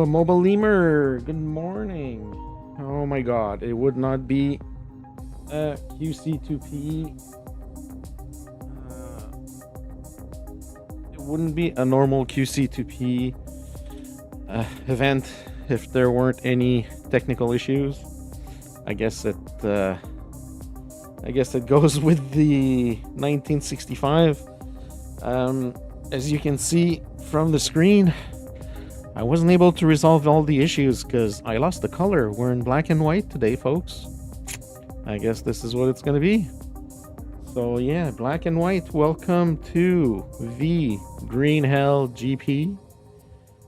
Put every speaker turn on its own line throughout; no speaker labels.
Oh, Mobile Lemur, good morning. Oh my god, it would not be a QC2P. It wouldn't be a normal QC2P event if there weren't any technical issues. I guess it goes with the 1965. As you can see from the screen, I wasn't able to resolve all the issues because I lost the color. We're in black and white today, folks. I guess this is what it's gonna be. So yeah, black and white. Welcome to the Green Hell GP,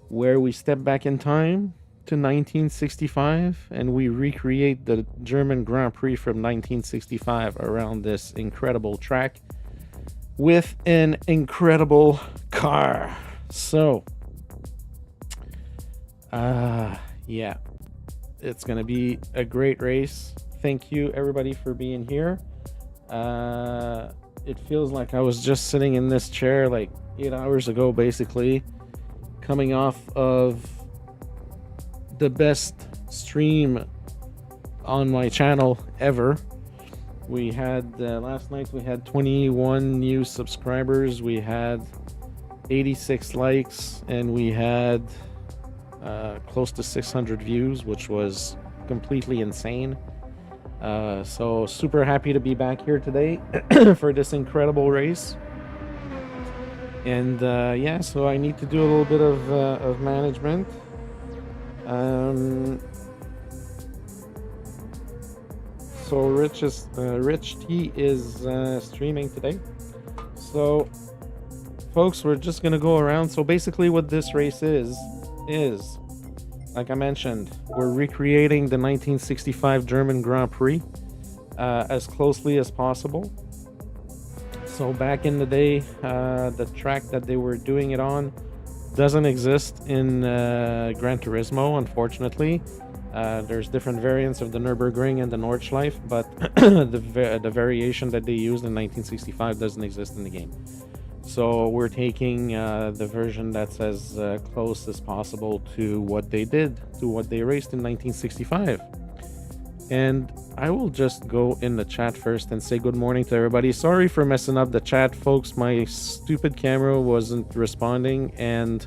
where we step back in time to 1965 and we recreate the German Grand Prix from 1965 around this incredible track with an incredible car. So yeah, it's gonna be a great race. Thank you everybody for being here. It feels like I was just sitting in this chair like 8 hours ago, basically, coming off of the best stream on my channel ever. We had last night we had 21 new subscribers, we had 86 likes, and we had close to 600 views, which was completely insane. So super happy to be back here today for this incredible race. And yeah, so I need to do a little bit of management. So Rich T is streaming today. So folks, we're just gonna go around. So basically what this race is like I mentioned, we're recreating the 1965 German Grand Prix as closely as possible. So back in the day, the track that they were doing it on doesn't exist in Gran Turismo, unfortunately. There's different variants of the Nürburgring and the Nordschleife, but the variation that they used in 1965 doesn't exist in the game. So we're taking the version that's as close as possible to what they did, to what they raced in 1965. And I will just go in the chat first and say good morning to everybody. Sorry for messing up the chat, folks. My stupid camera wasn't responding, and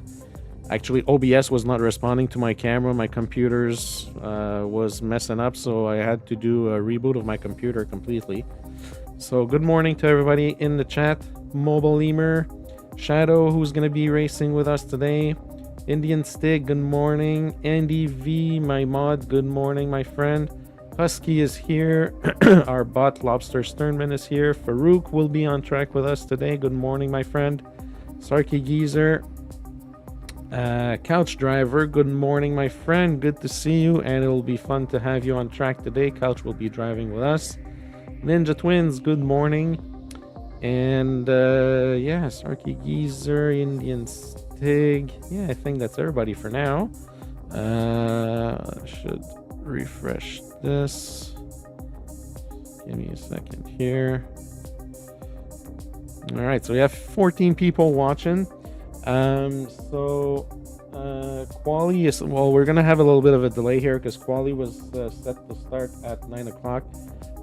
actually OBS was not responding to my camera. My computer's was messing up, so I had to do a reboot of my computer completely. So good morning to everybody in the chat. Mobile Lemur, Shadow, who's going to be racing with us today, Indian Stick, good morning, Andy V, my mod, good morning, my friend, Husky is here, our bot Lobster Sternman is here, Farouk will be on track with us today, good morning, my friend, Sarky Geezer, Couch Driver, good morning, my friend, good to see you, and it'll be fun to have you on track today. Couch will be driving with us. Ninja Twins, good morning. And yeah, Sarky Geezer, Indian Stig. Yeah, I think that's everybody for now. Should refresh this. Give me a second here. All right, so we have 14 people watching. Quali is, well, we're gonna have a little bit of a delay here because Quali was set to start at 9 o'clock.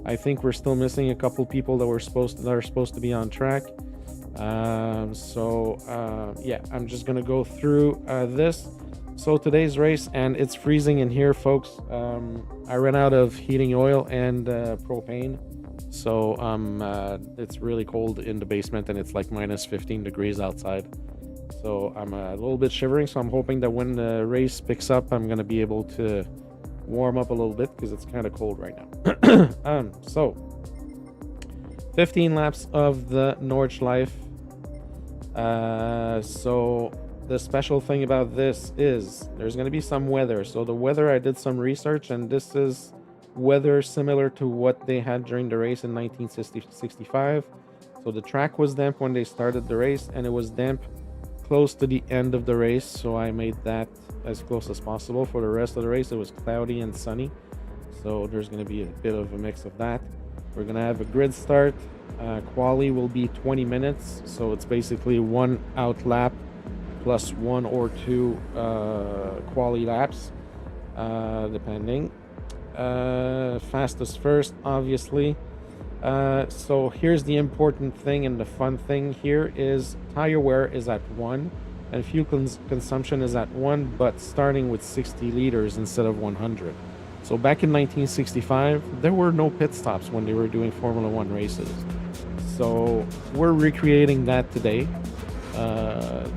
I think we're still missing a couple people that are supposed to be on track. Yeah, I'm just gonna go through this. So today's race, and it's freezing in here, folks. I ran out of heating oil and propane, so it's really cold in the basement, and it's like minus 15 degrees outside. So I'm a little bit shivering. So I'm hoping that when the race picks up, I'm gonna be able to warm up a little bit because it's kind of cold right now. So 15 laps of the Nordschleife. So the special thing about this is there's going to be some weather. So the weather, I did some research, and this is weather similar to what they had during the race in 1965. So the track was damp when they started the race, and it was damp close to the end of the race. So I made that as close as possible. For the rest of the race, it was cloudy and sunny, so there's going to be a bit of a mix of that. We're going to have a grid start. Quali will be 20 minutes, so it's basically one out lap plus 1 or 2 quali laps, depending. Fastest first, obviously. So here's the important thing, and the fun thing here is tire wear is at 1 and fuel consumption is at 1, but starting with 60 liters instead of 100. So back in 1965 there were no pit stops when they were doing Formula 1 races, so we're recreating that today.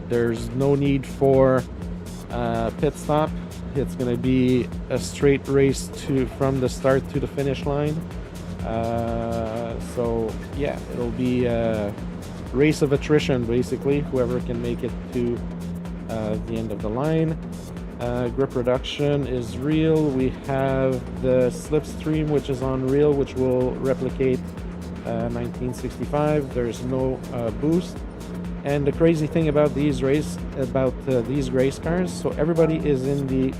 There's no need for pit stop. It's going to be a straight race from the start to the finish line. So yeah, it'll be a race of attrition, basically. Whoever can make it to the end of the line. Grip reduction is real. We have the slipstream, which is on real, which will replicate 1965. There's no boost. And the crazy thing about these race cars, so everybody is in the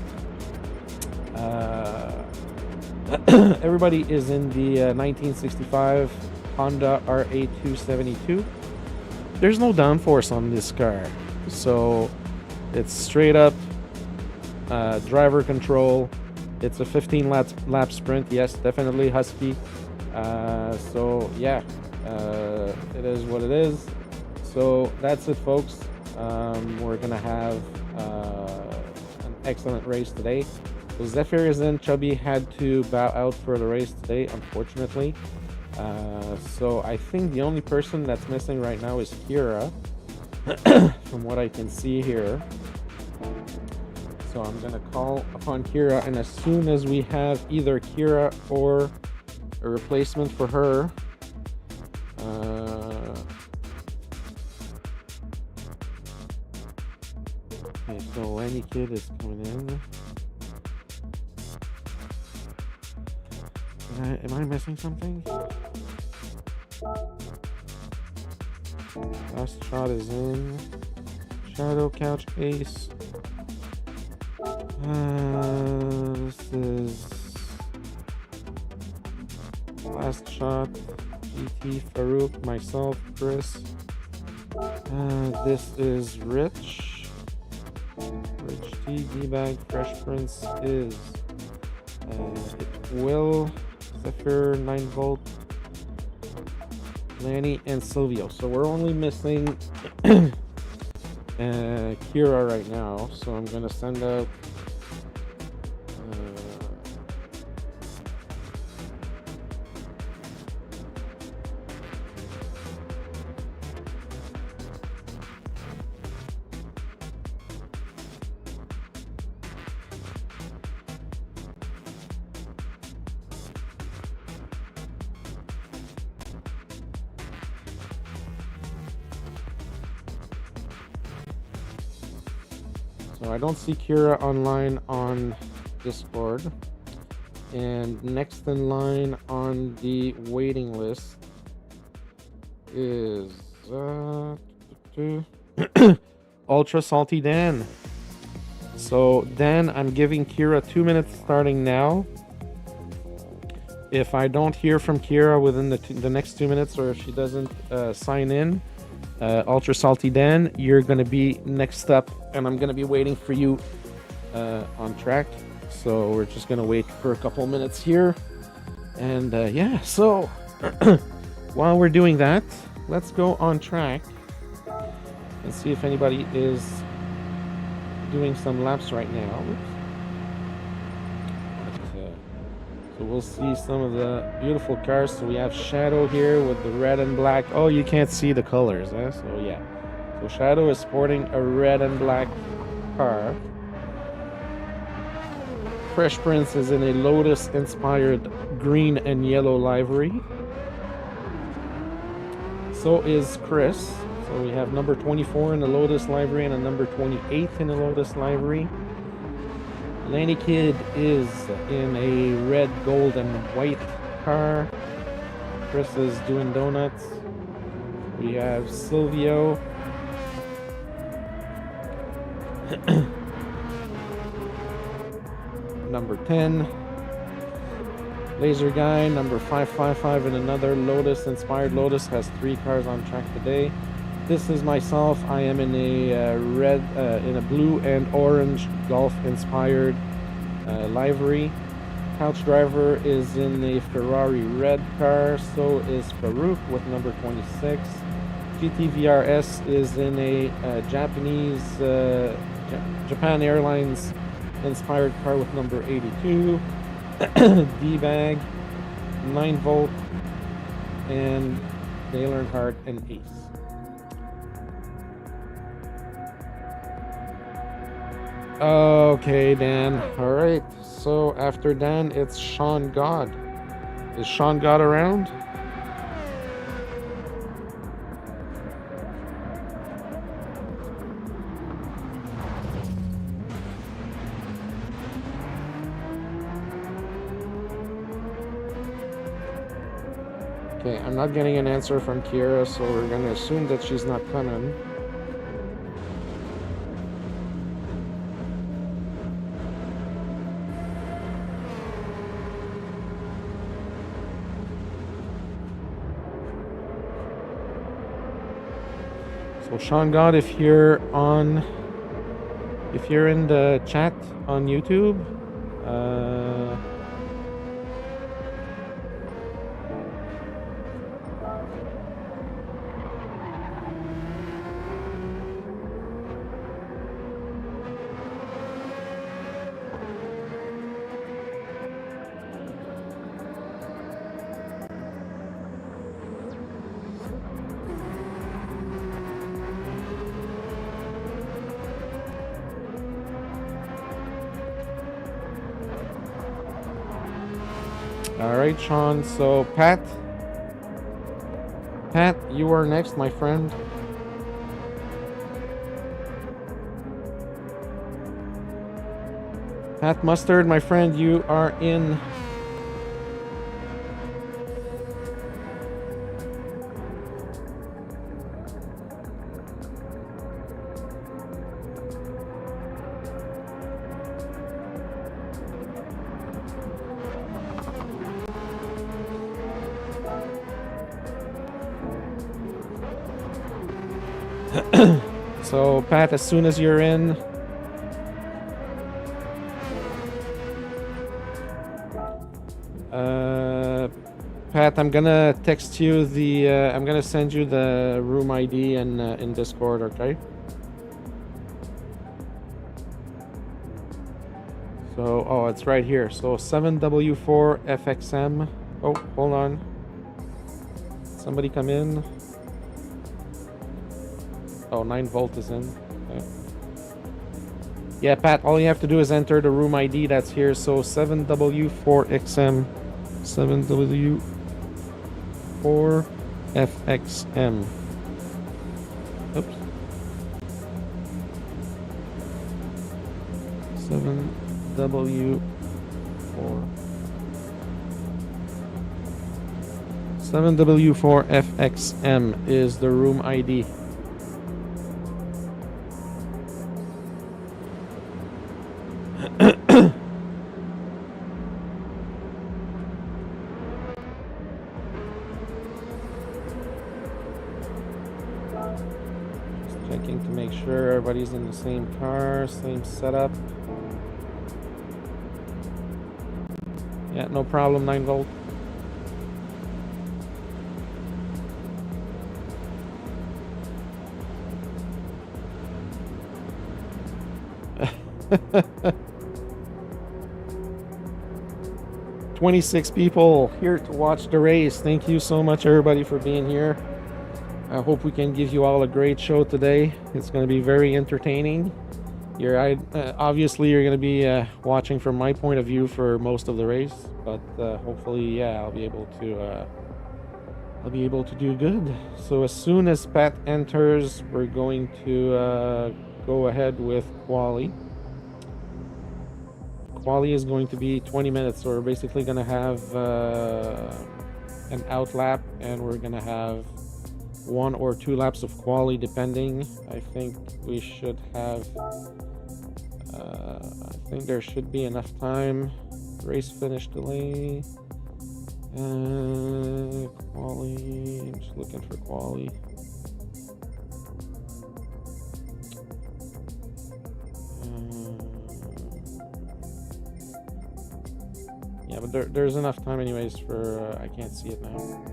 1965 Honda RA272. There's no downforce on this car, so it's straight up driver control. It's a 15 lap sprint. Yes, definitely husky. So yeah, it is what it is. So that's it, folks. We're gonna have an excellent race today. So Zephyr is in. Chubby had to bow out for the race today, unfortunately. So I think the only person that's missing right now is Kira, from what I can see here. So I'm gonna call upon Kira, and as soon as we have either Kira or a replacement for her, okay, so Lenny Kid is coming in. Am I missing something? Last shot is in. Shadow Couch Ace. This is Last Shot. GT, Farouk, myself, Chris. This is Rich. Rich T, D-Bag, Fresh Prince is Will, Zephyr, 9 Volt, Lanny, and Silvio. So we're only missing Kira right now. So I'm gonna send out so I don't see Kira online on Discord. And next in line on the waiting list is Ultra Salty Dan. So Dan, I'm giving Kira 2 minutes starting now. If I don't hear from Kira within the next 2 minutes, or if she doesn't sign in, Ultra Salty Dan, you're gonna be next up, and I'm gonna be waiting for you on track. So we're just gonna wait for a couple minutes here, and yeah. So while we're doing that, let's go on track and see if anybody is doing some laps right now. So we'll see some of the beautiful cars. So we have Shadow here with the red and black. Oh, you can't see the colors, huh? So yeah. So Shadow is sporting a red and black car. Fresh Prince is in a Lotus-inspired green and yellow livery. So is Chris. So we have number 24 in the Lotus livery and a number 28 in the Lotus livery. Lanny Kid is in a red, gold, and white car. Chris is doing donuts. We have Silvio. Number 10. Laser Guy, number 555 in another Lotus, inspired Lotus, has 3 cars on track today. this is myself. I am in a in a blue and orange golf inspired livery. Couch driver is in a Ferrari red car, so is Farouk with number 26. GTVRS is in a Japanese Japan Airlines inspired car with number 82. D-Bag, 9-volt, and Dale Earnhardt and Ace. Okay, Dan. All right. So after Dan, it's Sean God. Is Sean God around? Okay, I'm not getting an answer from Kira, so we're going to assume that she's not coming. So Sean God, if you're in the chat on YouTube, all right, Sean. So Pat, you are next, my friend. Pat Mustard, my friend, you are in. So Pat, as soon as you're in, Pat, I'm gonna text you the I'm gonna send you the room ID in Discord, okay? So oh, it's right here. So 7W4FXM. Oh, hold on. Somebody come in. Oh, 9-volt is in. Okay. Yeah, Pat, all you have to do is enter the room ID that's here. So 7W4XM. 7W4FXM. Oops. 7W4. 7W4FXM is the room ID. Checking to make sure everybody's in the same car, same setup. Yeah, no problem, 9-volt. "26 people here to watch the race. Thank you so much, everybody, for being here. I hope we can give you all a great show today. It's going to be very entertaining. Obviously, you're going to be watching from my point of view for most of the race, but hopefully, yeah, I'll be able to do good. So as soon as Pat enters, we're going to go ahead with quali. Quali is going to be 20 minutes, so we're basically going to have an out lap, and we're going to have 1 or 2 laps of quali depending. I think we should have I think there should be enough time. Race finish delay, quali. I'm just looking for quali. Yeah, but there's enough time anyways for... I can't see it now.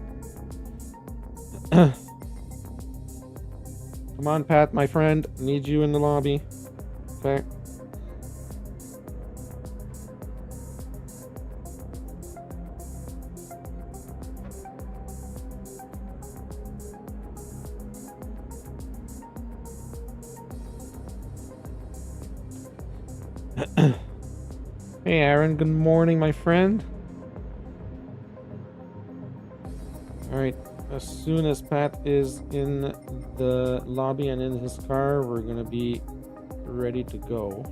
Come on, Pat, my friend. Need you in the lobby. Okay. Hey, Aaron. Good morning, my friend. All right. As soon as Pat is in the lobby and in his car, we're gonna be ready to go.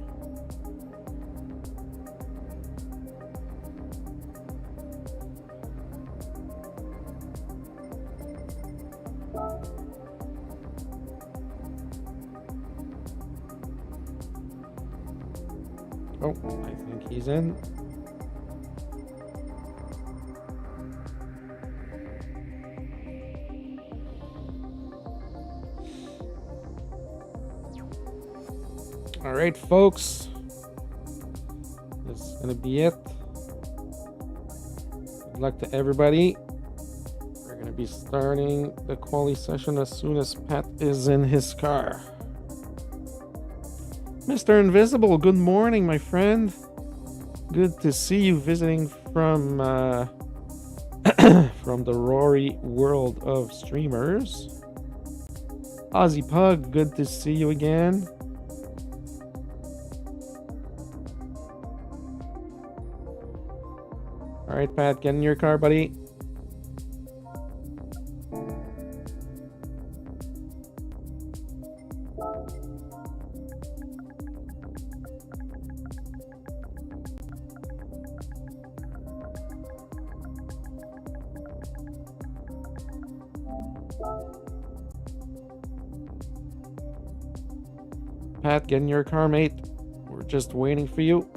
Oh, I think he's in. All right, folks. This is going to be it. Good luck to everybody. We're going to be starting the quali session as soon as Pat is in his car. Mr. Invisible, good morning, my friend. Good to see you visiting from from the Rory world of streamers. Ozzy Pug, good to see you again. All right, Pat, get in your car, buddy. Pat, get in your car, mate. We're just waiting for you.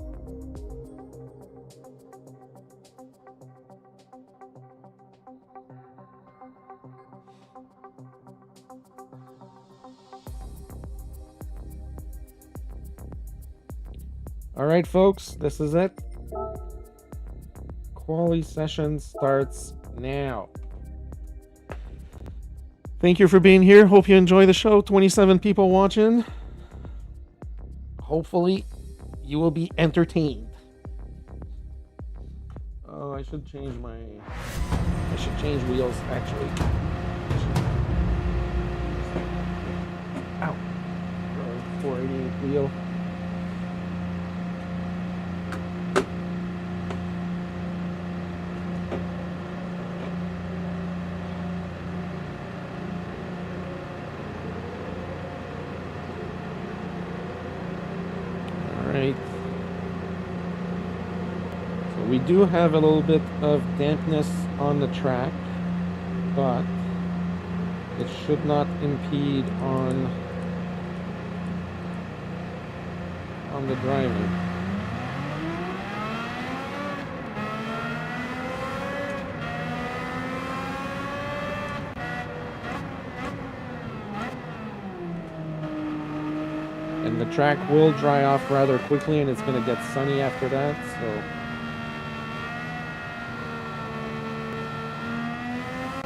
All right, folks, this is it. Quali session starts now. Thank you for being here. Hope you enjoy the show. 27 people watching. Hopefully, you will be entertained. Oh, I should change wheels, actually. Ow. 488 wheel. So we do have a little bit of dampness on the track, but it should not impede on the driving. And the track will dry off rather quickly, and it's going to get sunny after that, so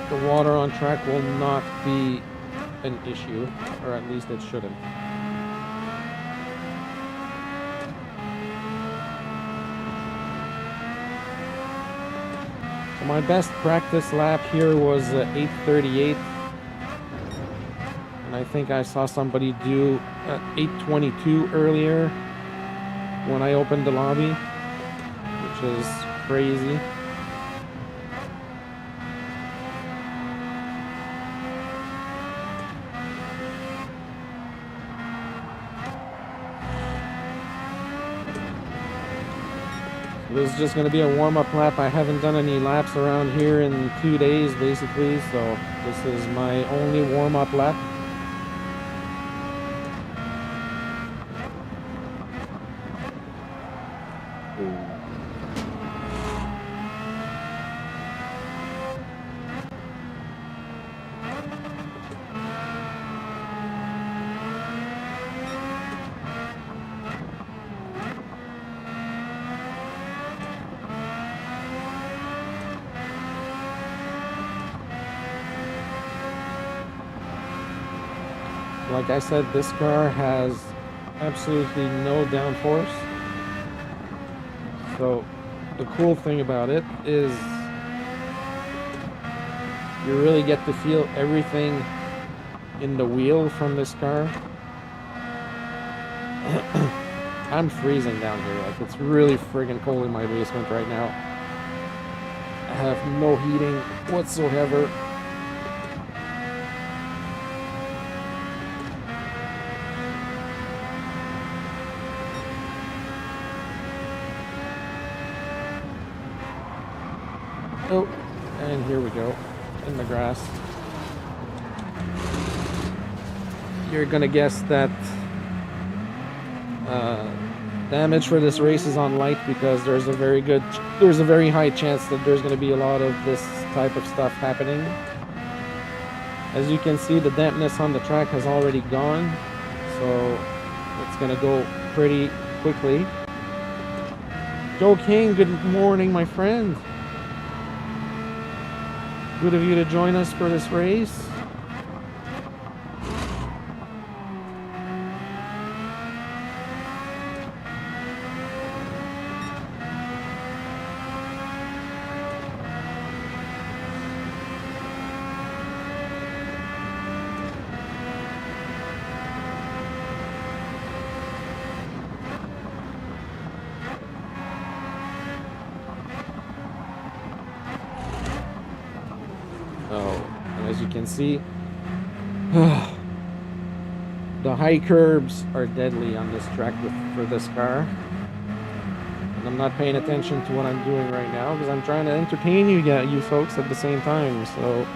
the water on track will not be an issue, or at least it shouldn't. So my best practice lap here was 8:38. And I think I saw somebody do 8:22 earlier when I opened the lobby, which is crazy. This is just going to be a warm-up lap. I haven't done any laps around here in 2 days, basically, so this is my only warm-up lap. like I said, this car has absolutely no downforce. So the cool thing about it is you really get to feel everything in the wheel from this car. I'm freezing down here. Like, it's really friggin' cold in my basement right now. I have no heating whatsoever. Oh, and here we go, in the grass. You're gonna guess that damage for this race is on light, because there's a very high chance that there's gonna be a lot of this type of stuff happening. As you can see, the dampness on the track has already gone, so it's gonna go pretty quickly. Joe King, good morning, my friend. Good of you to join us for this race. And as you can see, the high curbs are deadly on this track for this car. And I'm not paying attention to what I'm doing right now because I'm trying to entertain you folks at the same time. So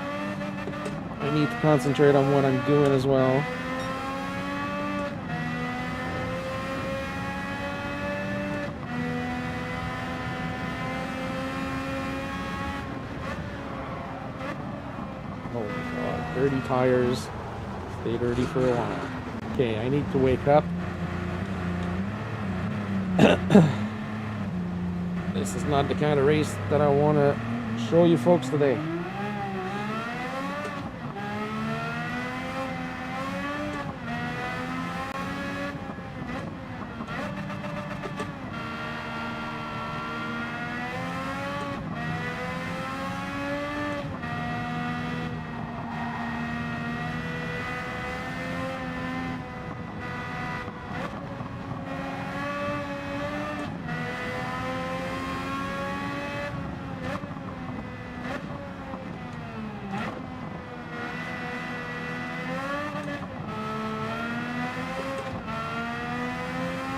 I need to concentrate on what I'm doing as well. Oh my god, dirty tires. Stay dirty for a while. Okay, I need to wake up. This is not the kind of race that I want to show you folks today.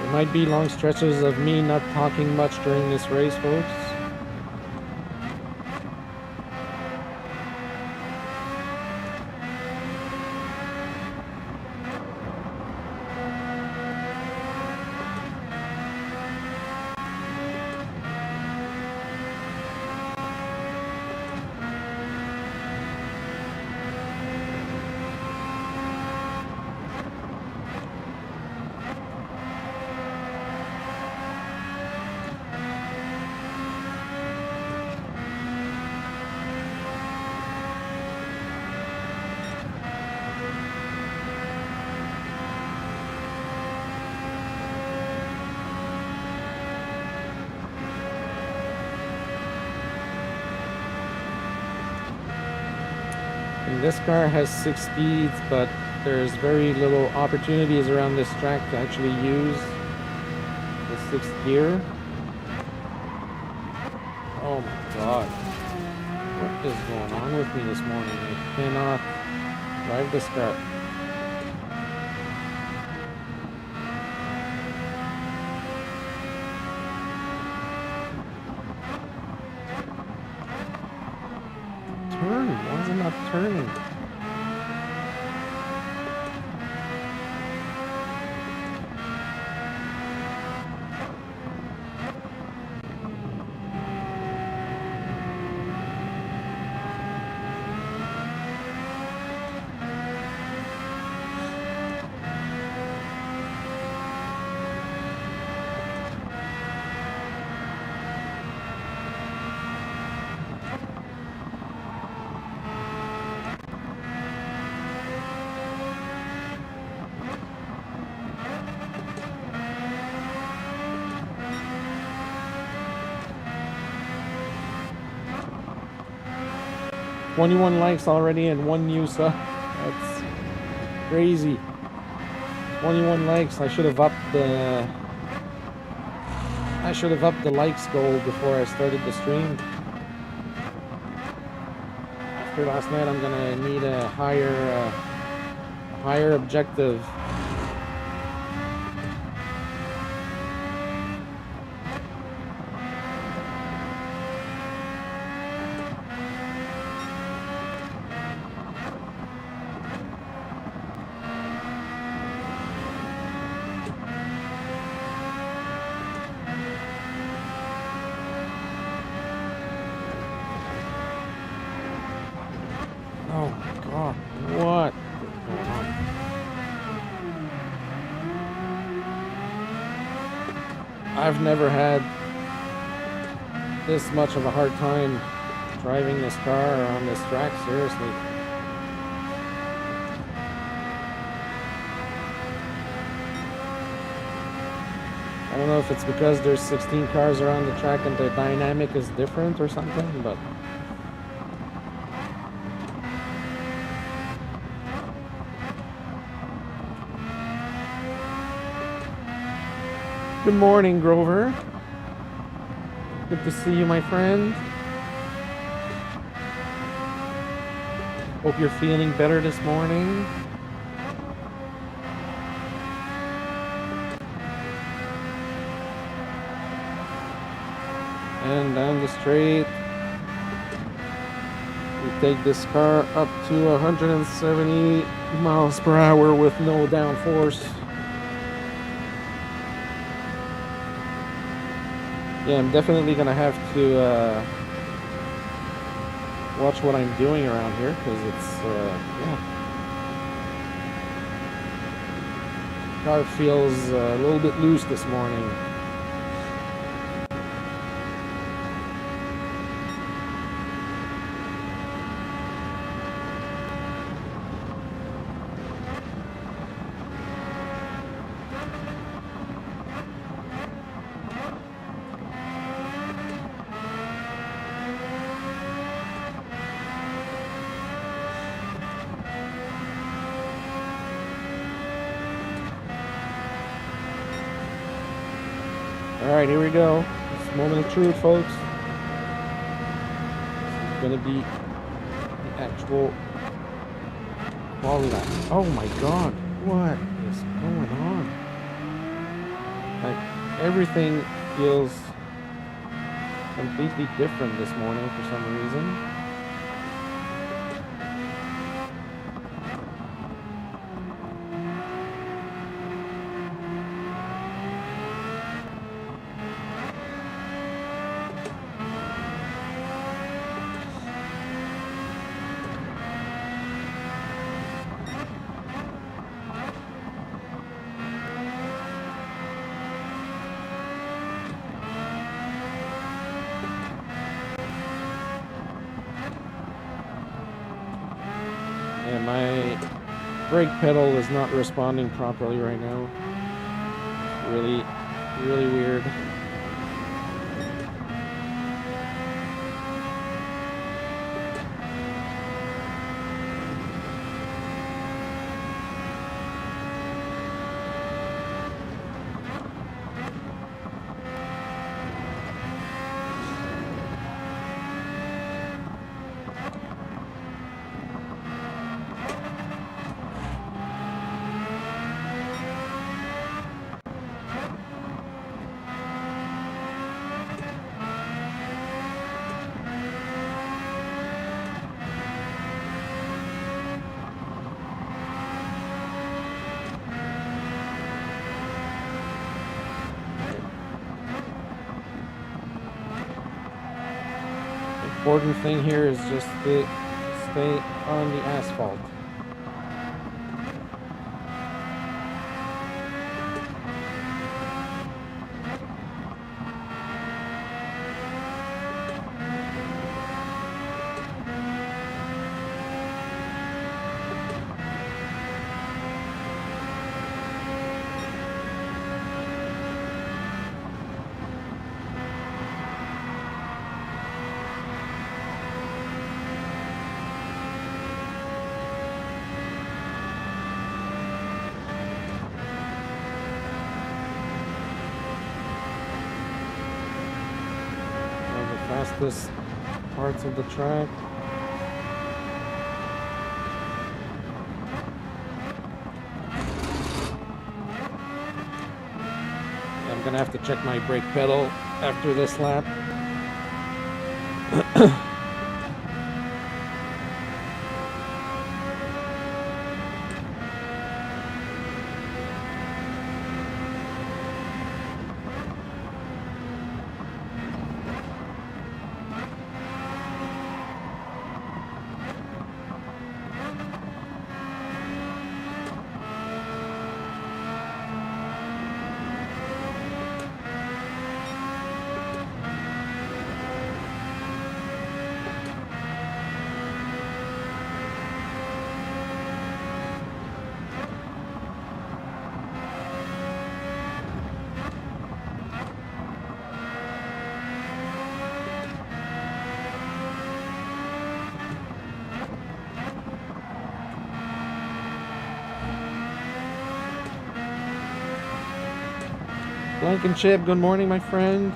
There might be long stretches of me not talking much during this race, folks. And this car has 6 speeds, but there's very little opportunities around this track to actually use the 6th gear. Oh my god. What is going on with me this morning? I cannot drive this car. Turn. Why is it not turning? 21 likes already and 1 new sub. That's crazy. 21 likes. I should have upped the likes goal before I started the stream. After last night, I'm gonna need a higher objective. Oh my god, what is going on? I've never had this much of a hard time driving this car on this track, seriously. I don't know if it's because there's 16 cars around the track and the dynamic is different or something, but good morning, Grover. Good to see you, my friend. Hope you're feeling better this morning. And down the straight, we take this car up to 170 miles per hour with no downforce. Yeah, I'm definitely gonna have to watch what I'm doing around here, because it's yeah, car feels a little bit loose this morning. Alright, here we go. It's moment of truth, folks. It's gonna be the actual quality lap. Oh my god, what is going on? Like, everything feels completely different this morning for some reason. Yeah, my brake pedal is not responding properly right now. Really, really weird. Important thing here is just to stay on the asphalt. fastest parts of the track. I'm gonna have to check my brake pedal after this lap. Blankenship, good morning, my friend.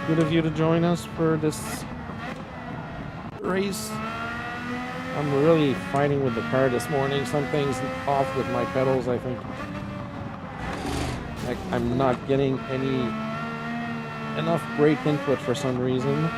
Good of you to join us for this race. I'm really fighting with the car this morning. Something's off with my pedals, I think. Like, I'm not getting enough brake input for some reason.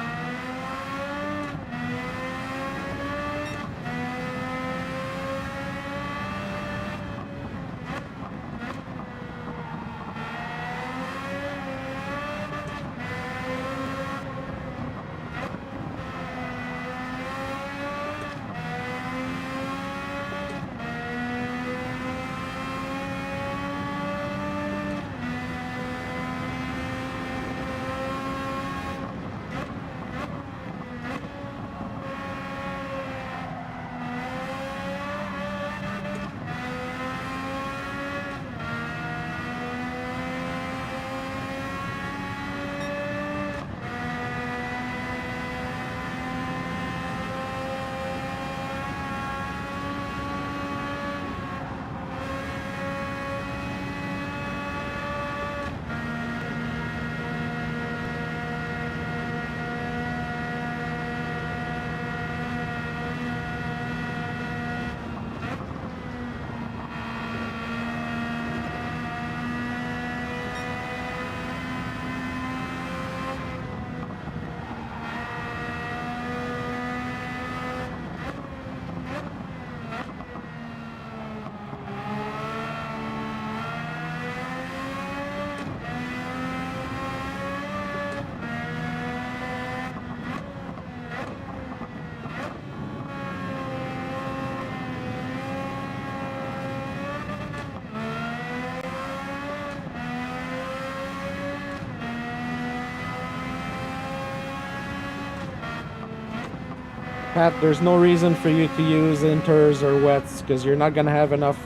Pat, there's no reason for you to use inters or wets because you're not going to have enough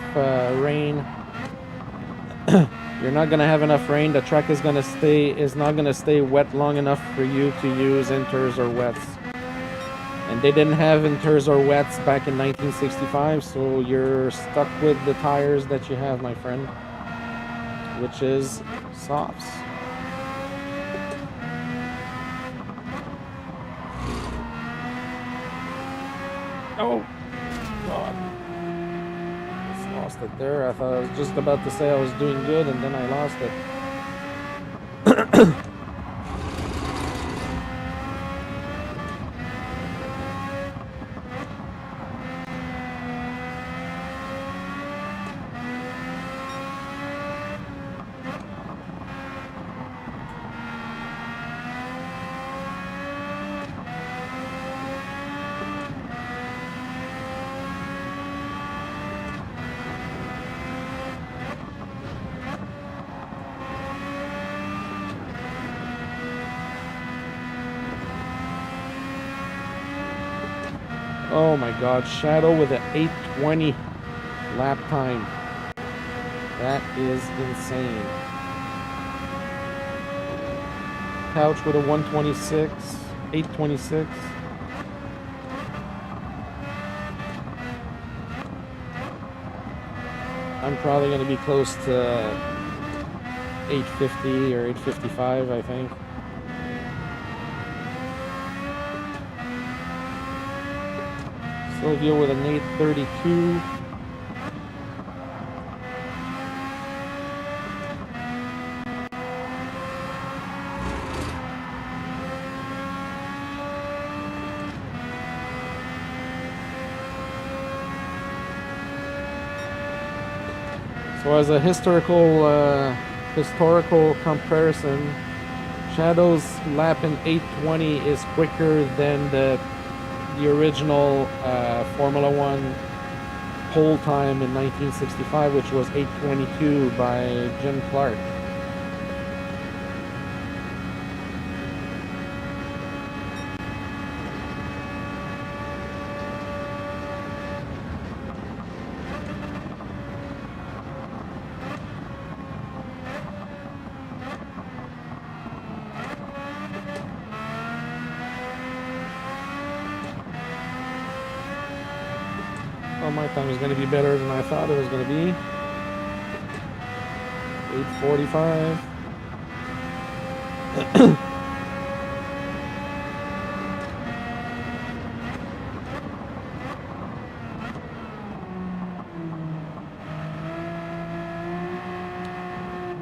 rain. You're not going to have enough rain. The track is not going to stay wet long enough for you to use inters or wets. And they didn't have inters or wets back in 1965, so you're stuck with the tires that you have, my friend, which is softs. Oh, God. Just lost it there. I thought I was just about to say I was doing good, and then I lost it. Oh my God, Shadow with an 8:20 lap time. That is insane. Couch with a 126, 8:26. I'm probably going to be close to 8:50 or 8:55, I think. Silvio with an 832. So as a historical comparison, Shadow's lap in 820 is quicker than the original Formula One pole time in 1965, which was 8:22 by Jim Clark. Well, my time is going to be better than I thought it was going to be. 8:45.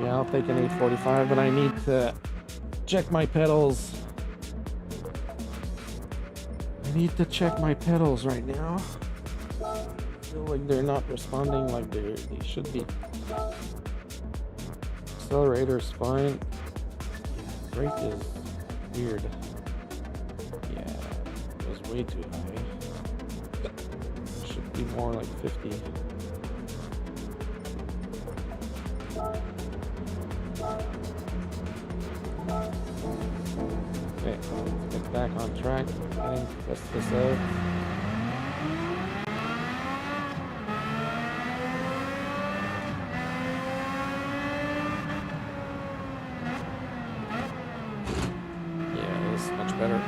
Yeah, I'll take an 8:45, but I need to check my pedals. I need to check my pedals right now. I feel like they're not responding like they should be. Accelerator's fine. Brake is weird. Yeah, it was way too high. Should be more like 50. Okay, let's get back on track and test this out. Better.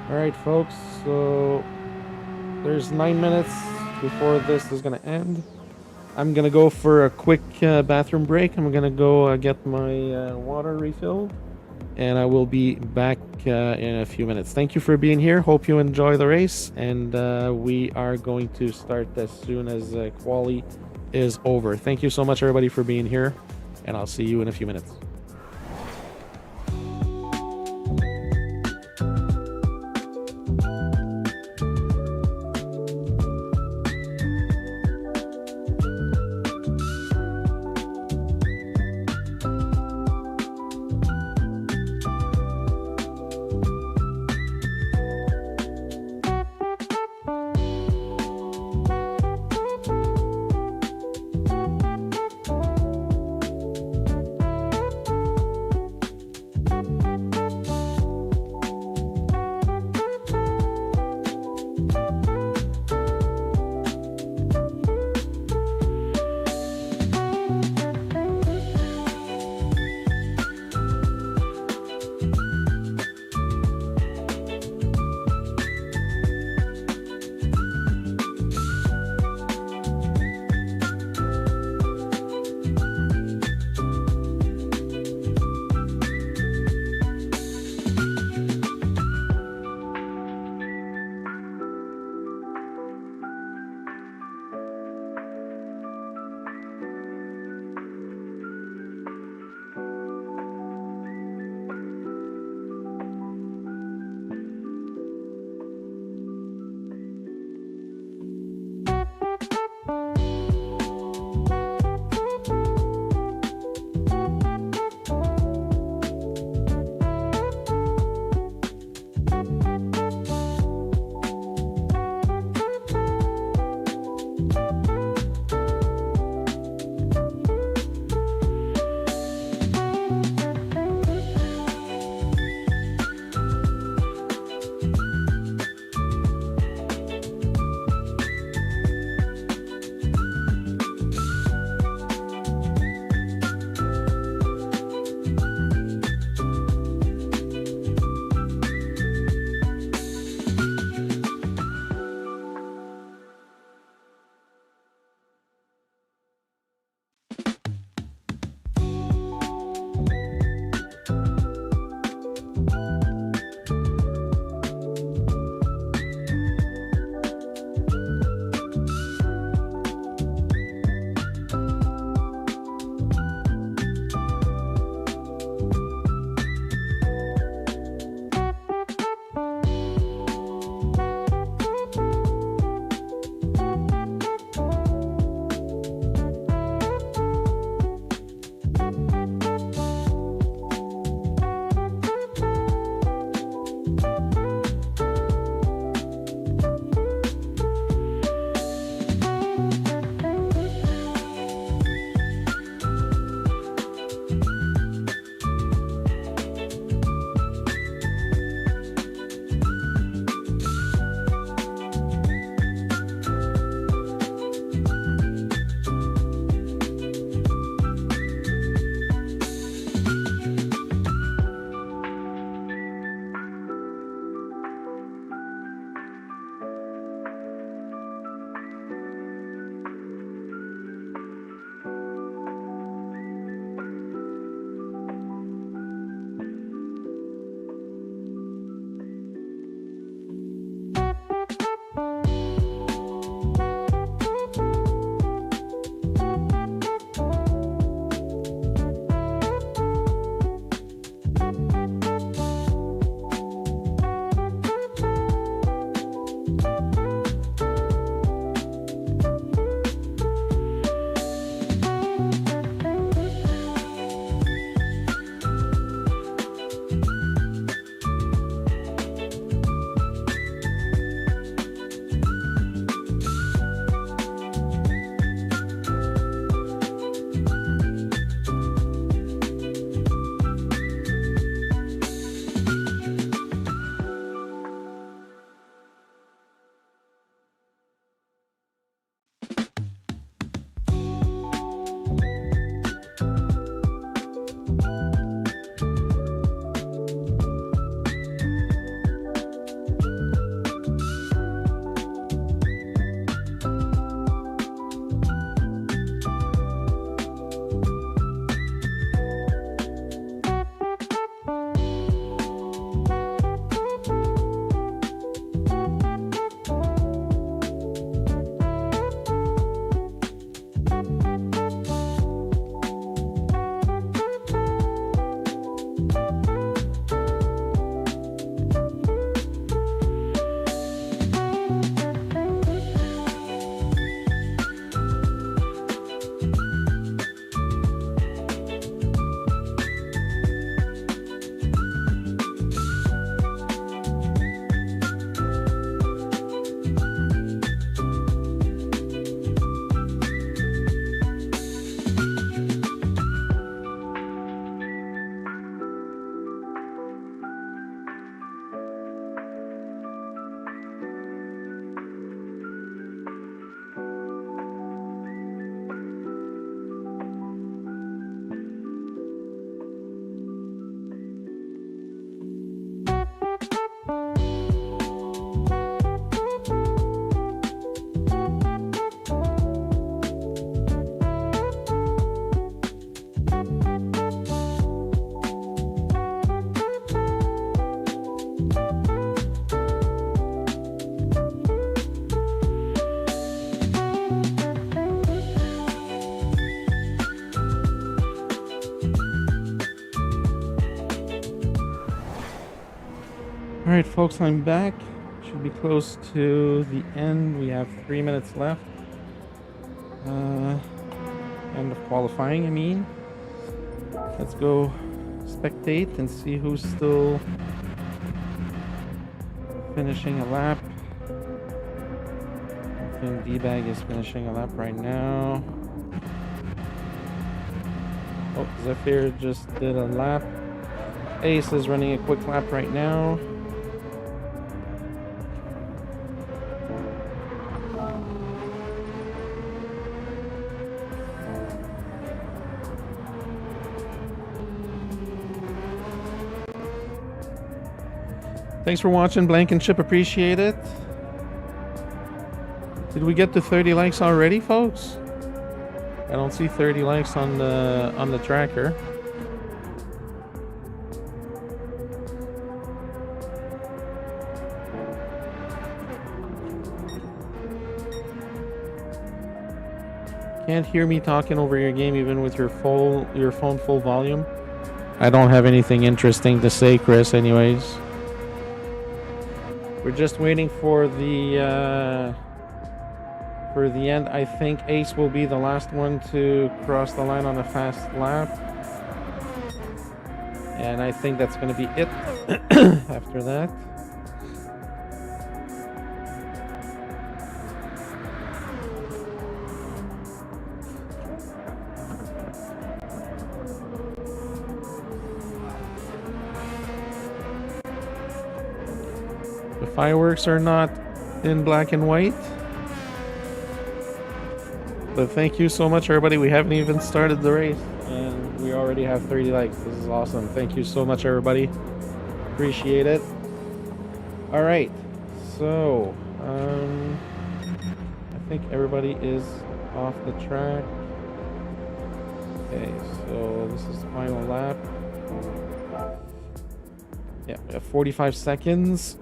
All right, folks, so there's 9 minutes before this is going to end. I'm gonna go for a quick bathroom break. I'm gonna go get my water refilled, and I will be back in a few minutes. Thank you for being here. Hope you enjoy the race, and we are going to start as soon as quali is over. Thank you so much, everybody, for being here, and I'll see you in a few minutes. All right, folks, I'm back. Should be close to the end. We have 3 minutes left. End of qualifying, I mean. Let's go spectate and see who's still finishing a lap. I think D-Bag is finishing a lap right now. Oh, Zephyr just did a lap. Ace is running a quick lap right now. Thanks for watching, Blankenship. Appreciate it. Did we get to 30 likes already, folks? I don't see 30 likes on the tracker. Can't hear me talking over your game even with your phone full volume. I don't have anything interesting to say, Chris, anyways. We're just waiting for the end. I think Ace will be the last one to cross the line on a fast lap. And I think that's going to be it after that. The fireworks are not in black and white. But thank you so much, everybody. We haven't even started the race, and we already have 30 likes. This is awesome. Thank you so much, everybody. Appreciate it. All right. So, I think everybody is off the track. Okay, so this is final lap. Yeah, we have 45 seconds.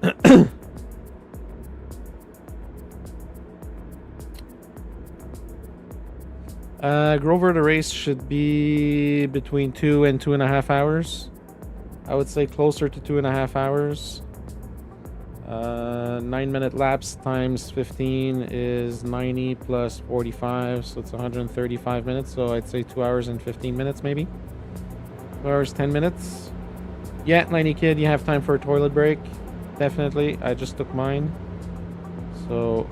Grover, the race should be between 2 and 2.5 hours. I would say closer to 2.5 hours. 9-minute laps times 15 is 90 plus 45, so it's 135 minutes. So I'd say 2 hours and 15 minutes, maybe. 2 hours, 10 minutes. Yeah, 90 Kid, you have time for a toilet break. Definitely. I just took mine. So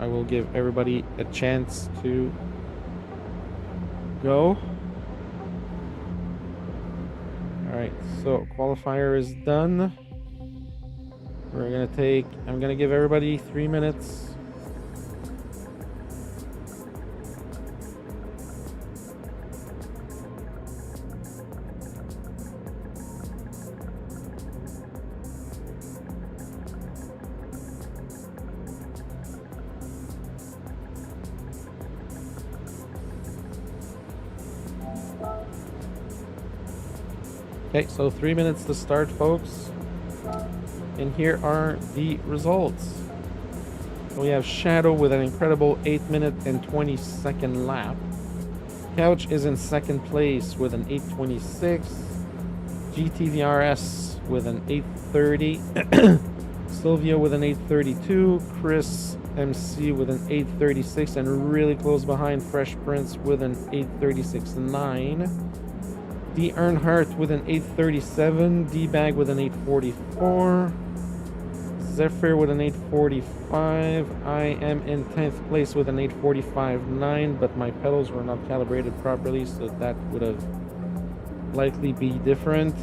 I will give everybody a chance to go. Alright, so qualifier is done. I'm gonna give everybody 3 minutes. Okay, so 3 minutes to start, folks. And here are the results. We have Shadow with an incredible 8-minute and 20-second lap. Couch is in second place with an 8:26. GTVRS with an 8:30. Sylvia with an 8:32. Chris MC with an 8:36, and really close behind Fresh Prince with an 8:36.9. D. Earnhardt with an 8:37. D-Bag with an 8:44. Zephyr with an 8:45. I am in 10th place with an 8:45.9, but my pedals were not calibrated properly, so that would have likely be different.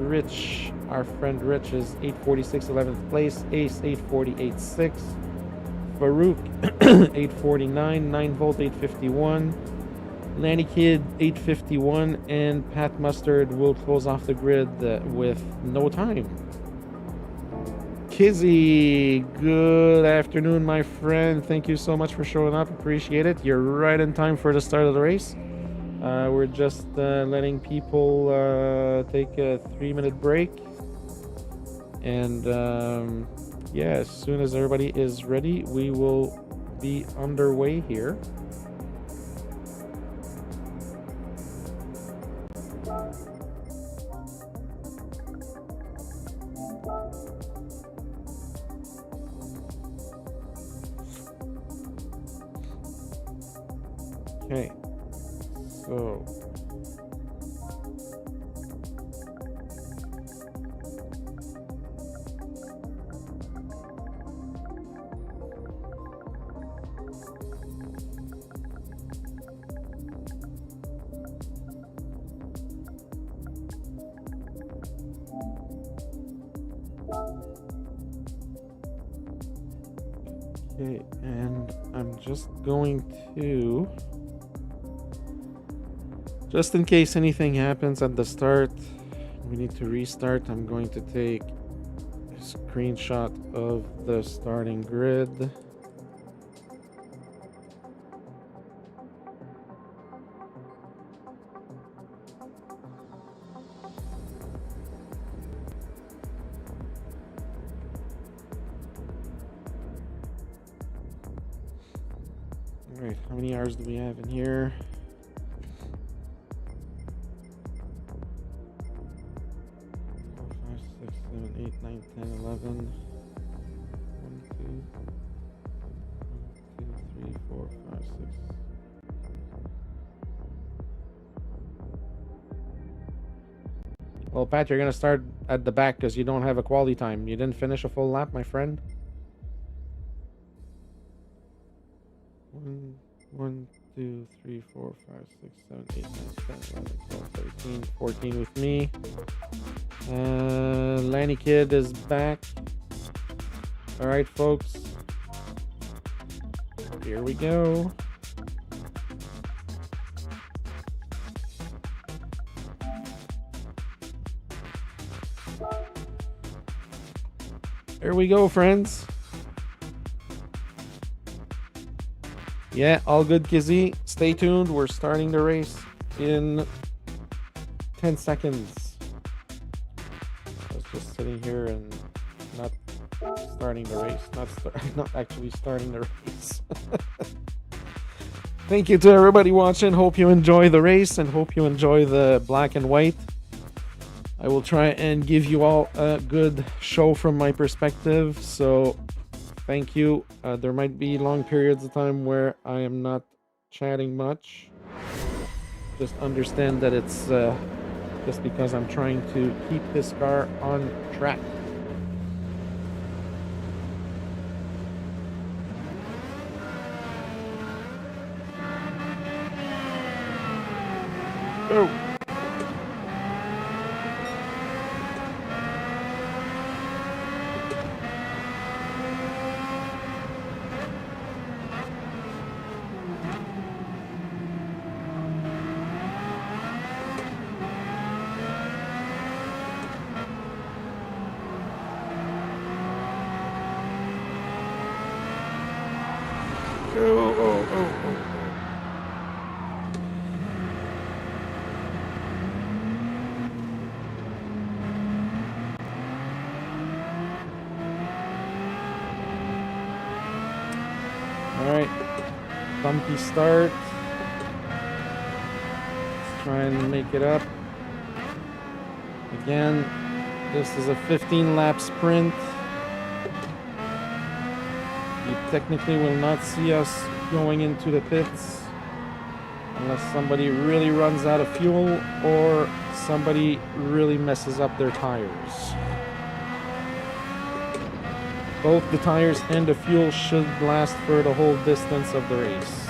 Rich, our friend Rich, is 8:46, 11th place. Ace 8:48.6. Farouk 8:49. 9V 8:51. Lanny Kid 8:51, and Pat Mustard will close off the grid with no time. Kizzy, good afternoon, my friend. Thank you so much for showing up. Appreciate it. You're right in time for the start of the race. We're just letting people take a 3-minute break. And yeah, as soon as everybody is ready, we will be underway here. Okay, so okay, and I'm just going to, just in case anything happens at the start, we need to restart. I'm going to take a screenshot of the starting grid. All right, how many hours do we have in here? 4, 5, 6, 7, 8, 9, 10, 11. 1, 2, 3, 4, 5, 6. Well, Pat, you're gonna start at the back because you don't have a quality time. You didn't finish a full lap, my friend. 1, 2, 3, 4, 5, 6, 7, 8, 9, 10, 11, 12, 13, 14 with me. Lanny Kid is back. All right, folks. Here we go. Here we go, friends. Yeah, all good, Kizzy. Stay tuned. We're starting the race in 10 seconds. I was just sitting here and not starting the race. Not actually starting the race. Thank you to everybody watching. Hope you enjoy the race and hope you enjoy the black and white. I will try and give you all a good show from my perspective. So thank you. There might be long periods of time where I am not chatting much. Just understand that it's just because I'm trying to keep this car on track. Go. Alright, bumpy start. Let's try and make it up. Again, this is a 15 lap sprint. You technically will not see us going into the pits unless somebody really runs out of fuel or somebody really messes up their tires. Both the tires and the fuel should last for the whole distance of the race.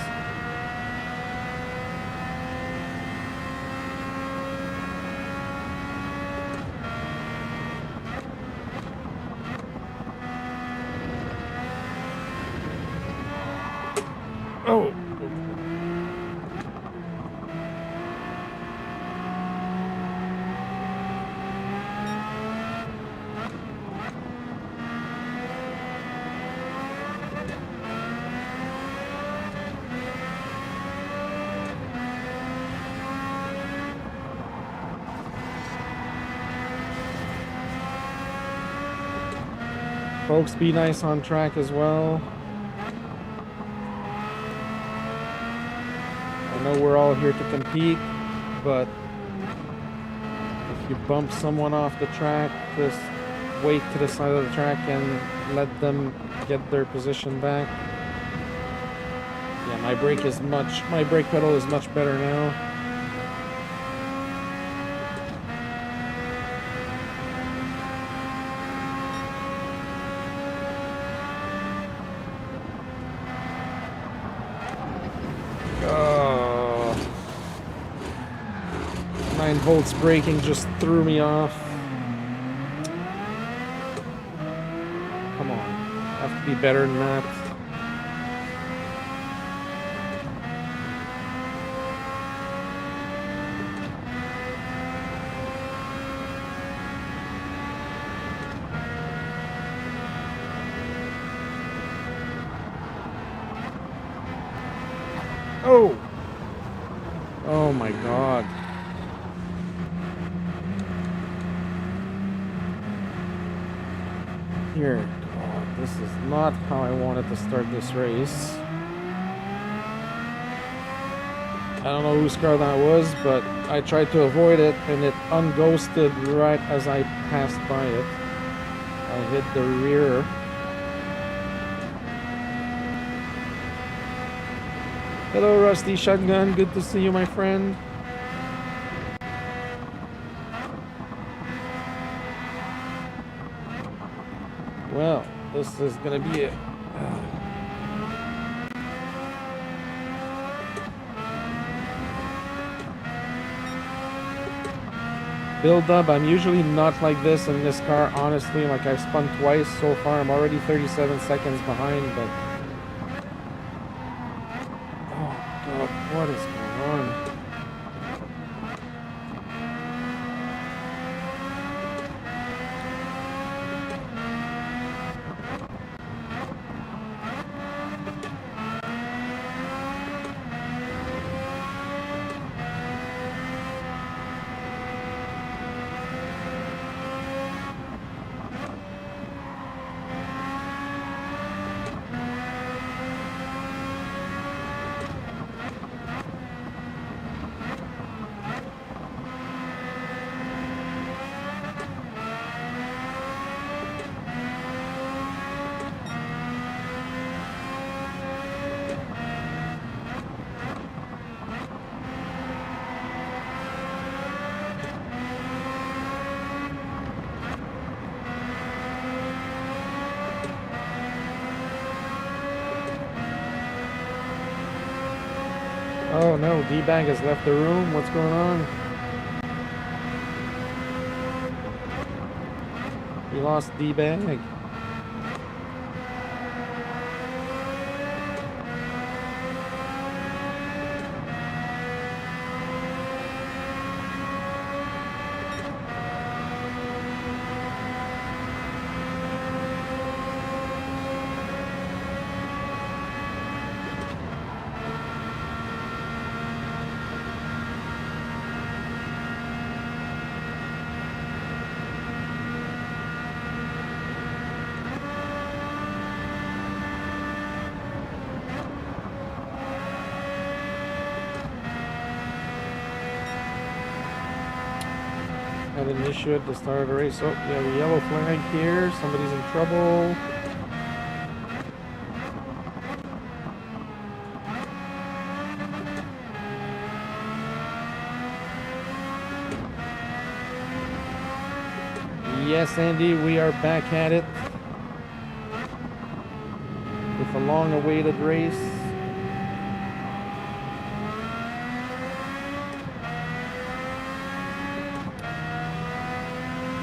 Oh! Folks, be nice on track as well. I know we're all here to compete, but if you bump someone off the track, just wait to the side of the track and let them get their position back. Yeah, my brake pedal is much better now. Oh. 9 volts braking just threw me off. Come on. I have to be better than that. Oh! Oh my god. Here. God, this is not how I wanted to start this race. I don't know whose car that was, but I tried to avoid it and it unghosted right as I passed by it. I hit the rear. Hello, Rusty Shotgun. Good to see you, my friend. Well, this is gonna be it. Build up. I'm usually not like this in this car, honestly. Like, I've spun twice so far. I'm already 37 seconds behind, but what is going on? Oh no, D-Bag has left the room. What's going on? We lost D-Bag. Had an issue at the start of the race. Oh, we have a yellow flag here. Somebody's in trouble. Yes, Andy, we are back at it with a long-awaited race.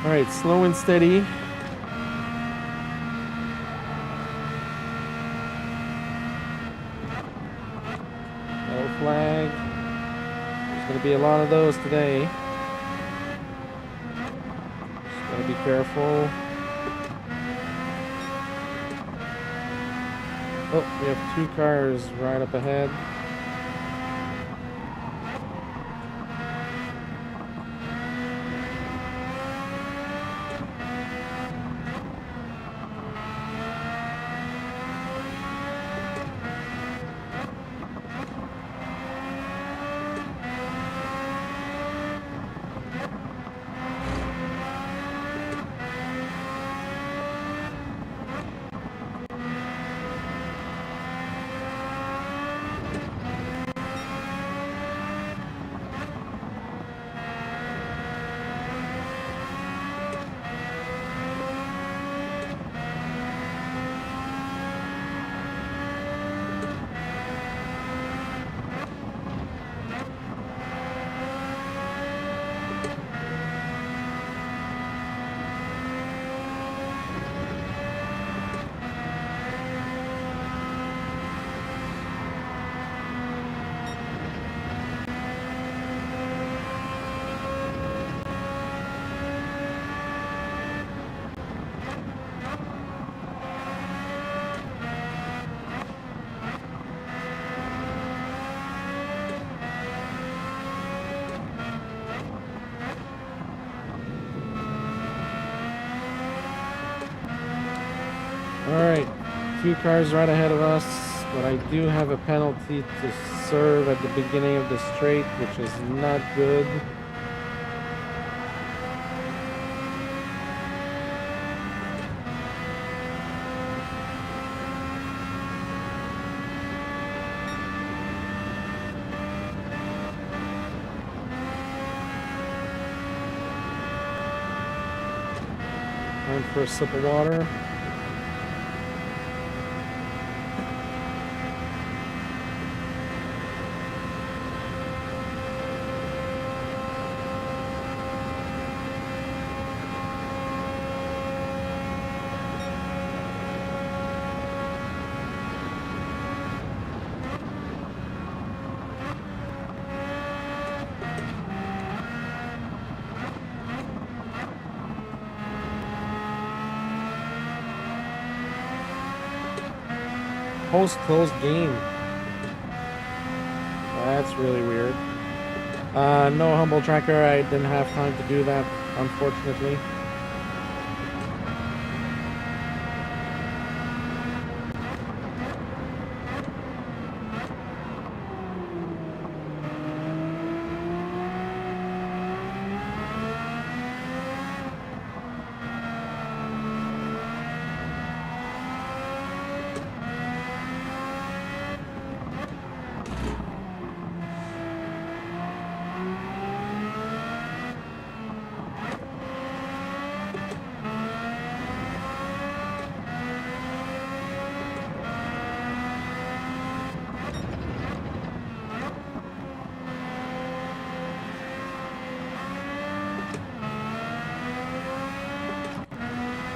All right, slow and steady. Yellow flag. There's going to be a lot of those today. Just got to be careful. Oh, we have 2 cars right up ahead. Alright, 2 cars right ahead of us, but I do have a penalty to serve at the beginning of the straight, which is not good. Time for a sip of water. Post-closed game. That's really weird. No humble tracker. I didn't have time to do that, unfortunately.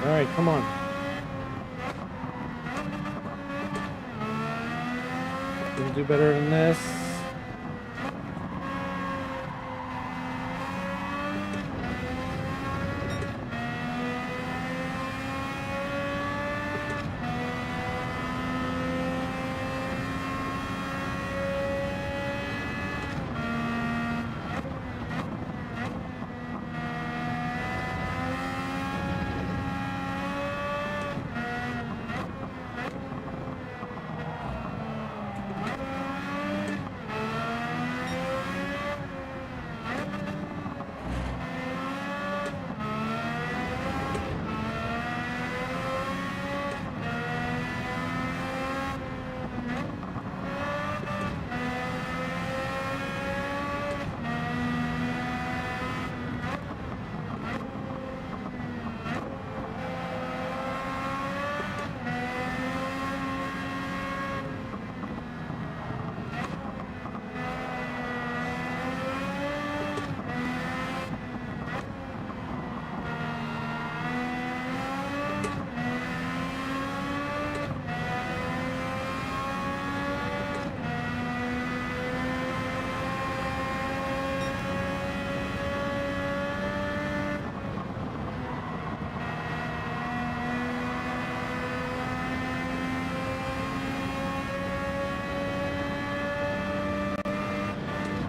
Alright, come on. Can do better than this.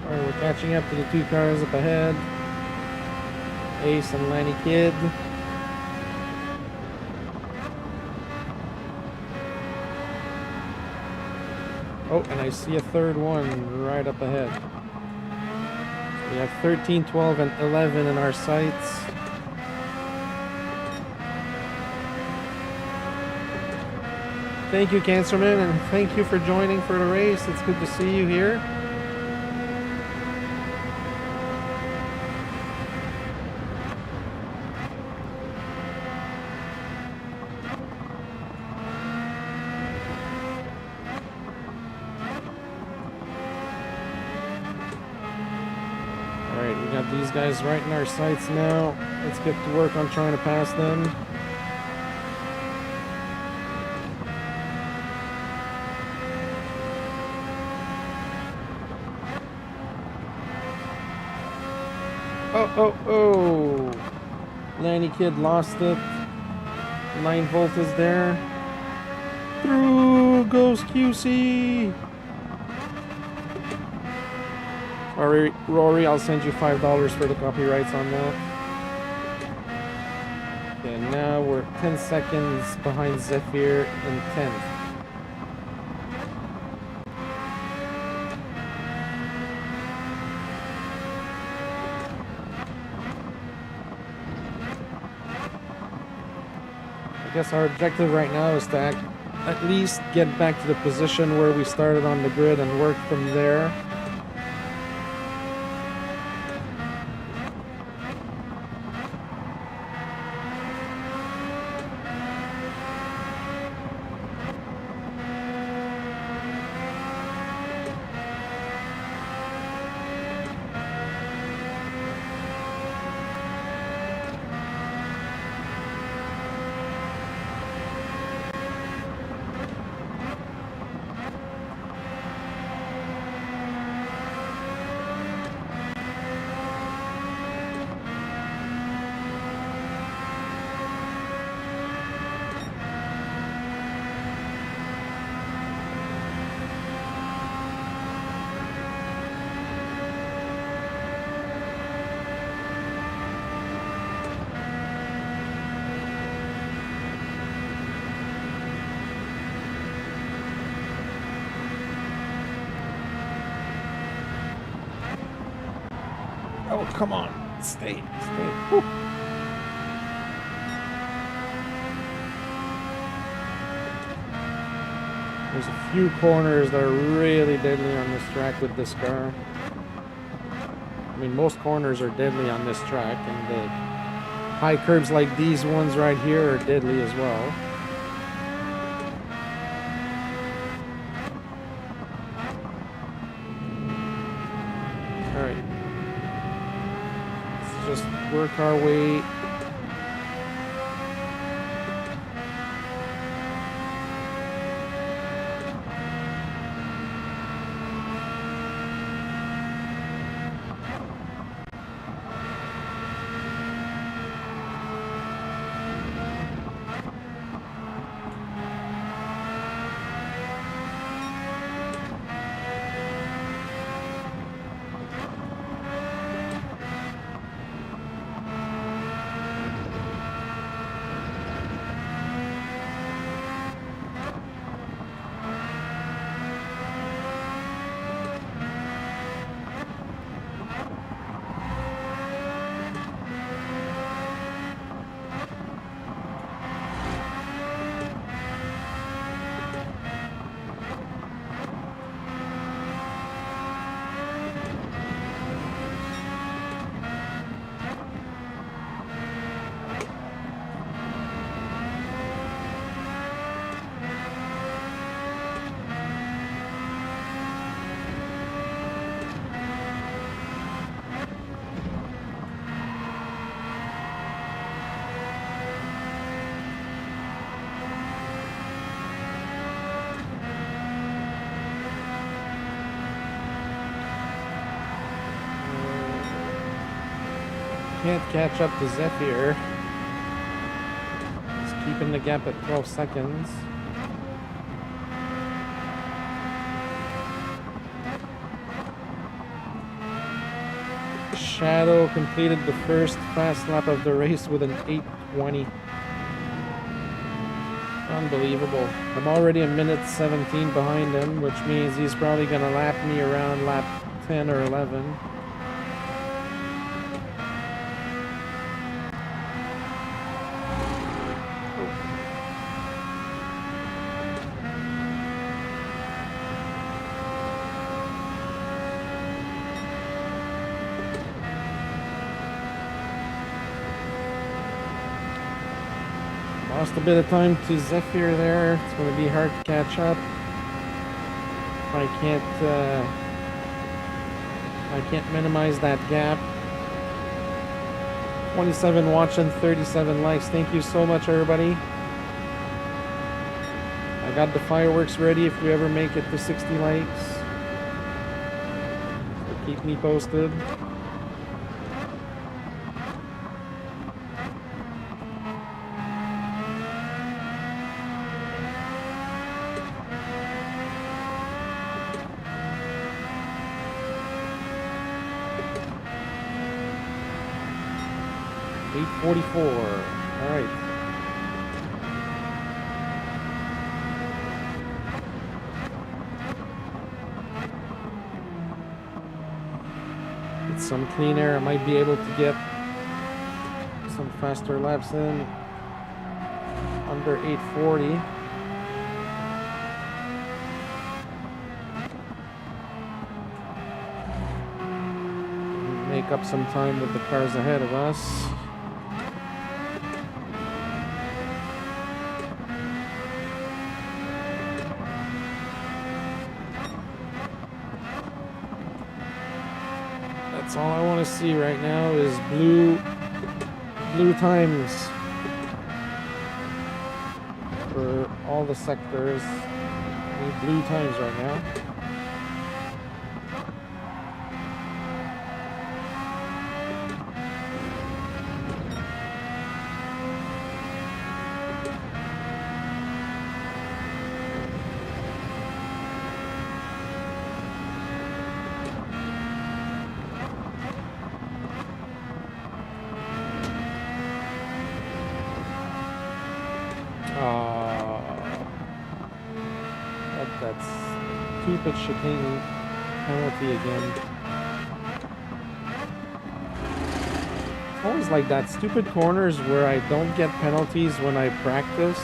We're catching up to the 2 cars up ahead. Ace and Lanny Kid. Oh, and I see a 3rd one right up ahead. We have 13, 12, and 11 in our sights. Thank you, Cancerman, and thank you for joining for the race. It's good to see you here. Alright, we got these guys right in our sights now. Let's get to work on trying to pass them. Oh. Lanny Kid lost it. 9 volt is there. Through goes QC. Rory, I'll send you $5 for the copyrights on that. Okay. And now we're 10 seconds behind Zephyr in 10th. I guess our objective right now is to at least get back to the position where we started on the grid and work from there. Oh, come on. Stay. Whew. There's a few corners that are really deadly on this track with this car. I mean, most corners are deadly on this track, and the high curbs like these ones right here are deadly as well. Alright. Let's just work our way. Can't catch up to Zephyr. He's keeping the gap at 12 seconds. Shadow completed the first fast lap of the race with an 8:20. Unbelievable. I'm already a minute 17 behind him, which means he's probably gonna lap me around lap 10 or 11. Lost a bit of time to Zephyr there. It's going to be hard to catch up. I can't minimize that gap. 27 watching, 37 likes. Thank you so much, everybody. I got the fireworks ready if we ever make it to 60 likes. So keep me posted. .44. All right. with some clean air, I might be able to get some faster laps in under 840. Make up some time with the cars ahead of us. That's all I want to see right now is blue times for all the sectors. I need blue times right now. That's stupid chicane penalty again. It's always like that. Stupid corners where I don't get penalties when I practice.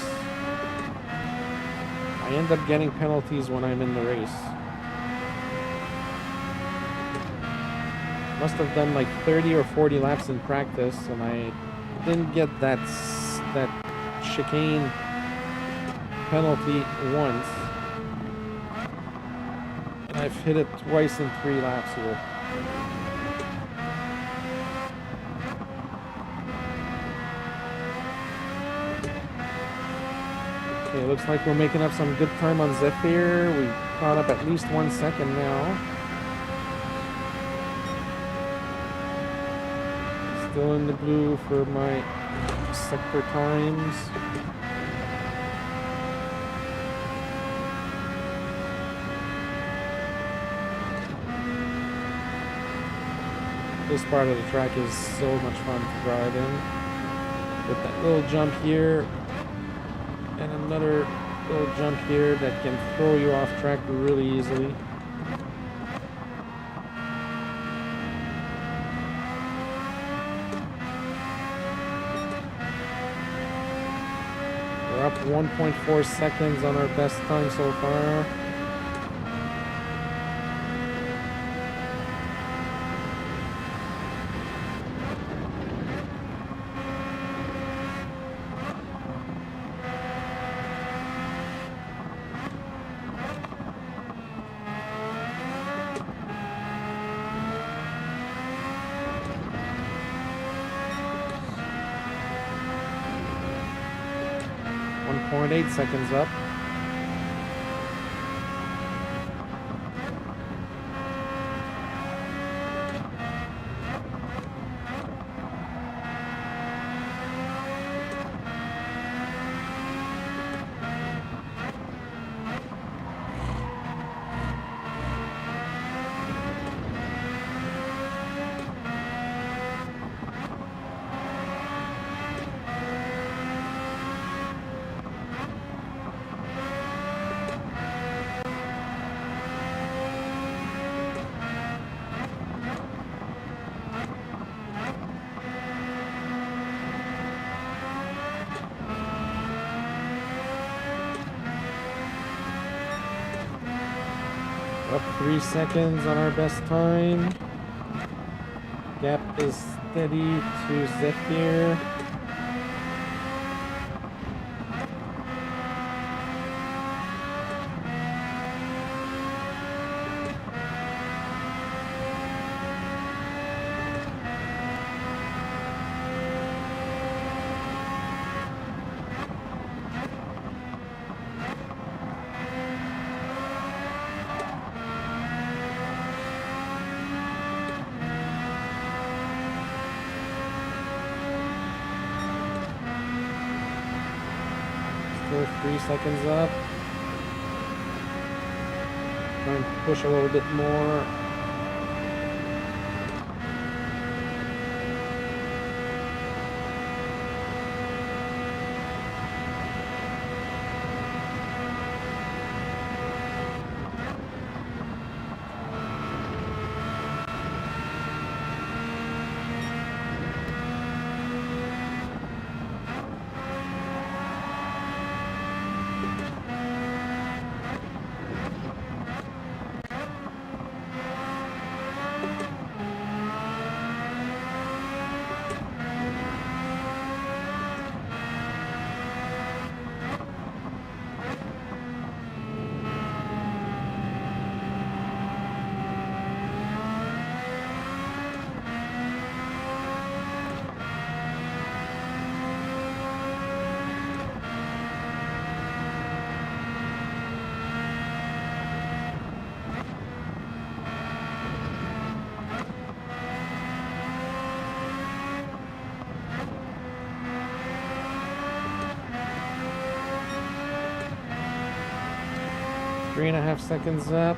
I end up getting penalties when I'm in the race. Must have done like 30 or 40 laps in practice, and I didn't get that chicane penalty once. I've hit it twice in 3 laps here. Okay, looks like we're making up some good time on Zephyr. We caught up at least 1 second now. Still in the blue for my sector times. This part of the track is so much fun to drive in. With that little jump here and another little jump here that can throw you off track really easily. We're up 1.4 seconds on our best time so far. .8 seconds up. Up 3 seconds on our best time. Gap is steady to Zephyr. Still 3 seconds up. Trying to push a little bit more. 3.5 seconds up.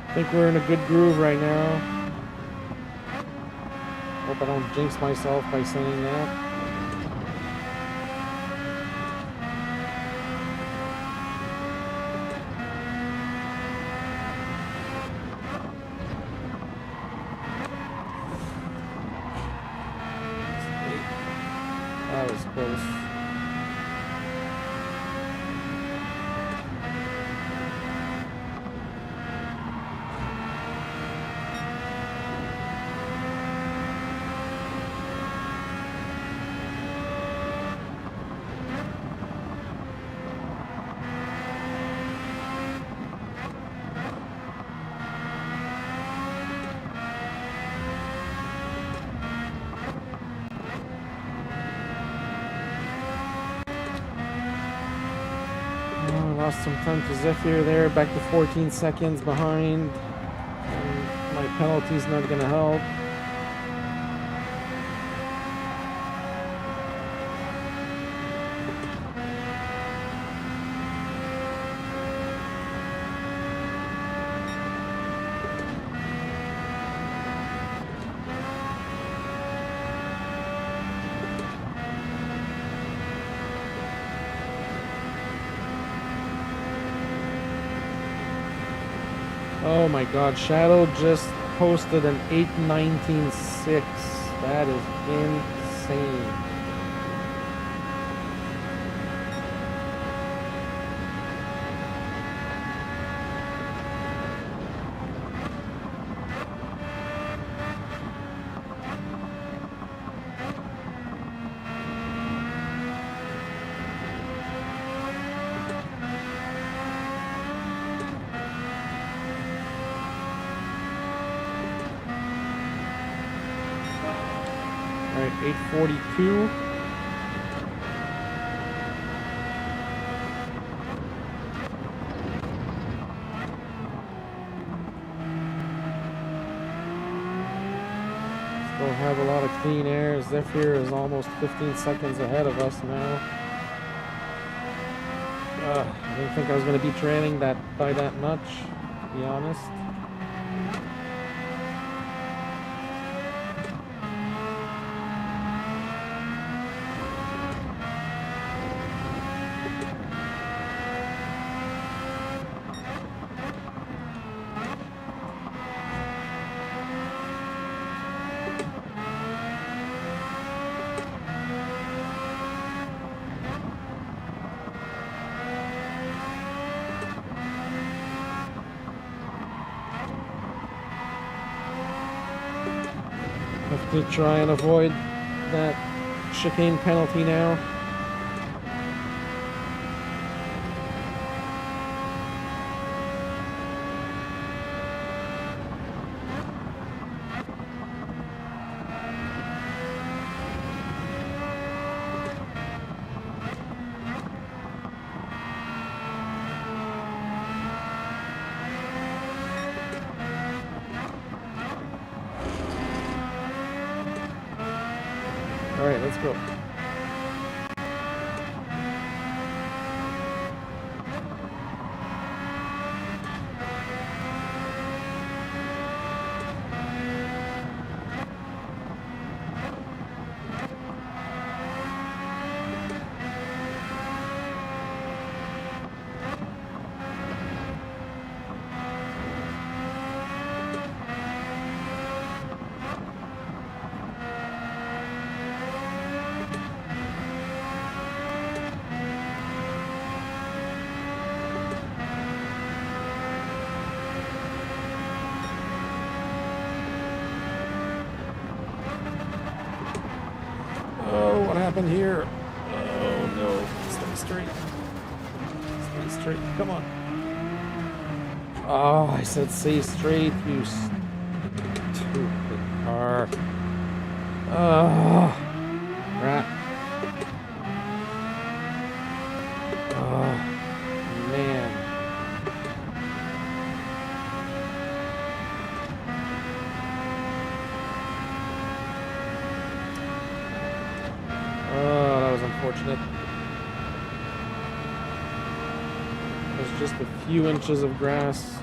I think we're in a good groove right now. Hope I don't jinx myself by saying that. That was close. Lost some time to Zephyr there, back to 14 seconds behind. And my penalty's not gonna help. Oh my god, Shadow just posted an 8:19.6. That is insane. Alright, 8:42. Still have a lot of clean air. Zephyr is almost 15 seconds ahead of us now. I didn't think I was going to be trailing that by that much, to be honest. Have to try and avoid that chicane penalty now. All right, let's go. Oh, what happened here? Oh no, stay straight. Stay straight, come on. Oh, I said stay straight, you stupid car. Oh, crap. Oh, man. Oh, that was unfortunate. There's just a few inches of grass.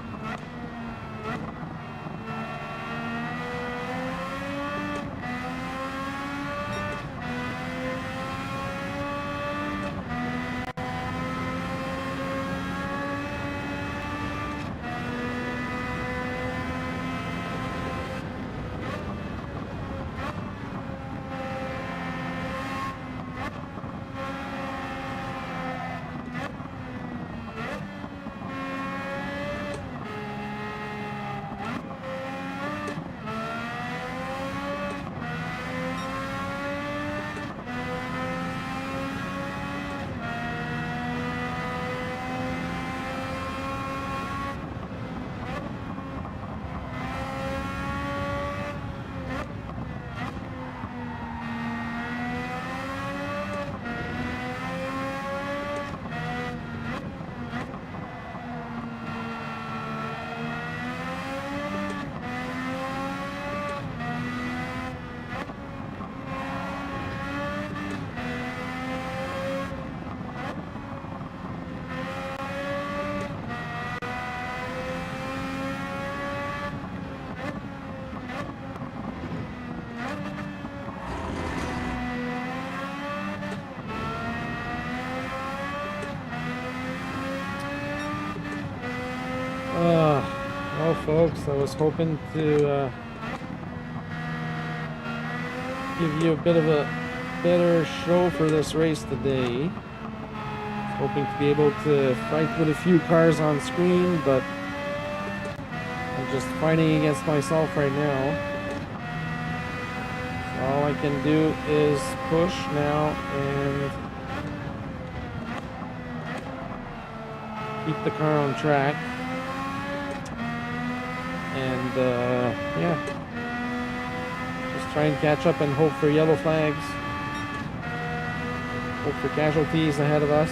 Well, folks, I was hoping to give you a bit of a better show for this race today. Hoping to be able to fight with a few cars on screen, but I'm just fighting against myself right now. So all I can do is push now and keep the car on track. And yeah, just try and catch up and hope for yellow flags, hope for casualties ahead of us.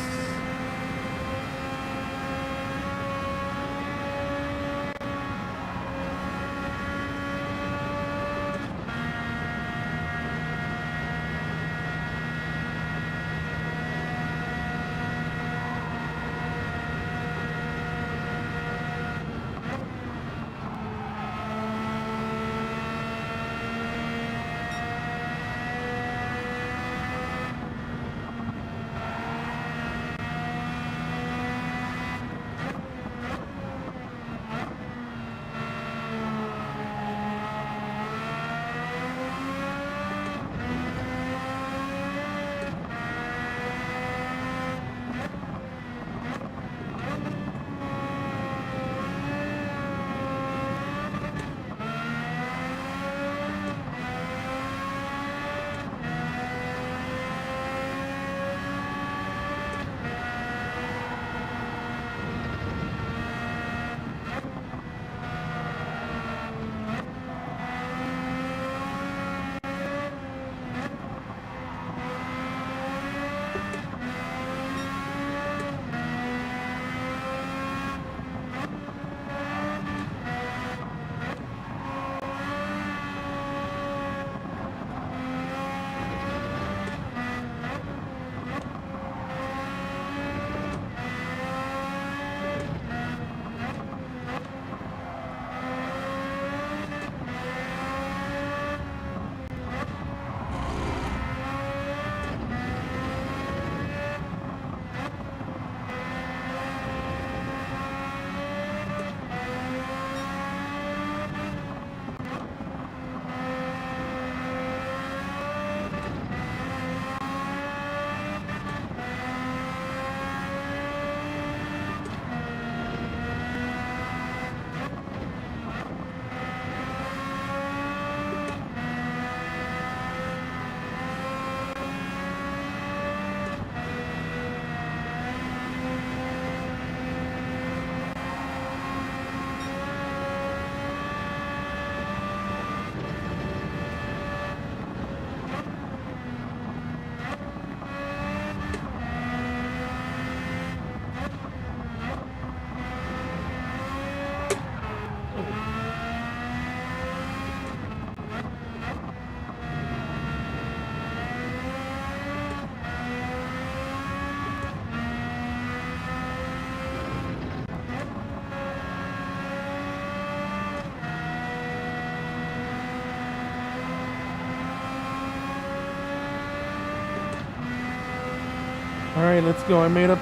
Alright, let's go. I made up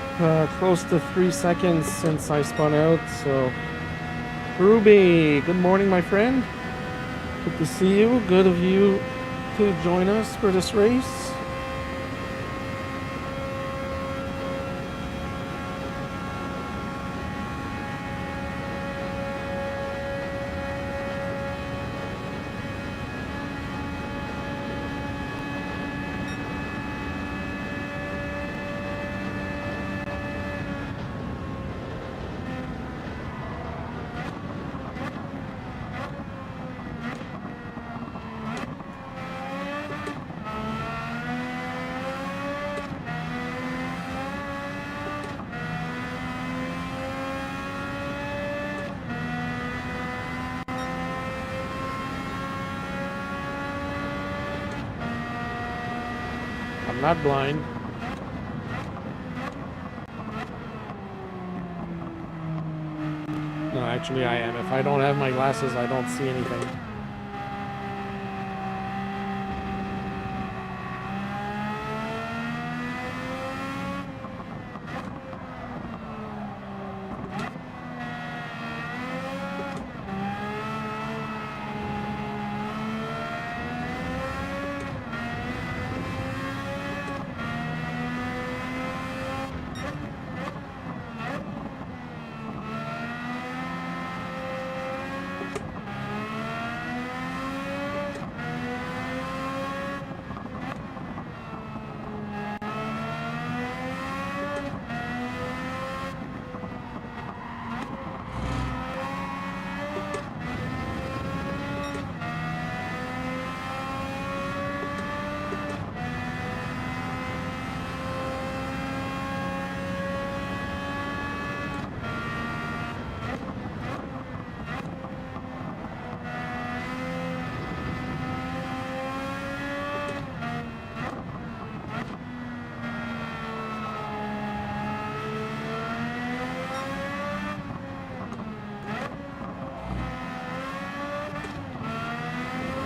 close to 3 seconds since I spun out, so... Ruby, good morning, my friend. Good to see you. Good of you to join us for this race. I'm not blind. No, actually I am. If I don't have my glasses, I don't see anything.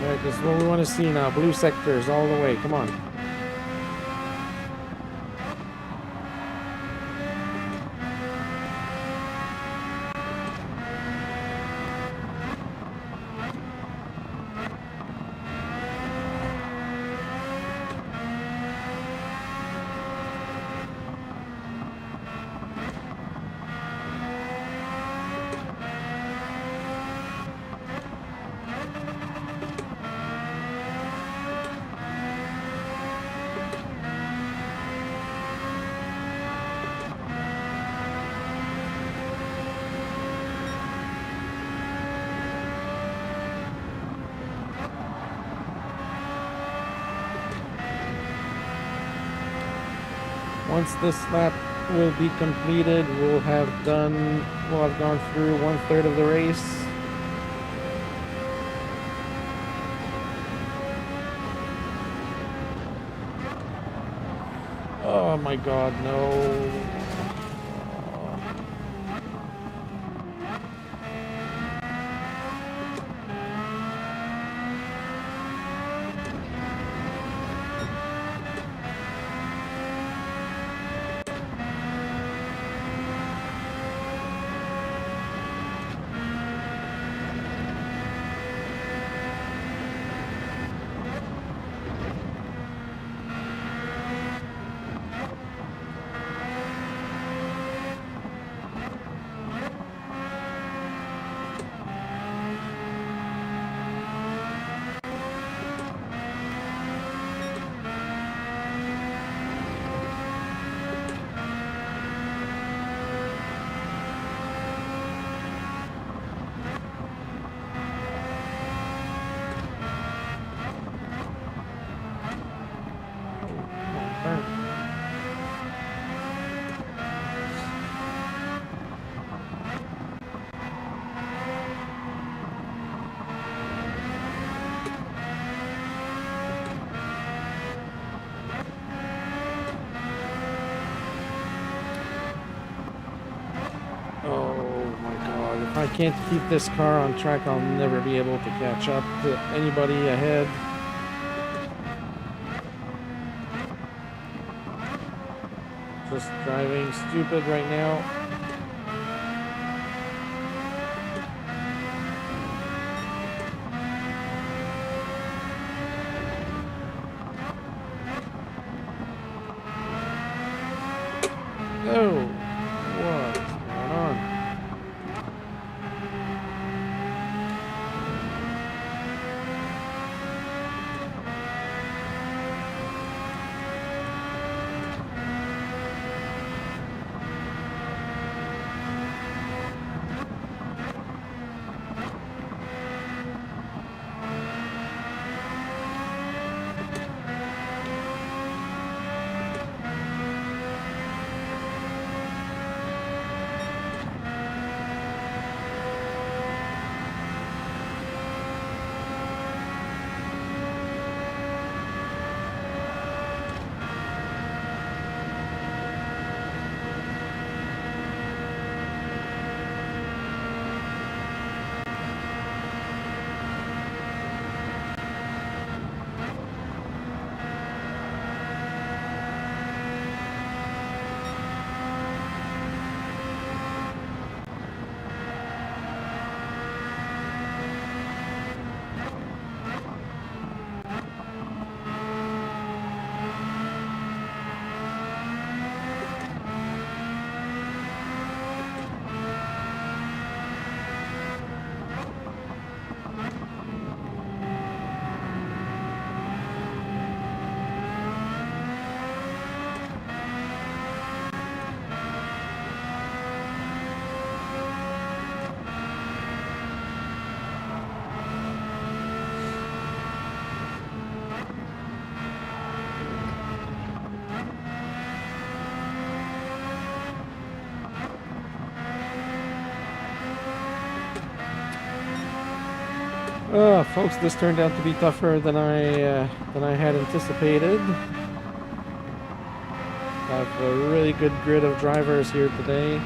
Alright, this is what we want to see now. Blue sectors all the way. Come on. Once this lap will be completed, we'll have gone through 1/3 of the race. Oh my god, no. If I can't keep this car on track, I'll never be able to catch up to anybody ahead. Just driving stupid right now. Oh, what's going on? Folks, this turned out to be tougher than I had anticipated. I have a really good grid of drivers here today.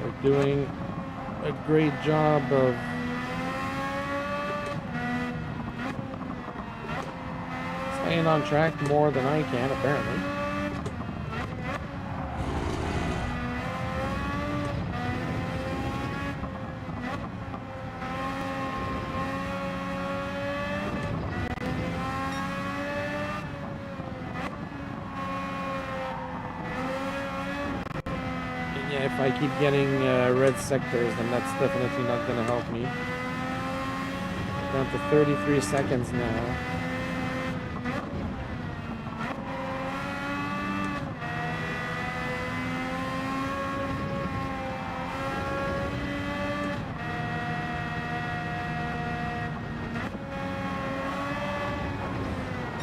They're doing a great job of staying on track more than I can, apparently. If I keep getting red sectors, then that's definitely not going to help me. Down to 33 seconds now.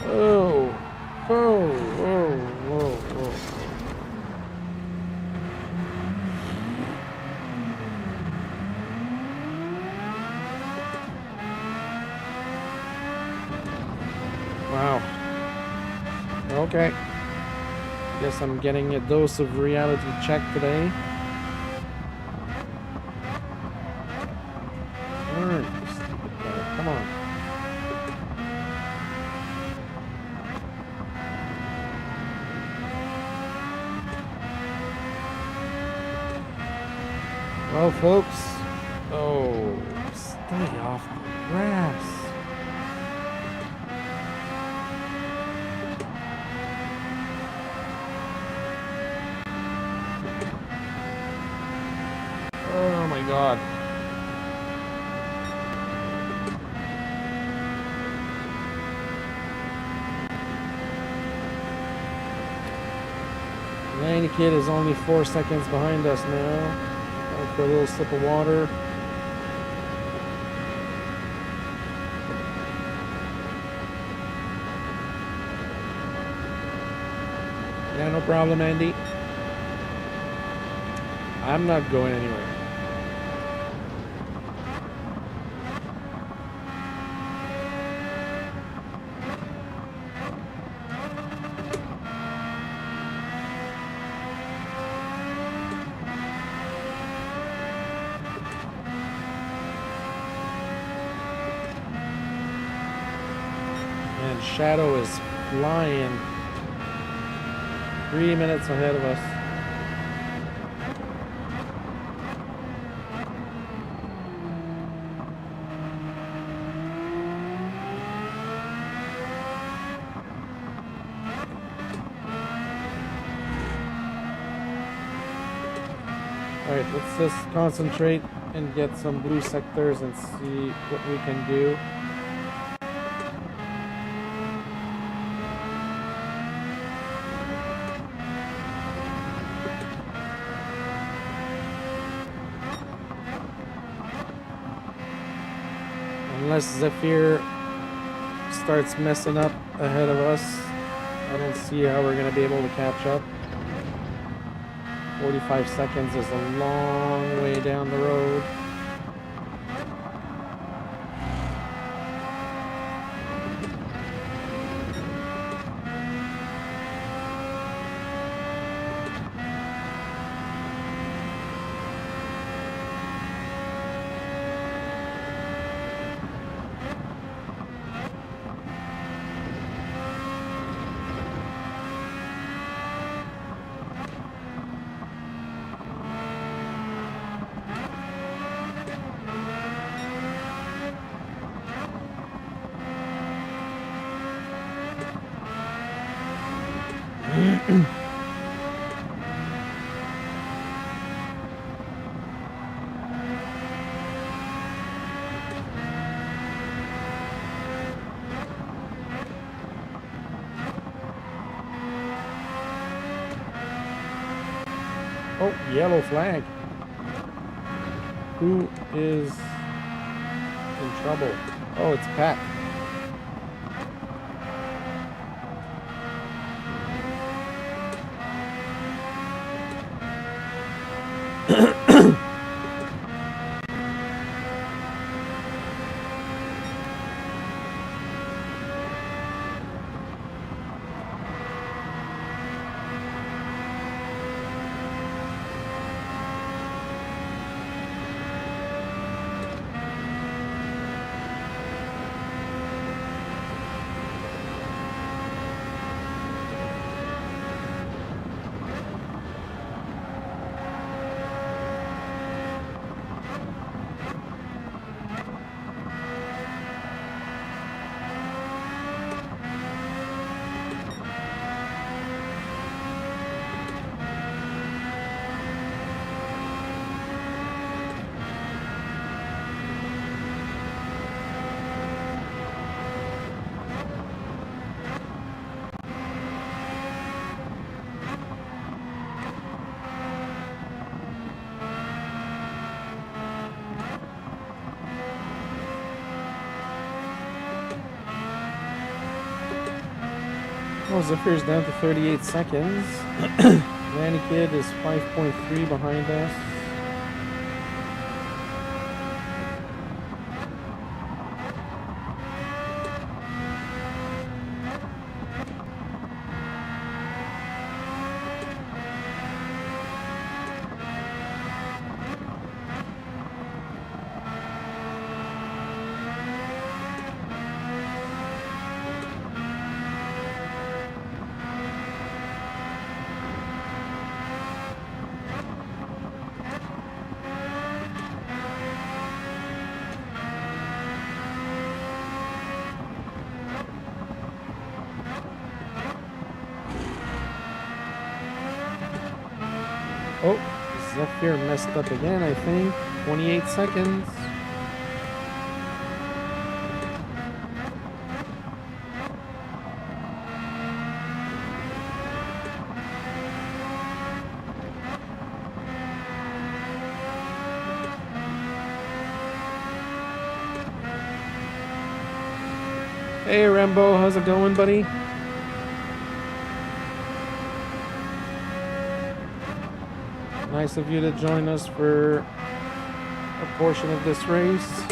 Oh, whoa, whoa, whoa, whoa. Wow. Okay. Guess I'm getting a dose of reality check today. Turn, you stupid guy. Come on. Well, folks. Oh, stay off the grass. Oh my God. Laney Kid is only 4 seconds behind us now. Going for a little sip of water. Yeah, no problem, Andy. I'm not going anywhere. And Shadow is flying. 3 minutes ahead of us. Alright, let's just concentrate and get some blue sectors and see what we can do. Unless Zephyr starts messing up ahead of us, I don't see how we're going to be able to catch up. 45 seconds is a long way down the road. Oh, yellow flag. Who is in trouble? Oh, it's Pat. Oh, Zephyr's down to 38 seconds. Manny Kid is 5.3 behind us. Oh, Zephyr messed up again, I think. 28 seconds. Hey, Rambo, how's it going, buddy? Nice of you to join us for a portion of this race.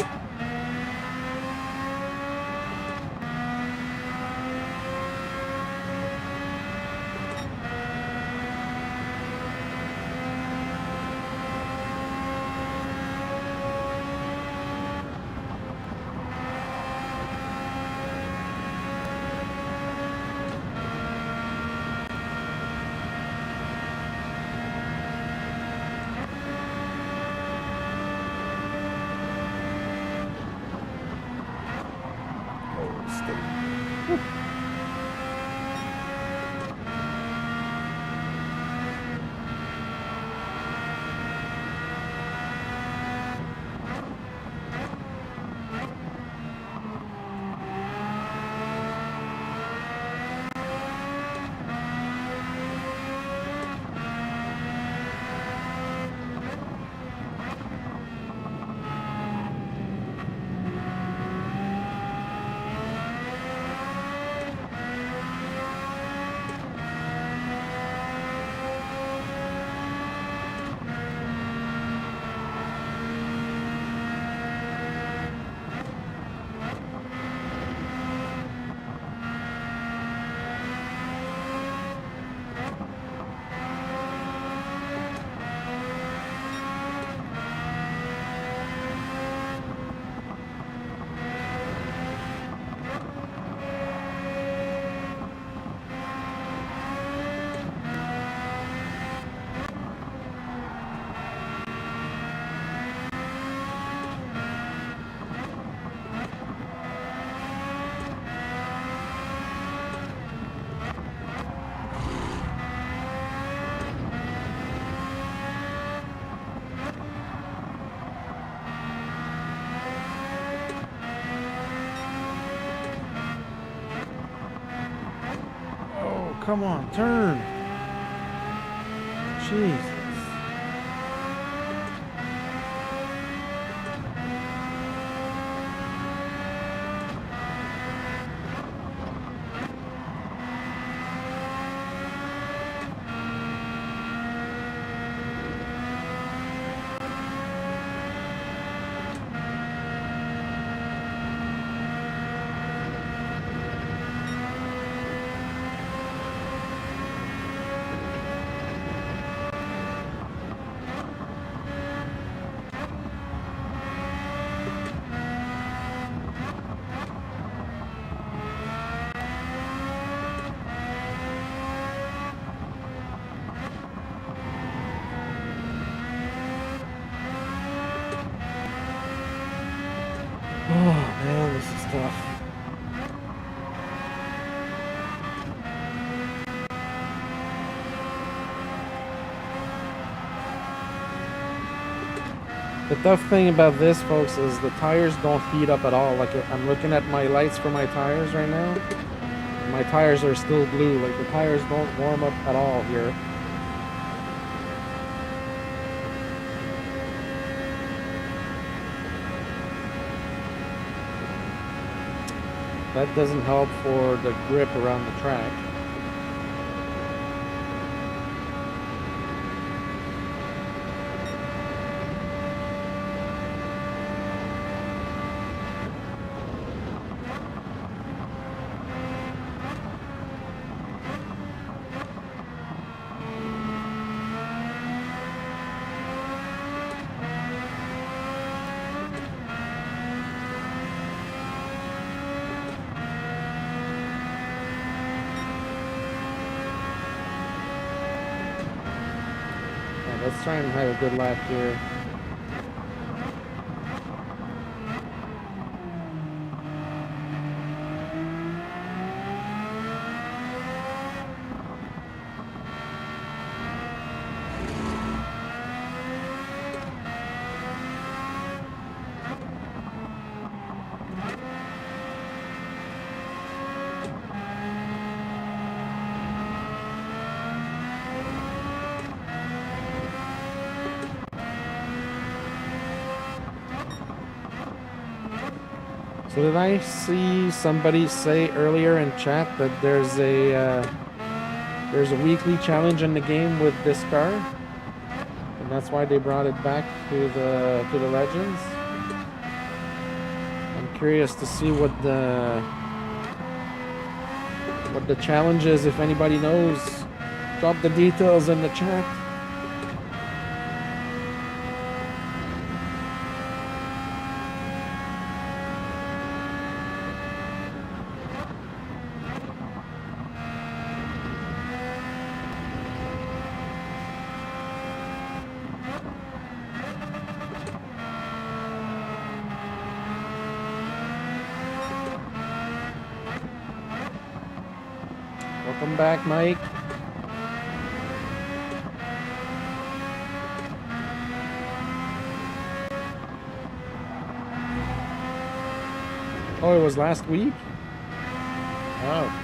come on, turn. Jesus. Oh man, this is tough. The tough thing about this, folks, is the tires don't heat up at all. Like, I'm looking at my lights for my tires right now. My tires are still blue. Like, the tires don't warm up at all here. That doesn't help for the grip around the track. Let's try and have a good lap here. So did I see somebody say earlier in chat that there's a weekly challenge in the game with this car, and that's why they brought it back to the Legends? I'm curious to see what the challenge is. If anybody knows, drop the details in the chat. Welcome back, Mike. Oh, it was last week? Oh.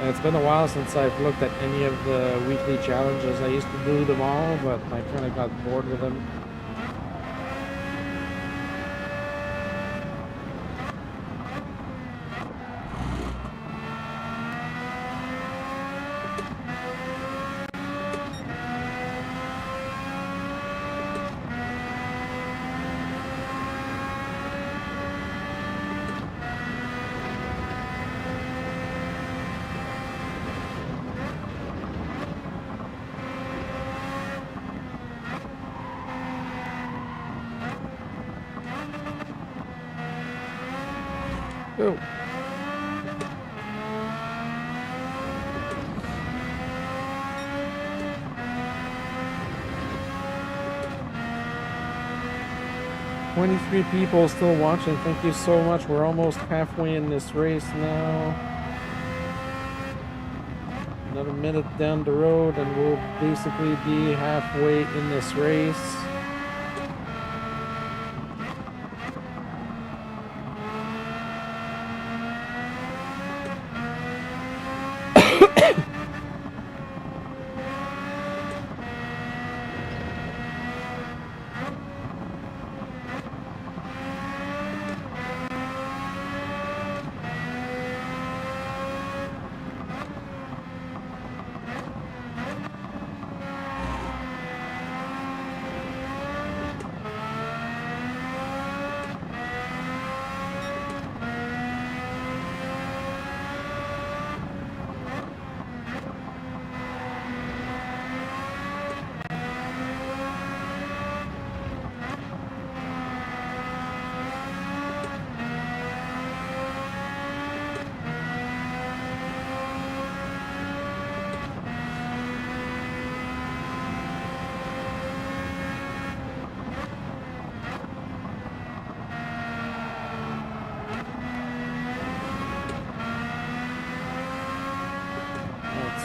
It's been a while since I've looked at any of the weekly challenges. I used to do them all, but I kind of got bored with them. Go. "23 people still watching. Thank you so much. We're almost halfway in this race now. Another minute down the road and we'll basically be halfway in this race."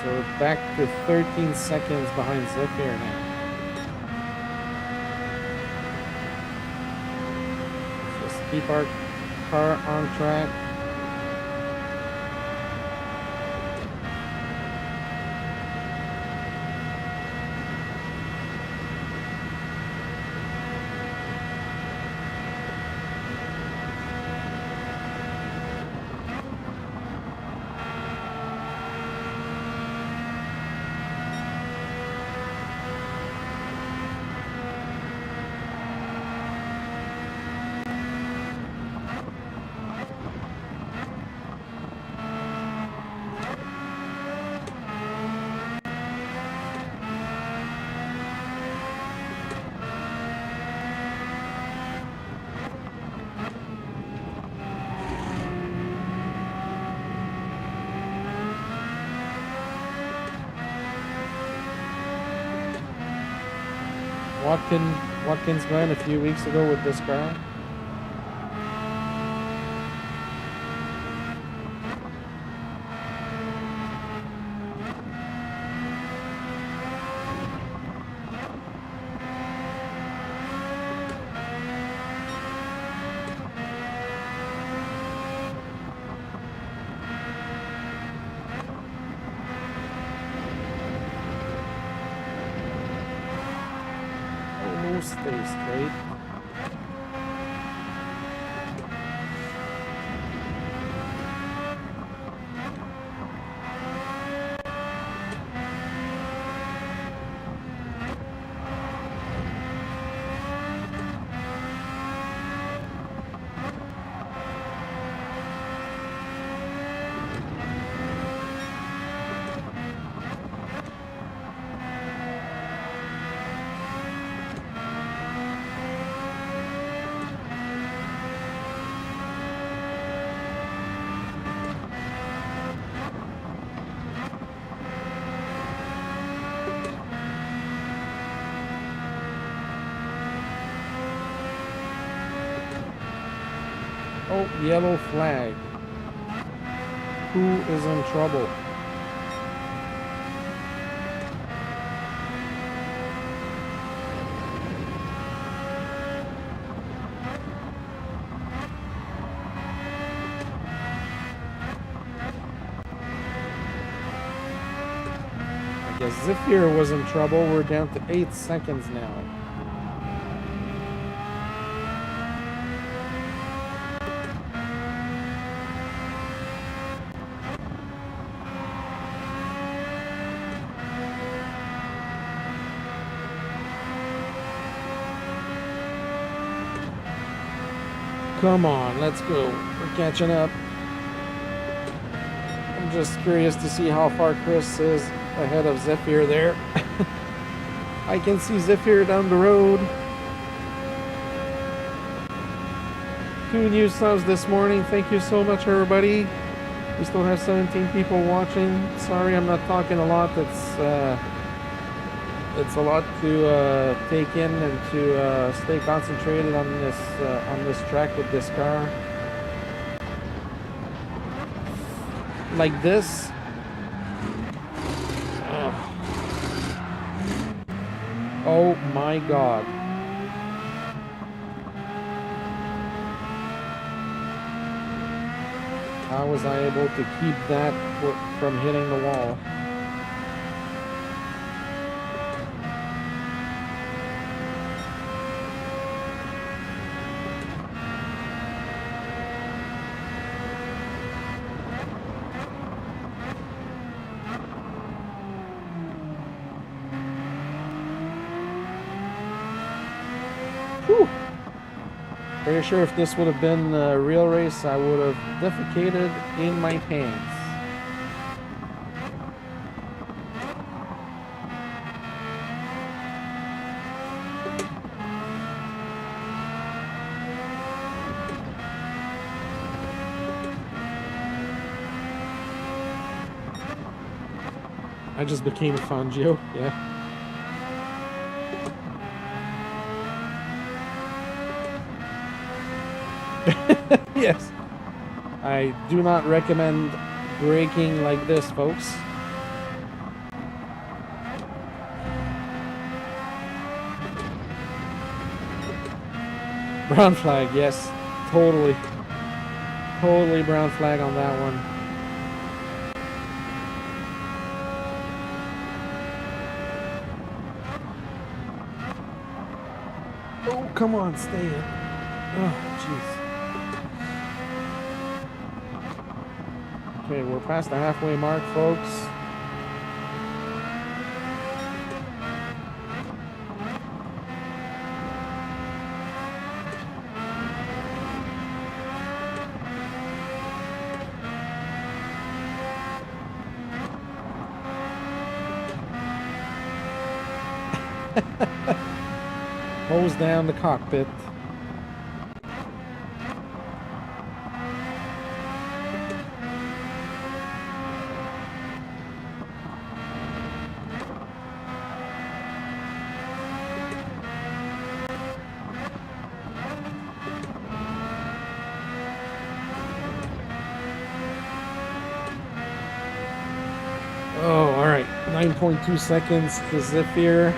So we're back to 13 seconds behind ZV-E10 now. Just keep our car on track. Watkins went a few weeks ago with this car. Stay straight. Oh, yellow flag. Who is in trouble? I guess ZV-E10 was in trouble. We're down to 8 seconds now. Come on, let's go. We're catching up. I'm just curious to see how far Chris is ahead of ZV-E10 there. I can see ZV-E10 down the road. 2 new subs this morning. Thank you so much, everybody. We still have 17 people watching. Sorry I'm not talking a lot. It's a lot to take in and to stay concentrated on this track with this car. Like this. Oh my God. How was I able to keep that from hitting the wall? Whew. Pretty sure if this would have been a real race, I would have defecated in my pants. I just became a Fangio, yeah. Yes, I do not recommend braking like this, folks. Brown flag, yes, totally brown flag on that one. Oh, come on, stay in. Oh, jeez. Okay, we're past the halfway mark, folks. Hose down the cockpit. Oh, all right. 9.2 seconds to Zephyr.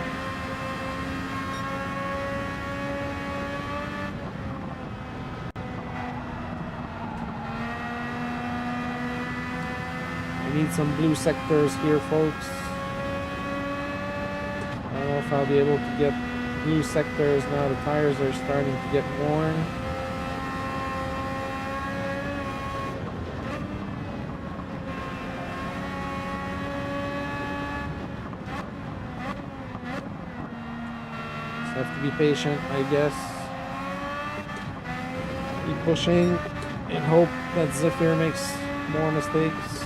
I need some blue sectors here, folks. I don't know if I'll be able to get blue sectors now. The tires are starting to get worn. Have to be patient, I guess. Keep pushing and hope that Zephyr makes more mistakes.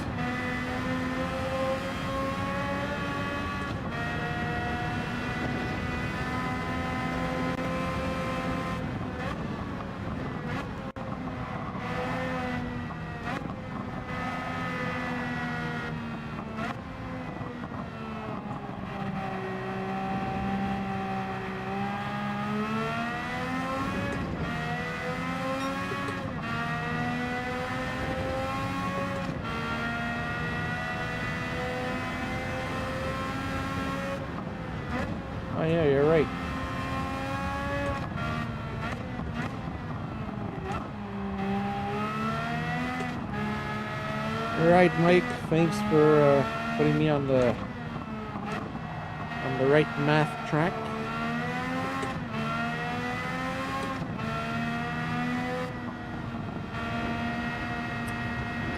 Oh yeah, you're right. All right, Mike. Thanks for putting me on the right math track.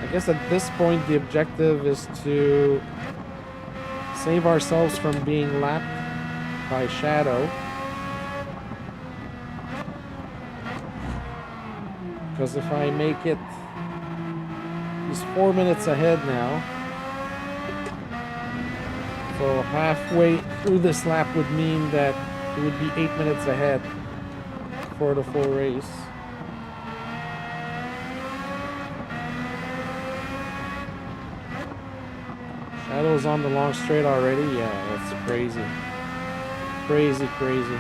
I guess at this point the objective is to save ourselves from being lapped by Shadow, because if I make it, he's 4 minutes ahead now, so halfway through this lap would mean that it would be 8 minutes ahead for the full race. Idle's on the long straight already? Yeah, that's crazy. Crazy, crazy.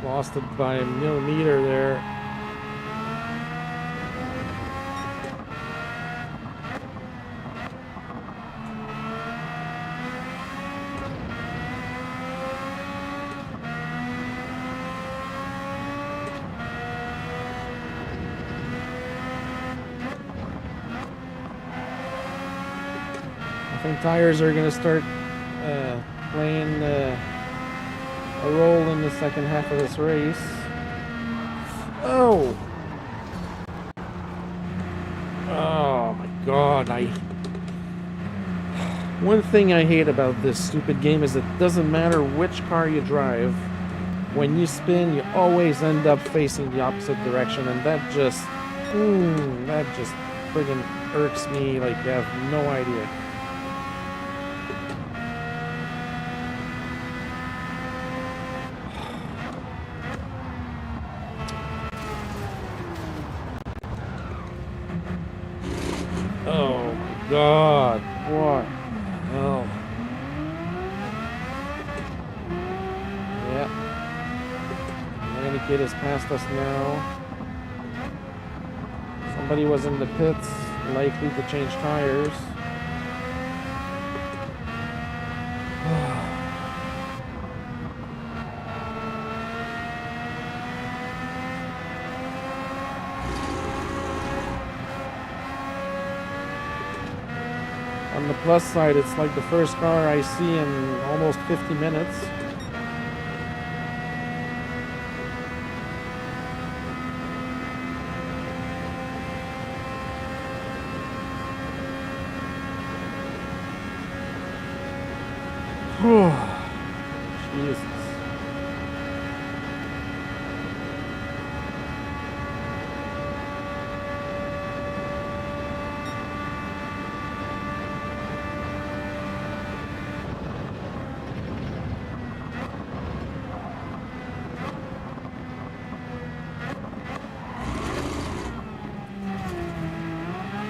Lost it by a millimeter there. I think tires are going to start playing a role in the second half of this race. Oh! Oh my god, one thing I hate about this stupid game is it doesn't matter which car you drive. When you spin, you always end up facing the opposite direction, and that just friggin' irks me like you have no idea. Oh my god, what? Oh. Yeah. Any kid has passed us now. Somebody was in the pits, likely to change tires. On the plus side, it's like the first car I see in almost 50 minutes. Jesus.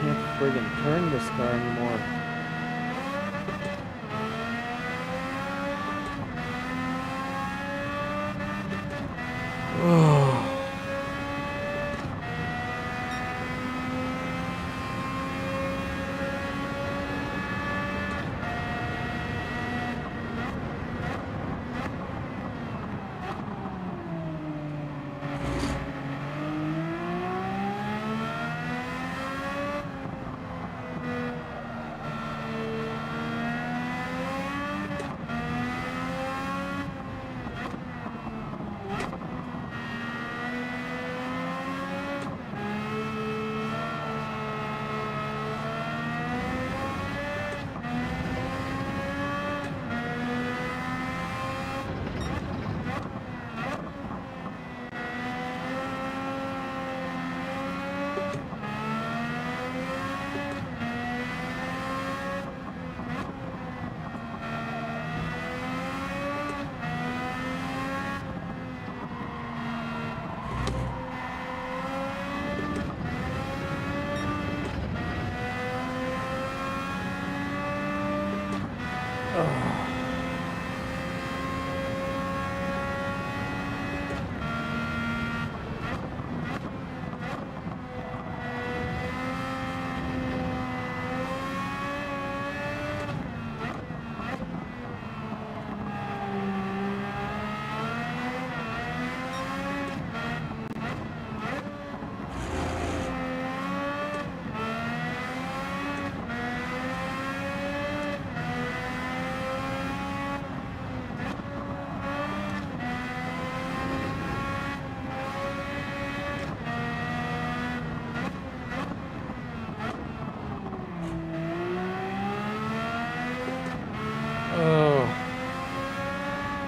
Can't friggin' turn this car anymore. Oh.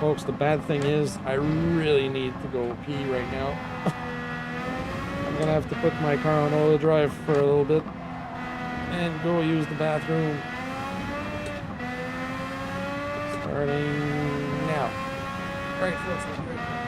Folks, the bad thing is I really need to go pee right now. I'm gonna have to put my car on auto drive for a little bit and go use the bathroom. Starting now. Right, folks, I'll be right back.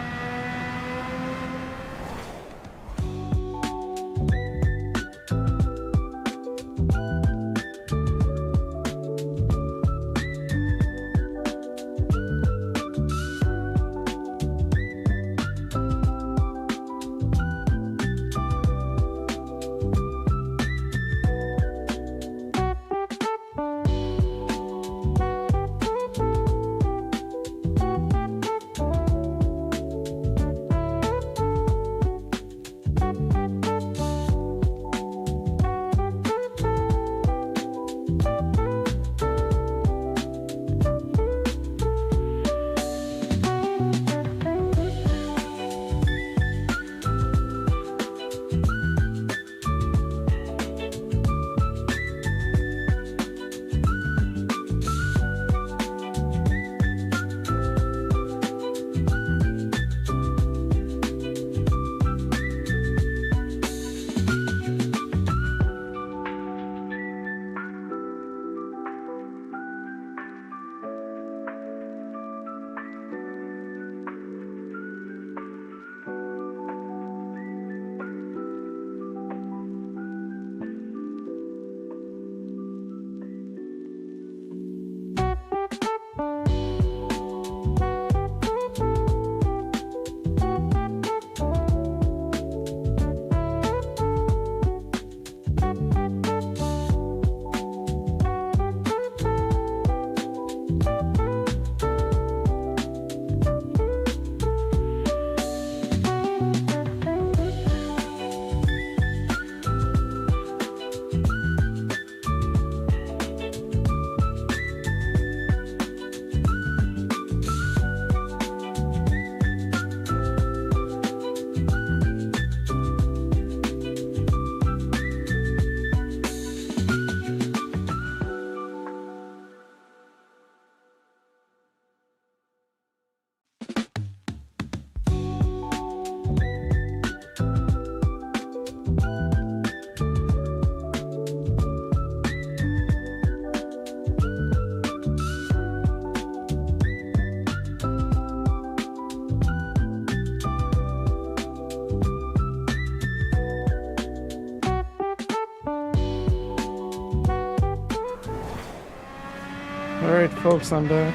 Alright folks, I'm back.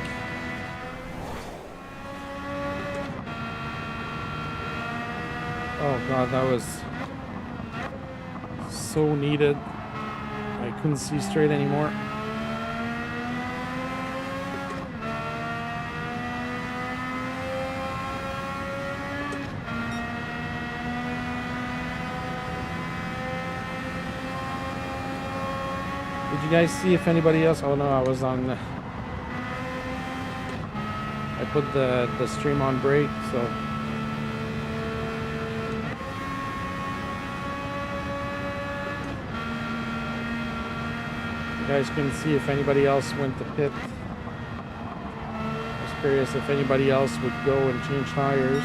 Oh god, that was so needed. I couldn't see straight anymore. Did you guys see if anybody else? Oh no, I was on. I put the stream on break, so. You guys couldn't see if anybody else went to pit. I was curious if anybody else would go and change tires.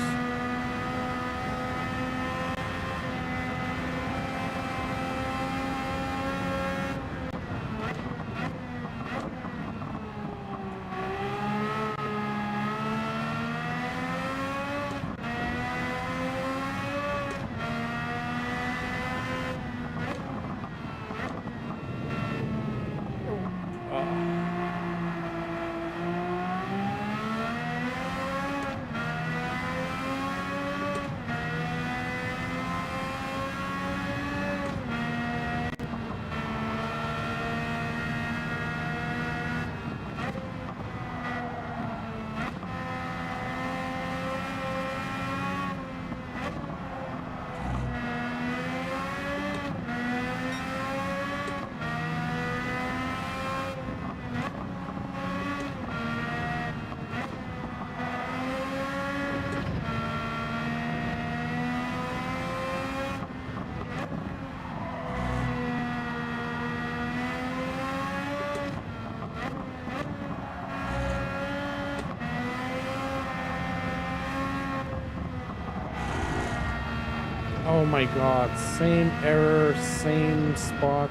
Oh my god, same error, same spot,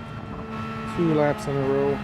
2 laps in a row.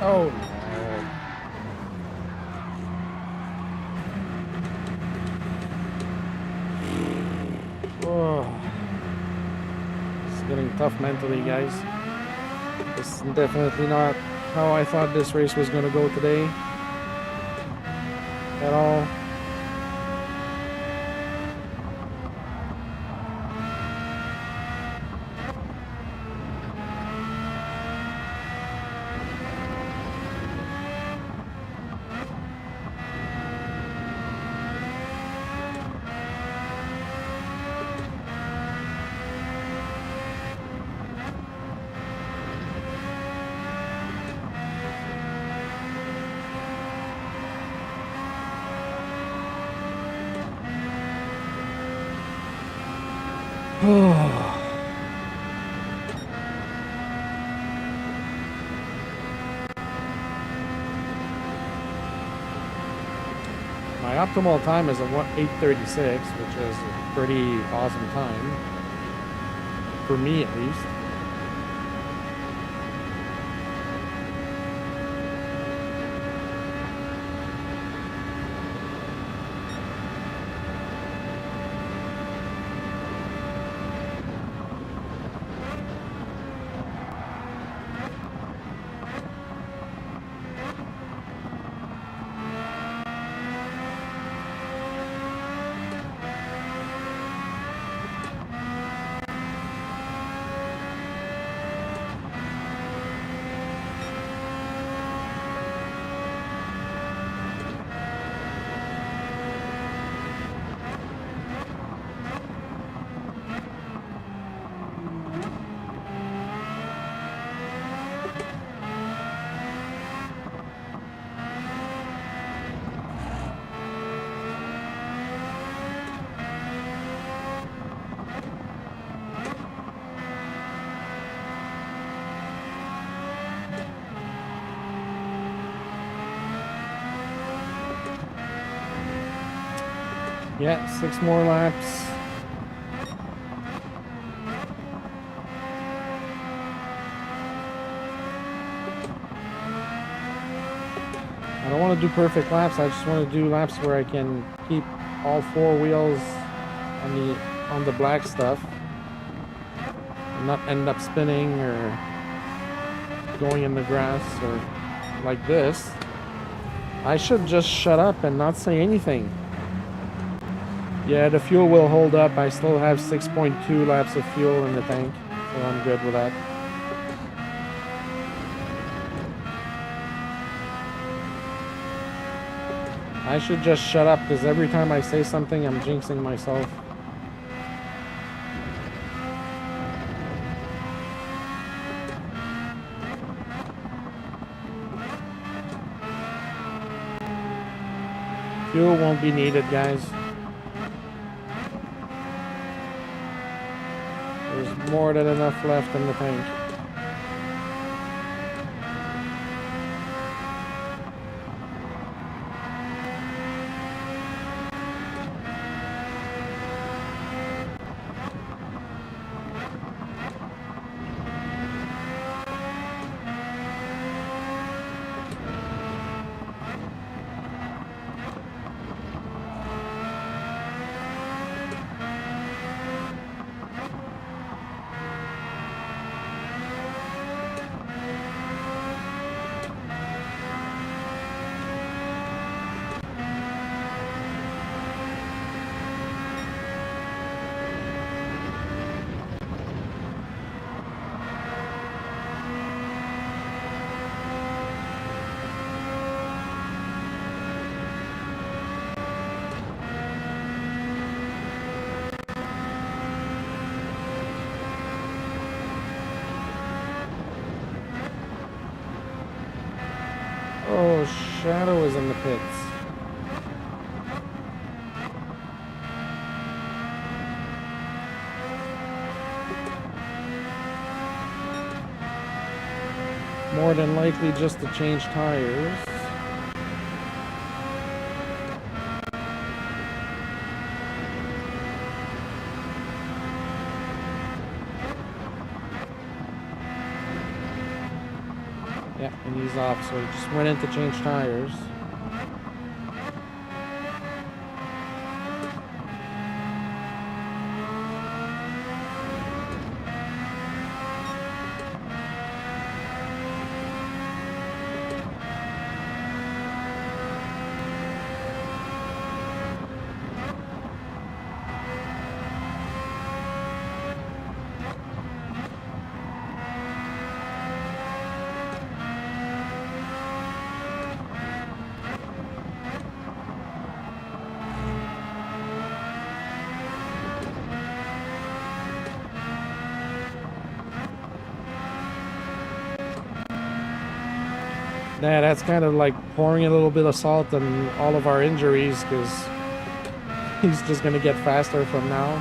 Oh no. Oh. It's getting tough mentally, guys. This is definitely not how I thought this race was going to go today. At all. My optimal time is a 8:36, which is a pretty awesome time. For me, at least. Yeah, 6 more laps. I don't want to do perfect laps. I just want to do laps where I can keep all 4 wheels on the black stuff and not end up spinning or going in the grass or like this. I should just shut up and not say anything. Yeah, the fuel will hold up. I still have 6.2 laps of fuel in the tank, so I'm good with that. I should just shut up because every time I say something, I'm jinxing myself. Fuel won't be needed, guys. There's more than enough left in the tank. Oh, Shadow is in the pits. More than likely just to change tires. Yeah, and he's off, so he just went in to change tires. Yeah, that's kind of like pouring a little bit of salt on all of our injuries, because he's just going to get faster from now.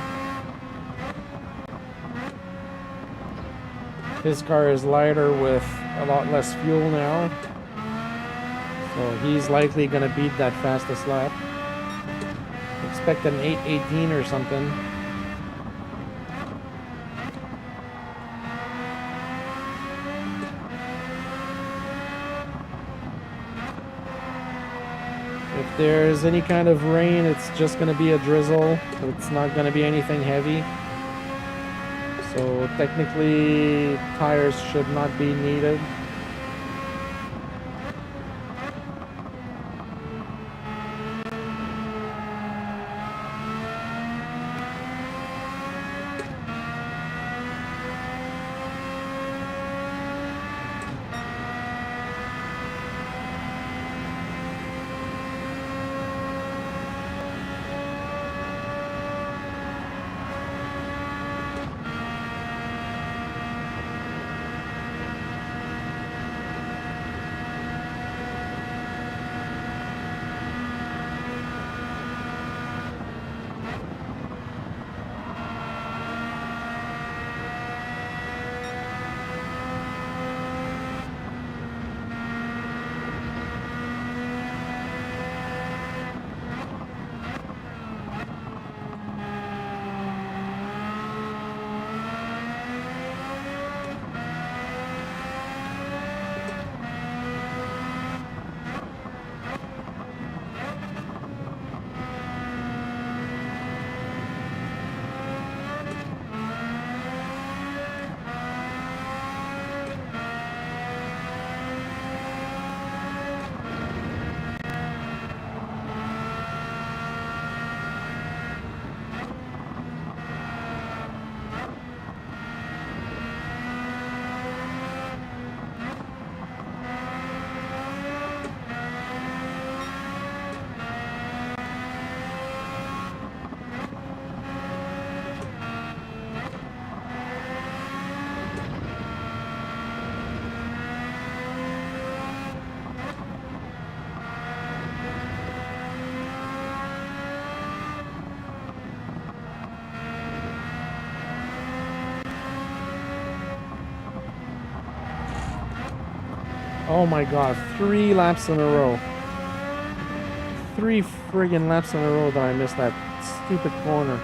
His car is lighter with a lot less fuel now, so he's likely going to beat that fastest lap. Expect an 8:18 or something. If there's any kind of rain, it's just going to be a drizzle. It's not going to be anything heavy. So technically, tires should not be needed. Oh my god, 3 laps in a row. 3 friggin' laps in a row that I missed that stupid corner.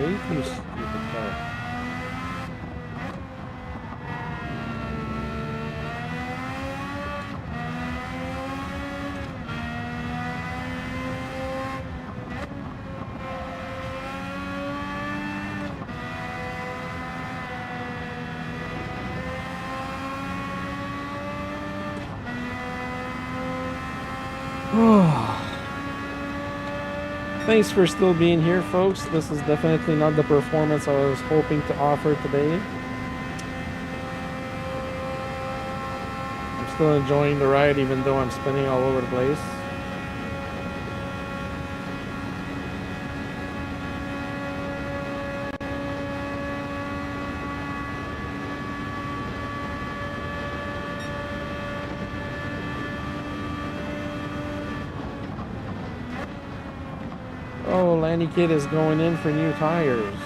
You stupid car. Thanks for still being here, folks. This is definitely not the performance I was hoping to offer today. I'm still enjoying the ride, even though I'm spinning all over the place. Oh, Lanny Kid is going in for new tires.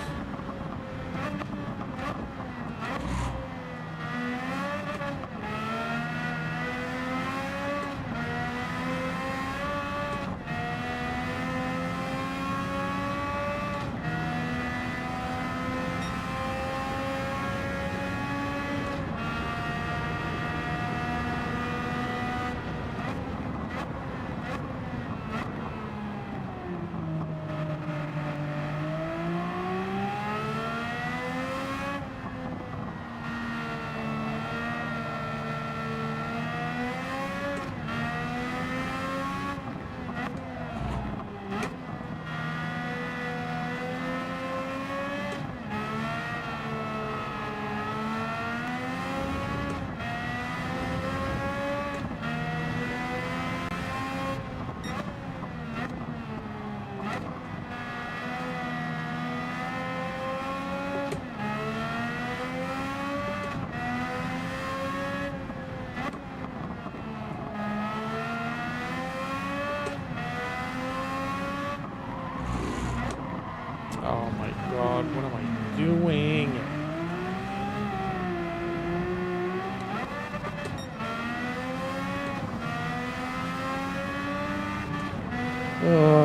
Oh my god, what am I doing? Oh.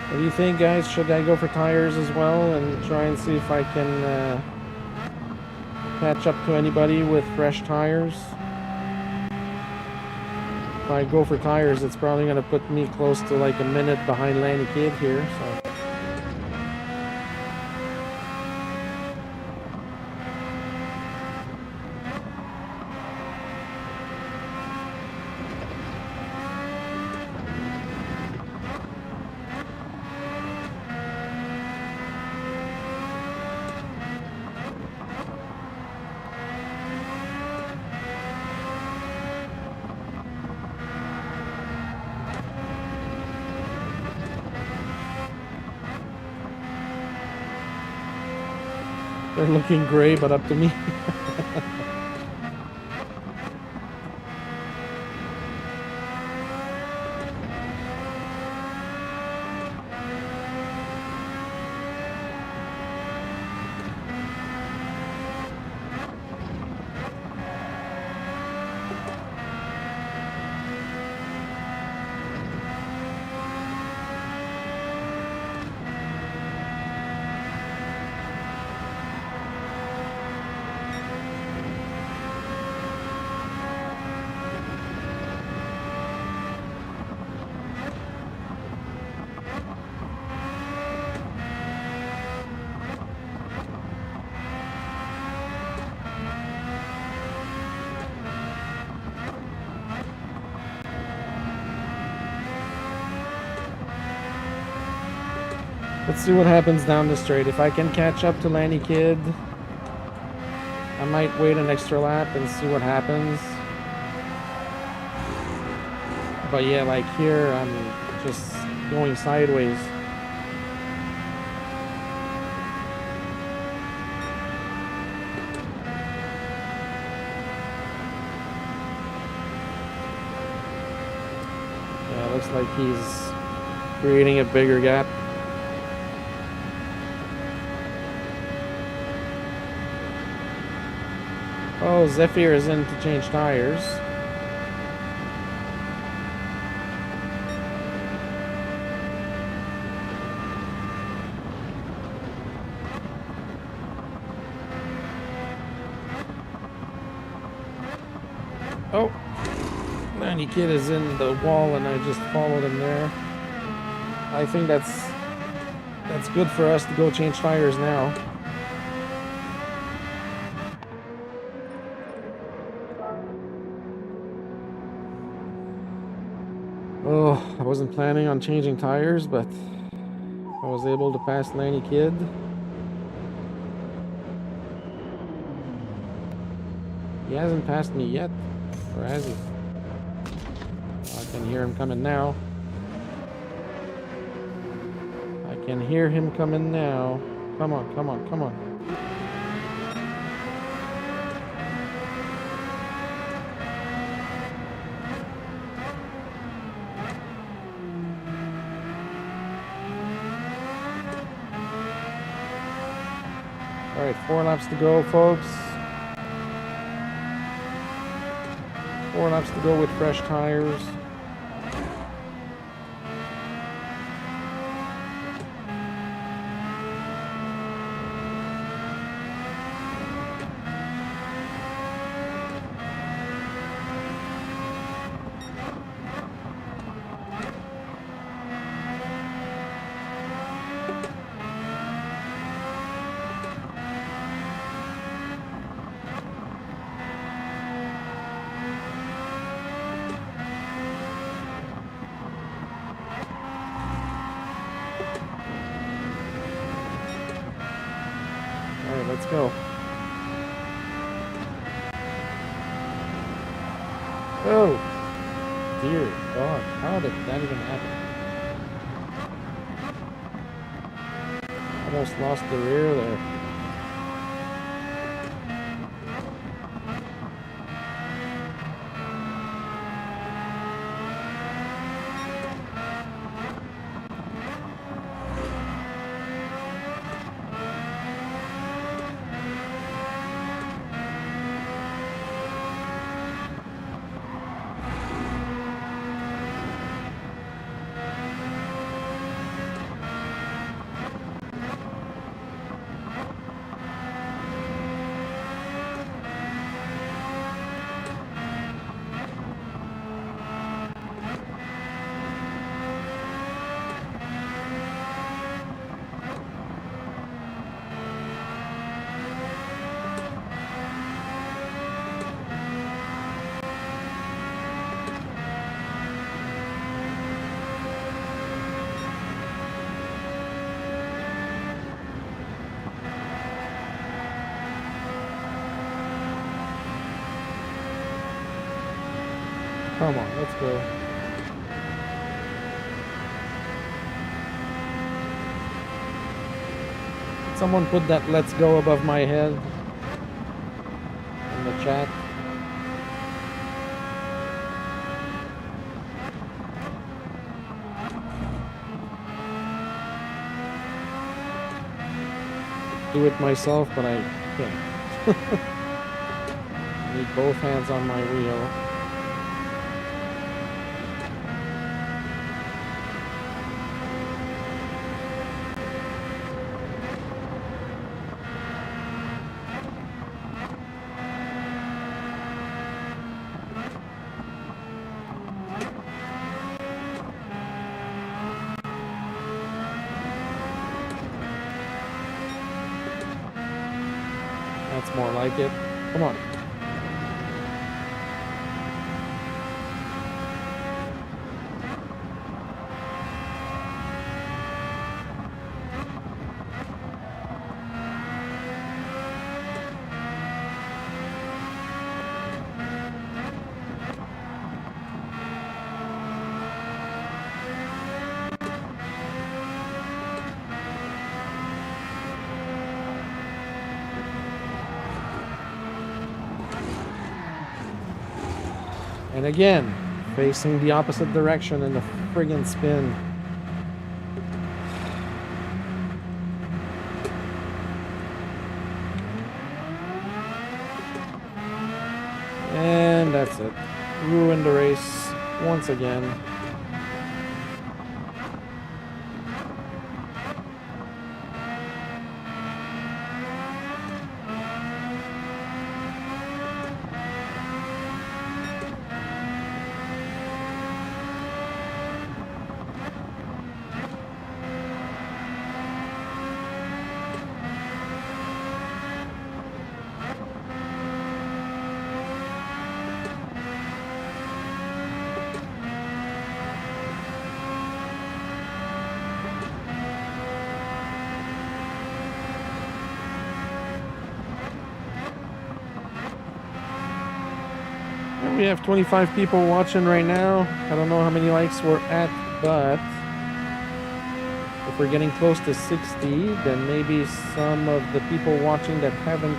What do you think, guys? Should I go for tires as well and try and see if I can catch up to anybody with fresh tires? If I go for tires, it's probably going to put me close to like a minute behind Lanny Kid here, so... They're looking gray, but up to me. Let's see what happens down the straight. If I can catch up to Lanny Kid, I might wait an extra lap and see what happens. But yeah, like here, I'm just going sideways. Yeah, looks like he's creating a bigger gap. Oh, Zephyr is in to change tires. Oh, Lanny Kid is in the wall and I just followed him there. I think that's good for us to go change tires now. Oh, I wasn't planning on changing tires, but I was able to pass Lanny Kid. He hasn't passed me yet, or has he? Oh, I can hear him coming now. I can hear him coming now. Come on, come on, come on. Alright, 4 laps to go, folks. 4 laps to go with fresh tires. Let's go. Oh, dear God, how did that even happen? Almost lost the rear there. come on, let's go. Someone put that "let's go" above my head in the chat. Do it myself, but I can't. Need both hands on my wheel. That's more like it. Come on. And again, facing the opposite direction in the friggin' spin. And that's it. Ruined the race once again. We have 25 people watching right now. I don't know how many likes we're at, but if we're getting close to 60, then maybe some of the people watching that haven't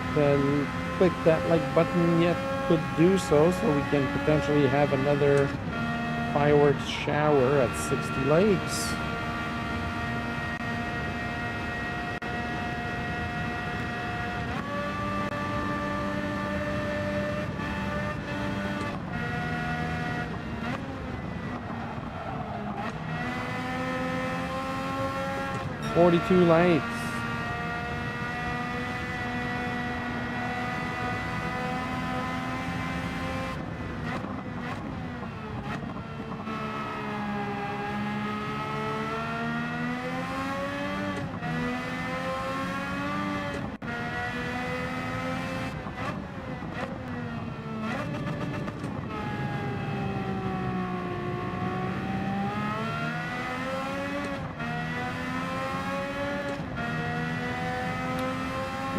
clicked that like button yet could do so, so we can potentially have another fireworks shower at 60 likes. $42 likes.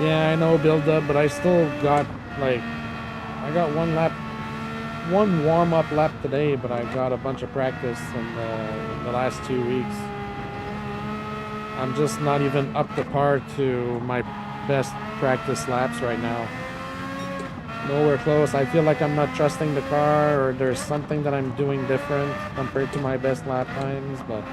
Yeah, I know build up, but I still got like, I got one warm-up lap today, but I got a bunch of practice in the last 2 weeks. I'm just not even up to par to my best practice laps right now. Nowhere close. I feel like I'm not trusting the car, or there's something that I'm doing different compared to my best lap times, but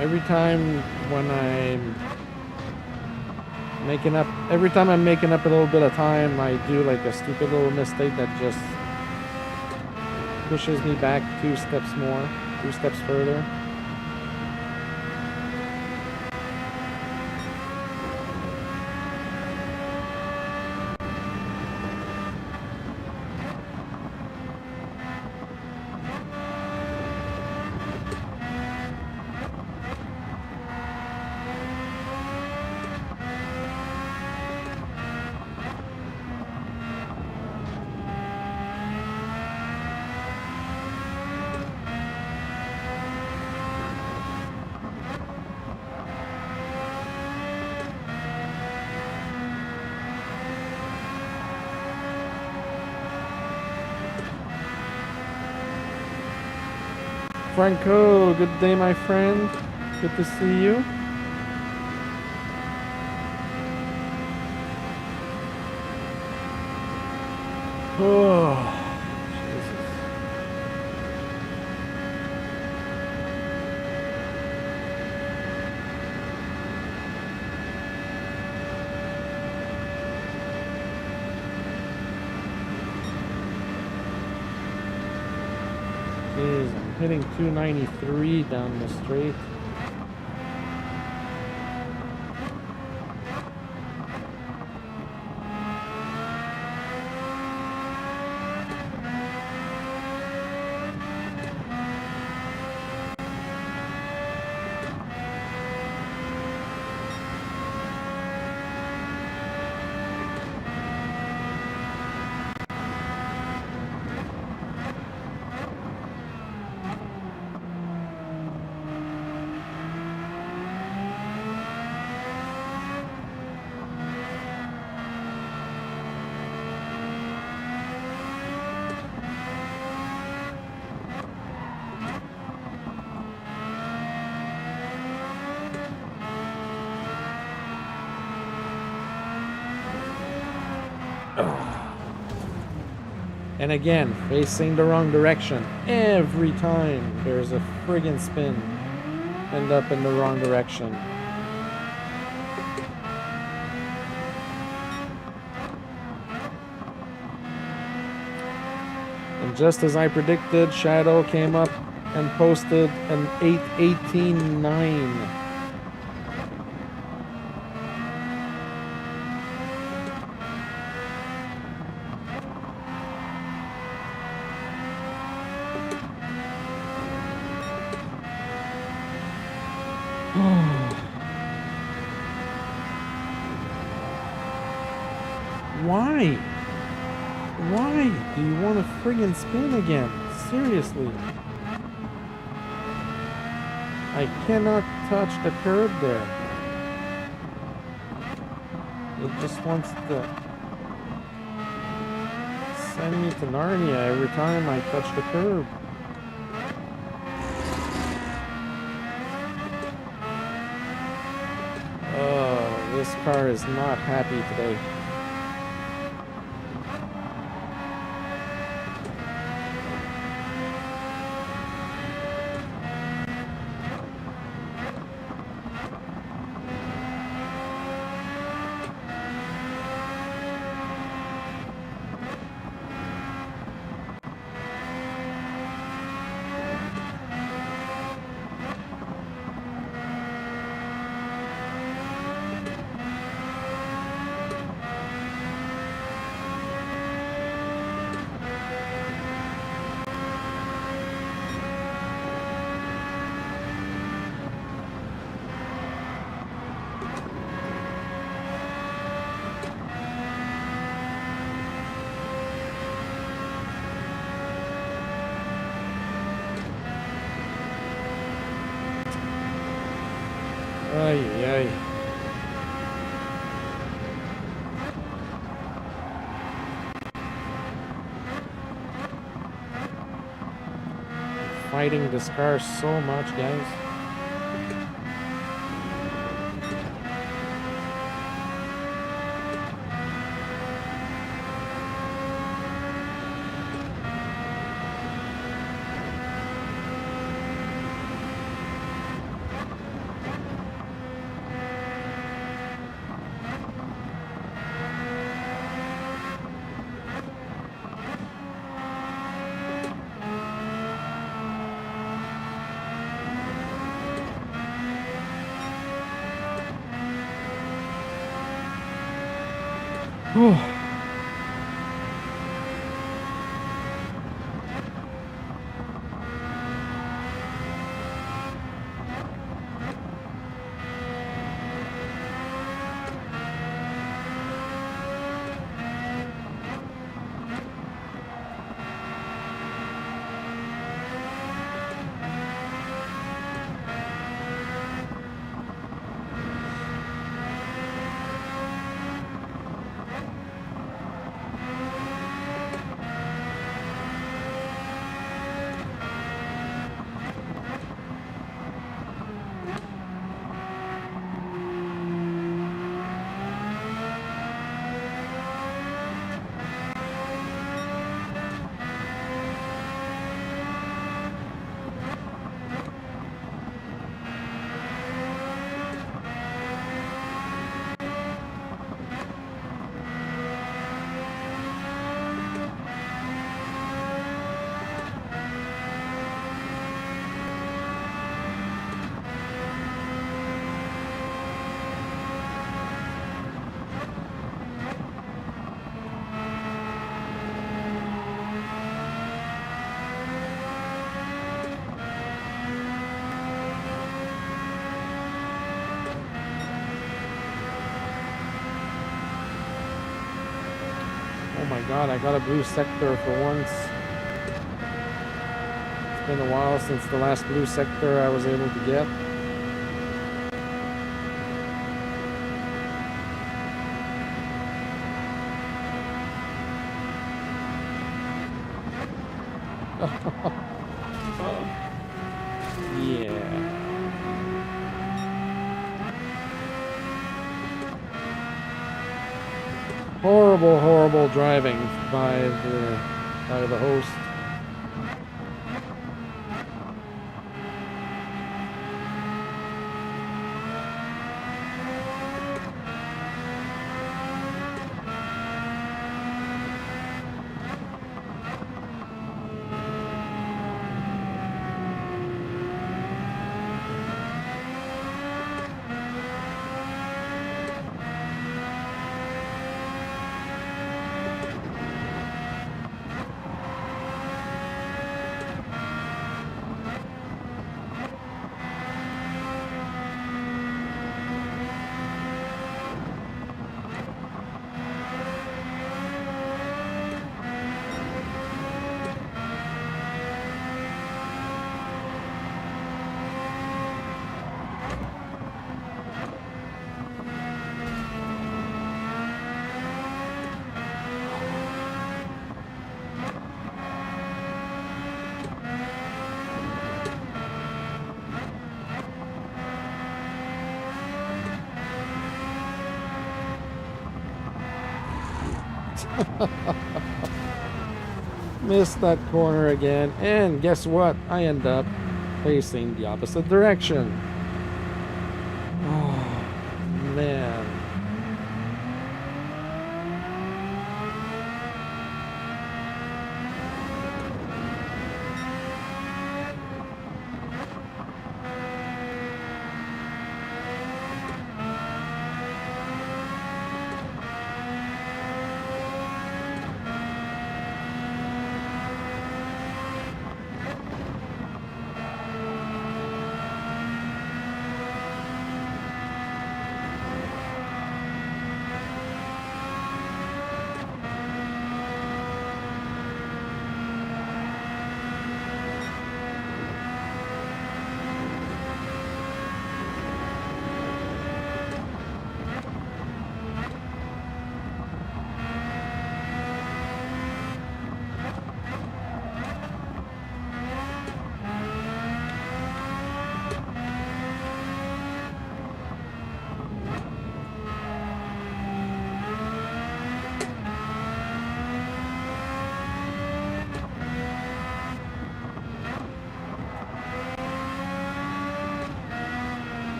every time I'm making up a little bit of time, I do like a stupid little mistake that just pushes me back 2 steps further. Franco, good day, my friend. Good to see you. Oh. I'm hitting 293 down the straight. And again, facing the wrong direction. Every time there's a friggin' spin, end up in the wrong direction. And just as I predicted, Shadow came up and posted an 8:18.9. Why? Why do you want to friggin' spin again? Seriously. I cannot touch the curb there. It just wants to send me to Narnia every time I touch the curb. Oh, this car is not happy today. Ay, ay. Fighting this car so much, guys. Whew. Oh my god, I got a blue sector for once. It's been a while since the last blue sector I was able to get. Yeah. Horrible, horrible driving by the host. Missed that corner again, and guess what? I end up facing the opposite direction. Oh, man.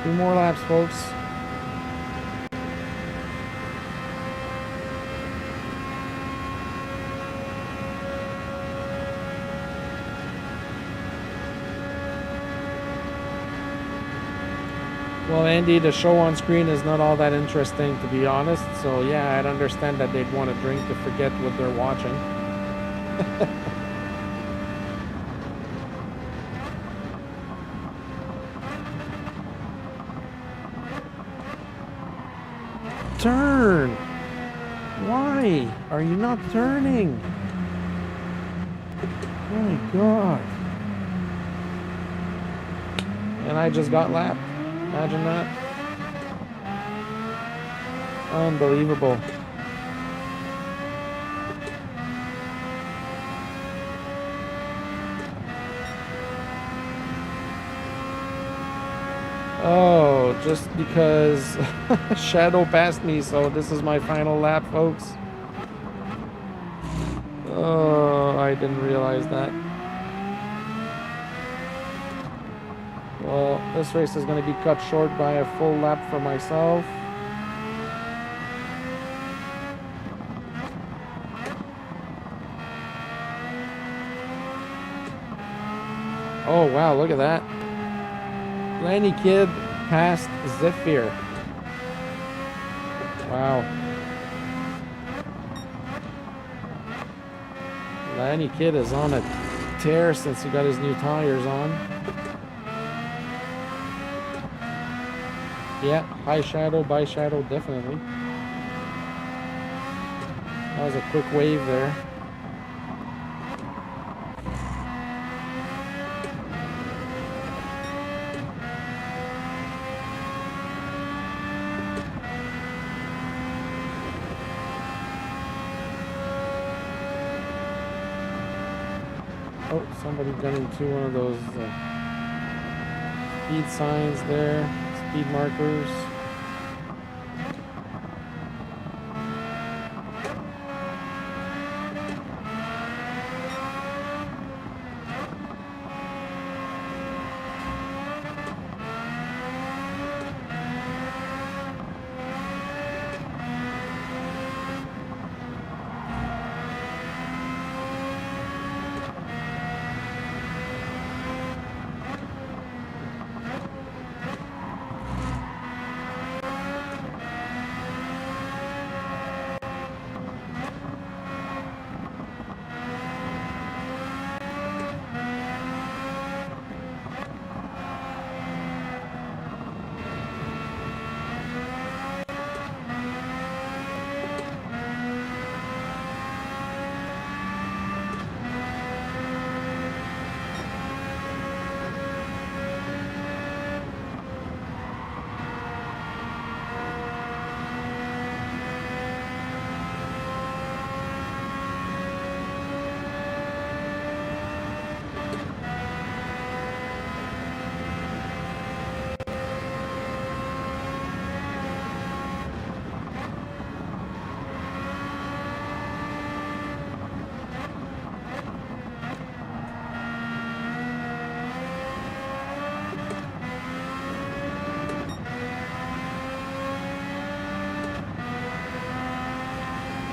Two more laps, folks. Well, Andy, the show on screen is not all that interesting, to be honest. So, yeah, I'd understand that they'd want to drink to forget what they're watching. Turn! Why are you not turning? Oh my god. And I just got lapped. Imagine that. Unbelievable. Oh, just because Shadow passed me, so this is my final lap, folks. Oh, I didn't realize that. Well, this race is going to be cut short by a full lap for myself. Oh, wow, look at that. Lanny Kid passed Zephyr. Wow. Any kid is on a tear since he got his new tires on. Yeah, high shadow, by shadow, definitely. That was a quick wave there. Oh, somebody got into one of those speed signs there, speed markers.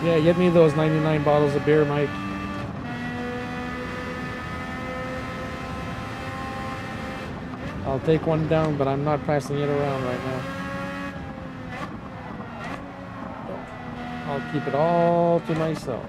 Yeah, get me those 99 bottles of beer, Mike. I'll take one down, but I'm not passing it around right now. I'll keep it all to myself.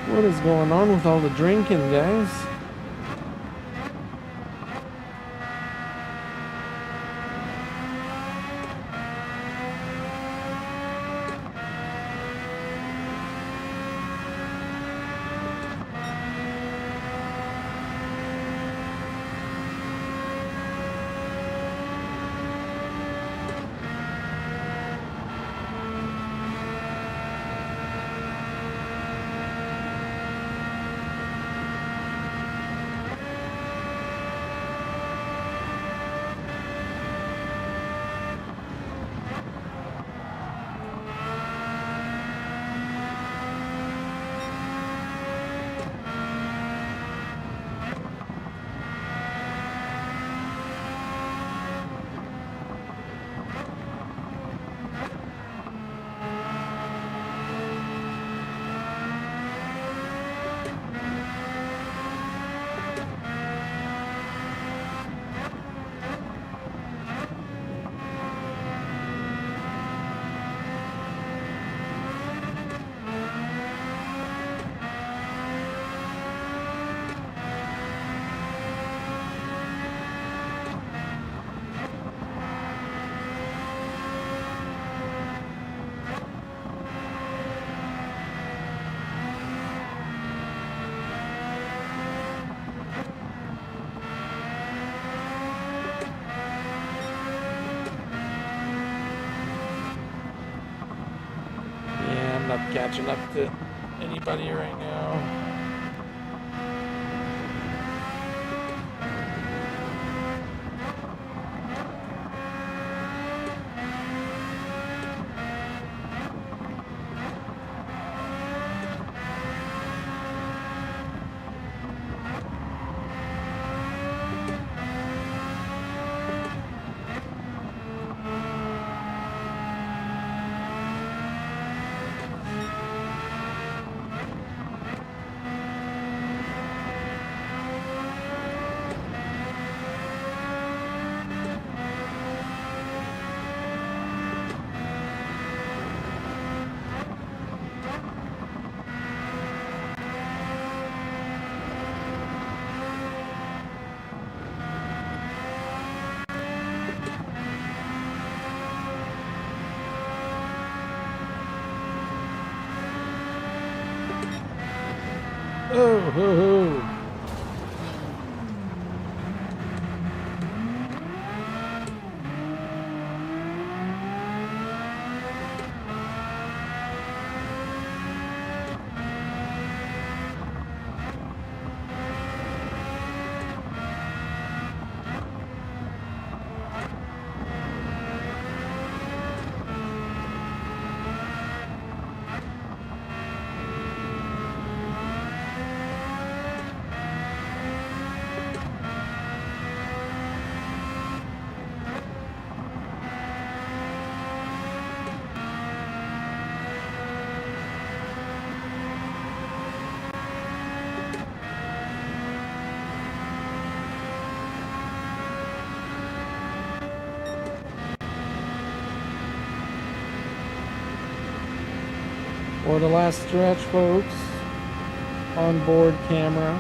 What is going on with all the drinking, guys? not catching up to anybody right now. Oh, ho, ho. For the last stretch, folks, onboard camera.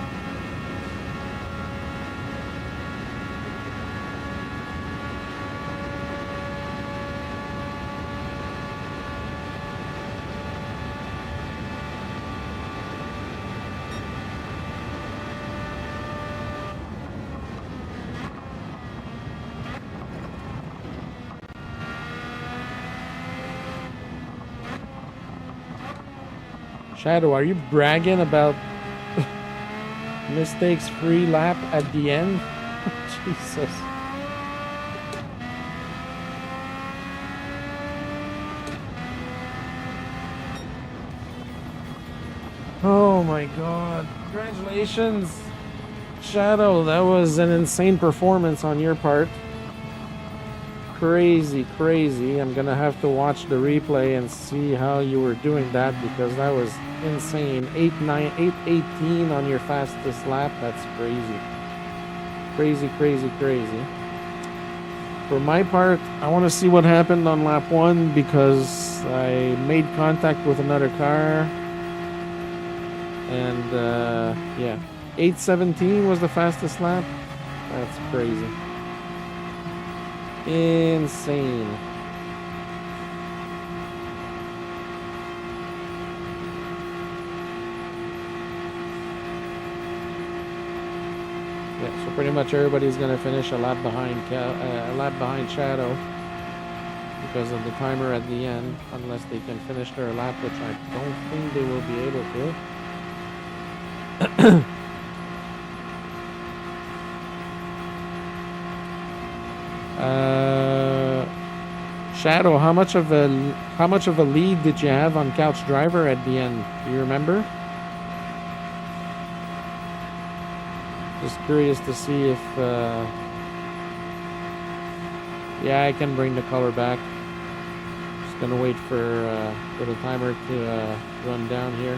Shadow, are you bragging about mistakes-free lap at the end? Jesus. Oh my god. Congratulations, Shadow. That was an insane performance on your part. Crazy, crazy. I'm gonna have to watch the replay and see how you were doing that, because that was insane. 8:18 on your fastest lap. That's crazy. Crazy, crazy, crazy. For my part, I want to see what happened on lap 1, because I made contact with another car. And yeah, 8:17 was the fastest lap. That's crazy. Insane. Yeah, so pretty much everybody's gonna finish a lap behind Shadow because of the timer at the end, unless they can finish their lap, which I don't think they will be able to. Shadow, how much of a lead did you have on Couch Driver at the end? Do you remember? Just curious to see if yeah, I can bring the color back. Just gonna wait for the timer to run down here.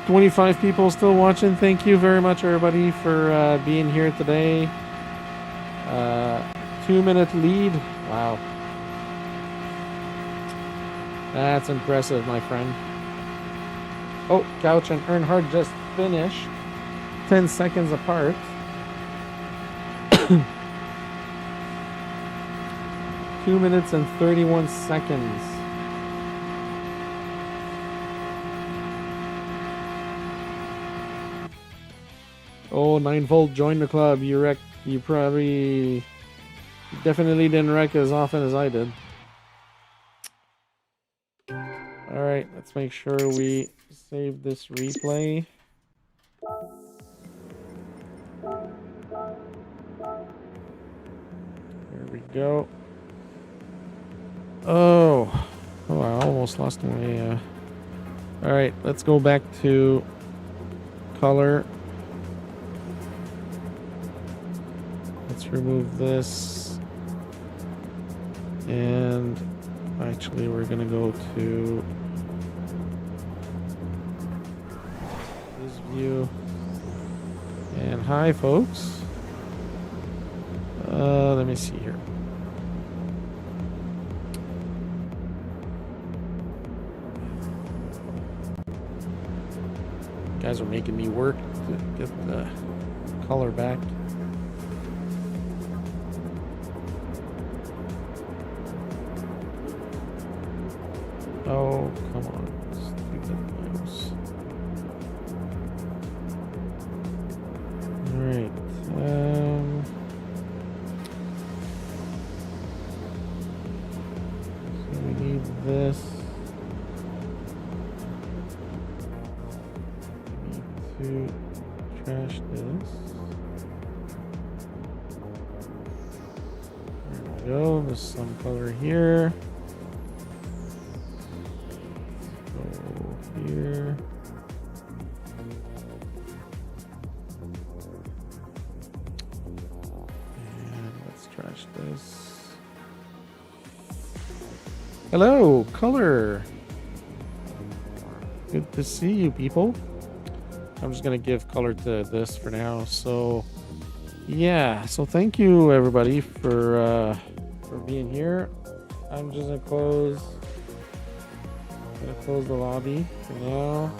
$25 people still watching. Thank you very much, everybody, for being here today. 2-minute lead. Wow. That's impressive, my friend. Oh, Couch and Earnhardt just finished. 10 seconds apart. 2 minutes and 31 seconds. Oh, 9-volt, join the club. You probably Definitely didn't wreck as often as I did. Alright, let's make sure we save this replay. There we go. Oh, I almost lost my... Alright, let's go back to color. Let's remove this. And actually we're going to go to this view. And hi folks. Let me see here. Guys are making me work to get the color back. Oh, come on. Stupid mouse. Alright. So we need this. We need to trash this. There we go. There's some color here. Here. And let's trash this. Hello, color. Good to see you people. I'm just gonna give color to this for now. So yeah, so thank you everybody for being here. I'm just gonna close the lobby for now.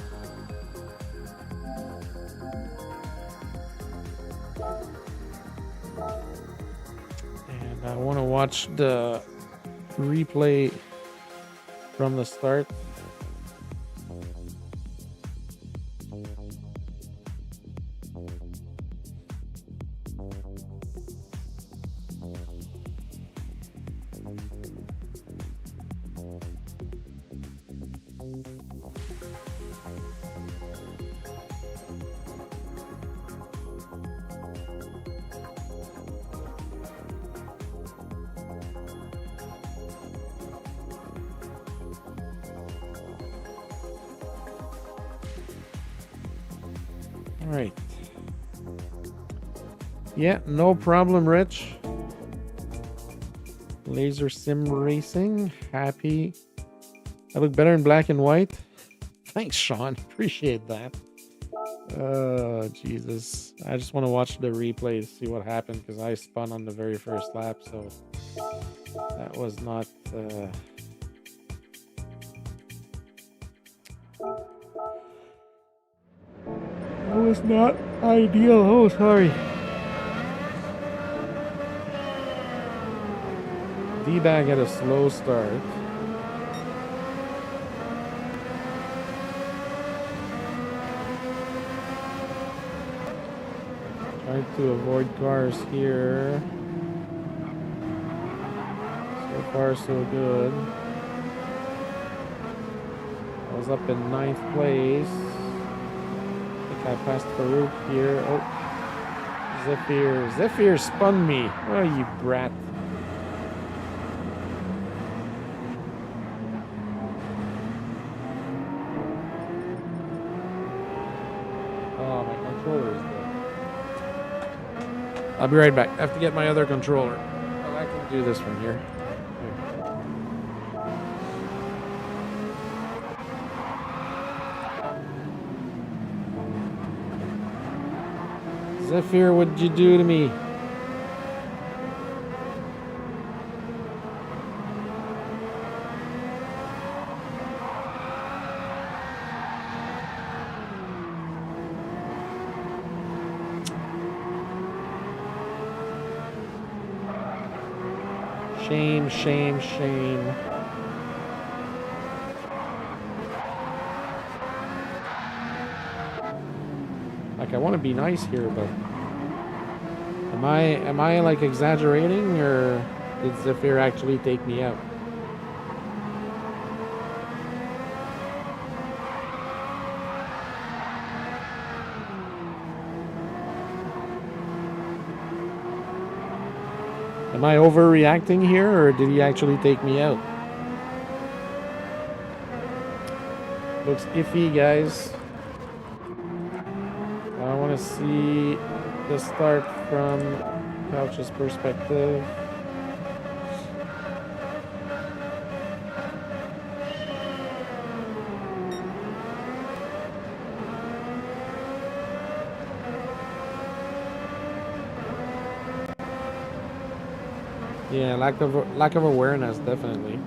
And I want to watch the replay from the start. All right. Yeah, no problem, Rich. Laser Sim Racing. Happy. I look better in black and white. Thanks, Sean. Appreciate that. Oh, Jesus. I just want to watch the replay to see what happened because I spun on the very first lap, so that was not... That was not ideal. Oh, sorry. D-Bag had a slow start. Tried to avoid cars here. So far, so good. I was up in 9th place. I passed Farouk here. Oh, Zephyr. Zephyr spun me. Oh, you brat. Oh, my controller is dead. I'll be right back. I have to get my other controller. Oh, I can do this from here. Zephyr, what'd you do to me? Shame, shame, shame. Like, I want to be nice here, but the Am I like exaggerating, or did Zephyr actually take me out? Am I overreacting here, or did he actually take me out? Looks iffy, guys. I want to see the start from Couch's perspective. Yeah, lack of awareness, definitely.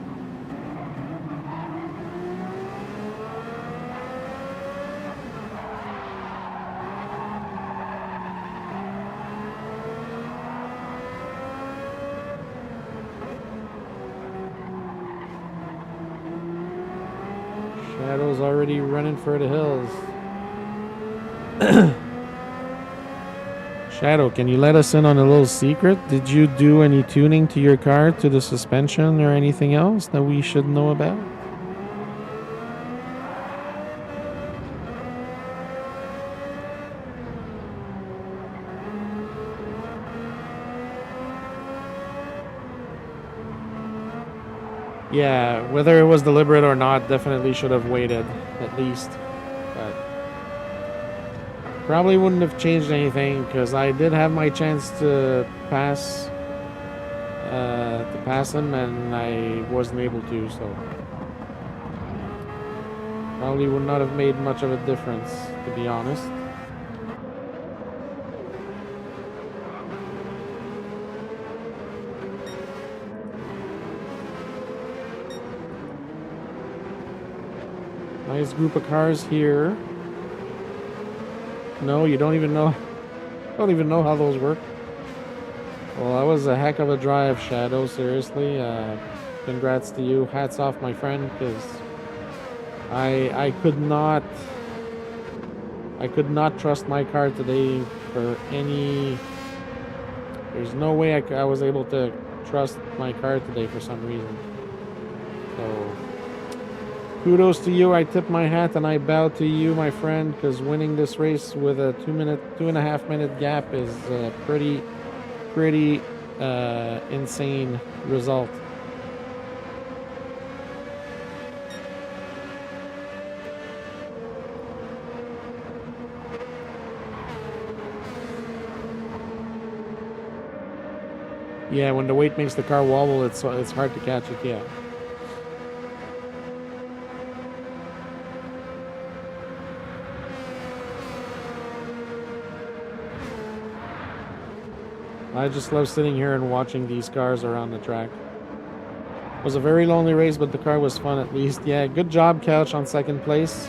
Shadow's already running for the hills. Shadow, can you let us in on a little secret? Did you do any tuning to your car, to the suspension, or anything else that we should know about? Yeah, whether it was deliberate or not, definitely should have waited, at least. But probably wouldn't have changed anything, because I did have my chance to pass him, and I wasn't able to, so probably would not have made much of a difference, to be honest. Nice group of cars here. No, you don't even know. Don't even know how those work. Well, that was a heck of a drive, Shadow. Seriously, congrats to you. Hats off, my friend, because I could not trust my car today for any. There's no way I was able to trust my car today for some reason. So kudos to you. I tip my hat and I bow to you, my friend, because winning this race with a 2.5 minute gap is a pretty insane result. Yeah, when the weight makes the car wobble, it's hard to catch it. Yeah. I just love sitting here and watching these cars around the track. It was a very lonely race, but the car was fun at least. Yeah, good job, Couch, on second place.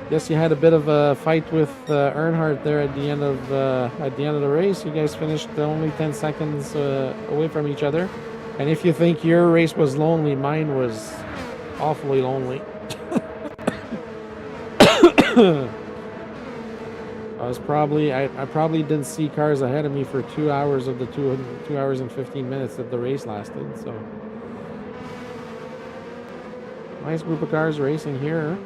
Guess you had a bit of a fight with Earnhardt there at the end of the race. You guys finished only 10 seconds away from each other. And if you think your race was lonely, mine was awfully lonely. I probably didn't see cars ahead of me for 2 hours of the 2 hours and 15 minutes that the race lasted. So nice group of cars racing here.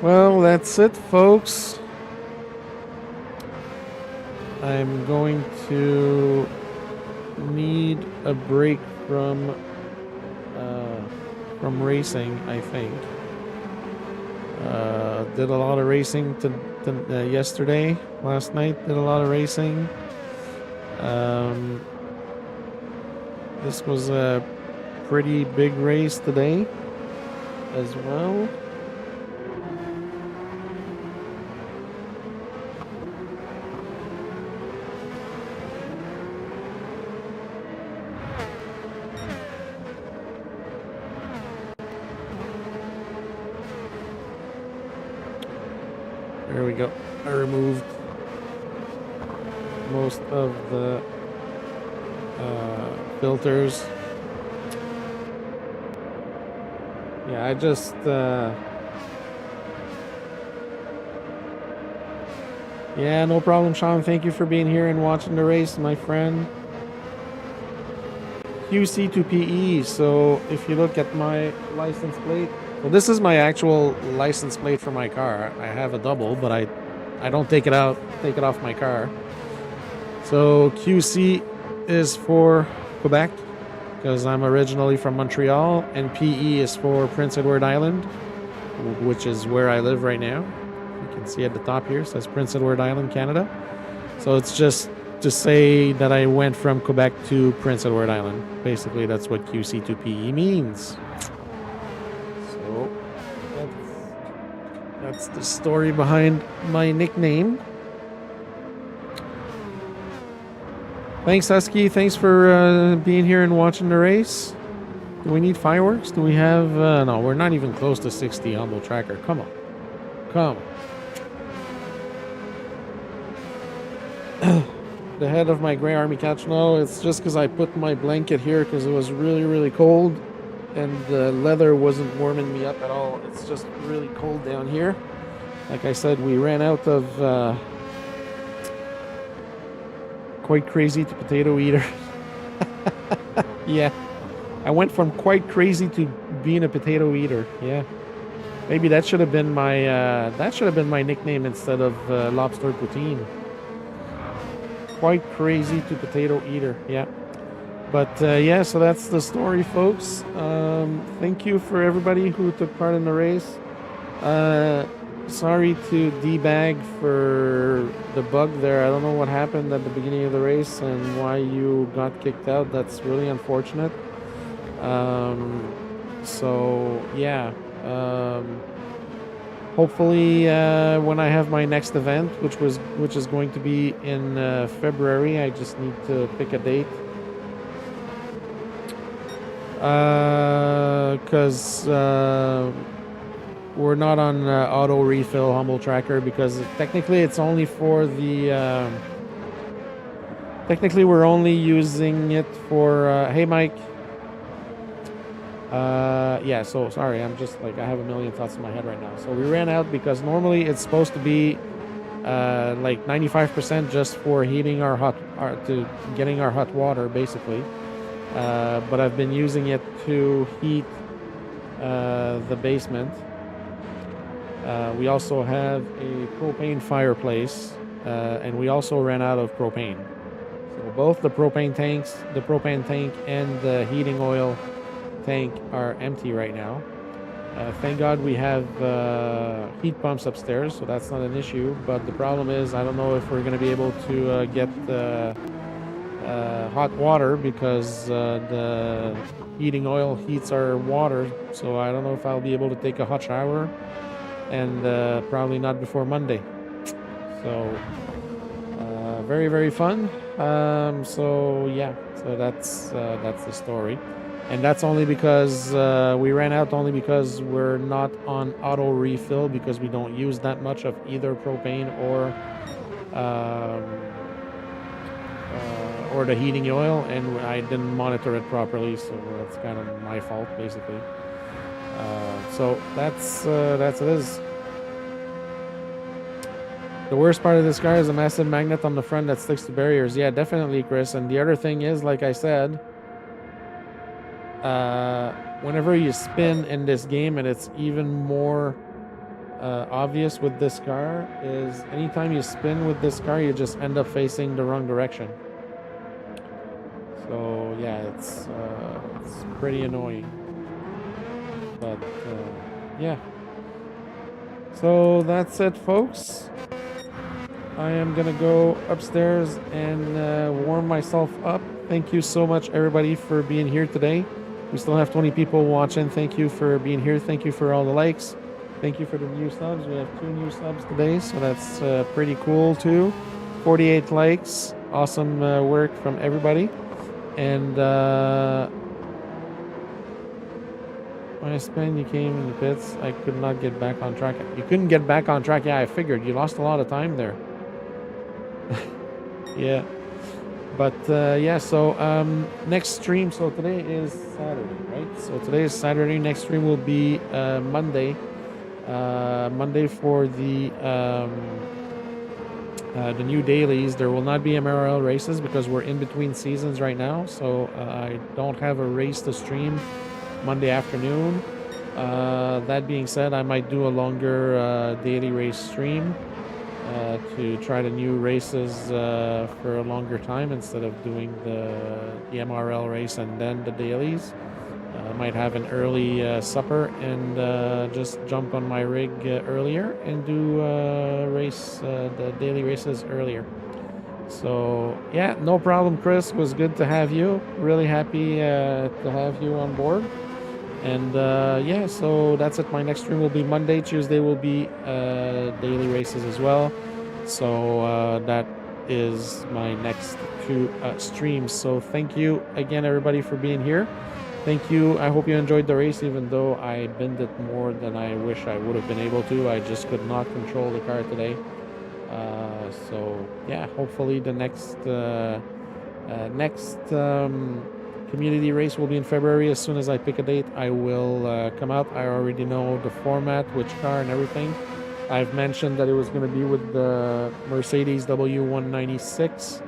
Well, that's it, folks. I'm going to need a break from racing, I think. Did a lot of racing yesterday, last night. Did a lot of racing. This was a pretty big race today as well. There we go. I removed most of the filters. Yeah, I just yeah, no problem, Sean. Thank you for being here and watching the race, my friend. QC to PE. So if you look at my license plate, well, this is my actual license plate for my car. I have a double, but I don't take it off my car. So QC is for Quebec, because I'm originally from Montreal, and PE is for Prince Edward Island, which is where I live right now. You can see at the top here, it says Prince Edward Island, Canada. So it's just to say that I went from Quebec to Prince Edward Island. Basically, that's what QC to PE means. So that's the story behind my nickname. Thanks, Husky. Thanks for being here and watching the race. Do we need fireworks? Do we have... no, we're not even close to 60 Humble Tracker. Come on. Come on. The head of my gray army couch. No, it's just because I put my blanket here because it was really, really cold. And the leather wasn't warming me up at all. It's just really cold down here. Like I said, we ran out of... quite crazy to potato eater. Yeah, I went from quite crazy to being a potato eater. Yeah, maybe that should have been my nickname instead of lobster poutine. Quite crazy to potato eater. Yeah, but yeah, so that's the story, folks. Thank you for everybody who took part in the race. Sorry to debag for the bug there. I don't know what happened at the beginning of the race and why you got kicked out. That's really unfortunate. So yeah, hopefully when I have my next event, which is going to be in February, I just need to pick a date. Because we're not on auto refill Humble Tracker, because technically it's only for the technically we're only using it for hey Mike. Yeah, so sorry, I'm just like, I have a million thoughts in my head right now. So we ran out because normally it's supposed to be like 95% just for heating to getting our hot water, basically. But I've been using it to heat the basement. We also have a propane fireplace, and we also ran out of propane. So both the propane tank and the heating oil tank are empty right now. Thank God we have heat pumps upstairs, so that's not an issue. But the problem is, I don't know if we're going to be able to get hot water, because the heating oil heats our water. So I don't know if I'll be able to take a hot shower, and probably not before Monday. So very, very fun. So yeah, so that's the story. And that's only because we ran out, only because we're not on auto refill, because we don't use that much of either propane or the heating oil, and I didn't monitor it properly, so that's kind of my fault, basically. So that's it is. The worst part of this car is a massive magnet on the front that sticks to barriers. Yeah, definitely, Chris. And the other thing is, like I said, whenever you spin in this game, and it's even more obvious with this car, is anytime you spin with this car, you just end up facing the wrong direction. So yeah, it's pretty annoying. But yeah, so that's it, folks. I am gonna go upstairs and warm myself up. Thank you so much, everybody, for being here today. We still have 20 people watching. Thank you for being here. Thank you for all the likes. Thank you for the new subs. We have 2 new subs today, so that's pretty cool too. 48 likes. Awesome work from everybody. And when I spun, you came in the pits. I could not get back on track. You couldn't get back on track. Yeah, I figured. You lost a lot of time there. Yeah. But yeah, so next stream, so today is Saturday, right? So today is Saturday. Next stream will be Monday. Monday for the new dailies. There will not be MRL races because we're in between seasons right now. So I don't have a race to stream Monday afternoon. That being said, I might do a longer daily race stream to try the new races for a longer time instead of doing the MRL race and then the dailies. I might have an early supper and just jump on my rig earlier and do the daily races earlier. So yeah, no problem, Chris. Was good to have you. Really happy to have you on board. And yeah, so that's it. My next stream will be Monday. Tuesday will be daily races as well. So that is my next two streams. So thank you again, everybody, for being here. Thank you. I hope you enjoyed the race, even though I bend it more than I wish I would have been able to. I just could not control the car today. So yeah, hopefully the next community race will be in February. As soon as I pick a date, I will come out. I already know the format, which car and everything. I've mentioned that it was going to be with the Mercedes W196,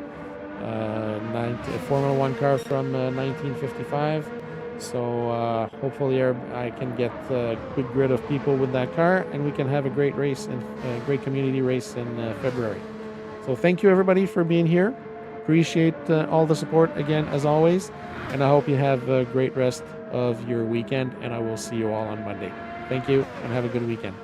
Formula 1 car from 1955. So hopefully I can get a good grid of people with that car, and we can have a great race and a great community race in February. So thank you, everybody, for being here. Appreciate all the support again, as always. And I hope you have a great rest of your weekend, and I will see you all on Monday. Thank you, and have a good weekend.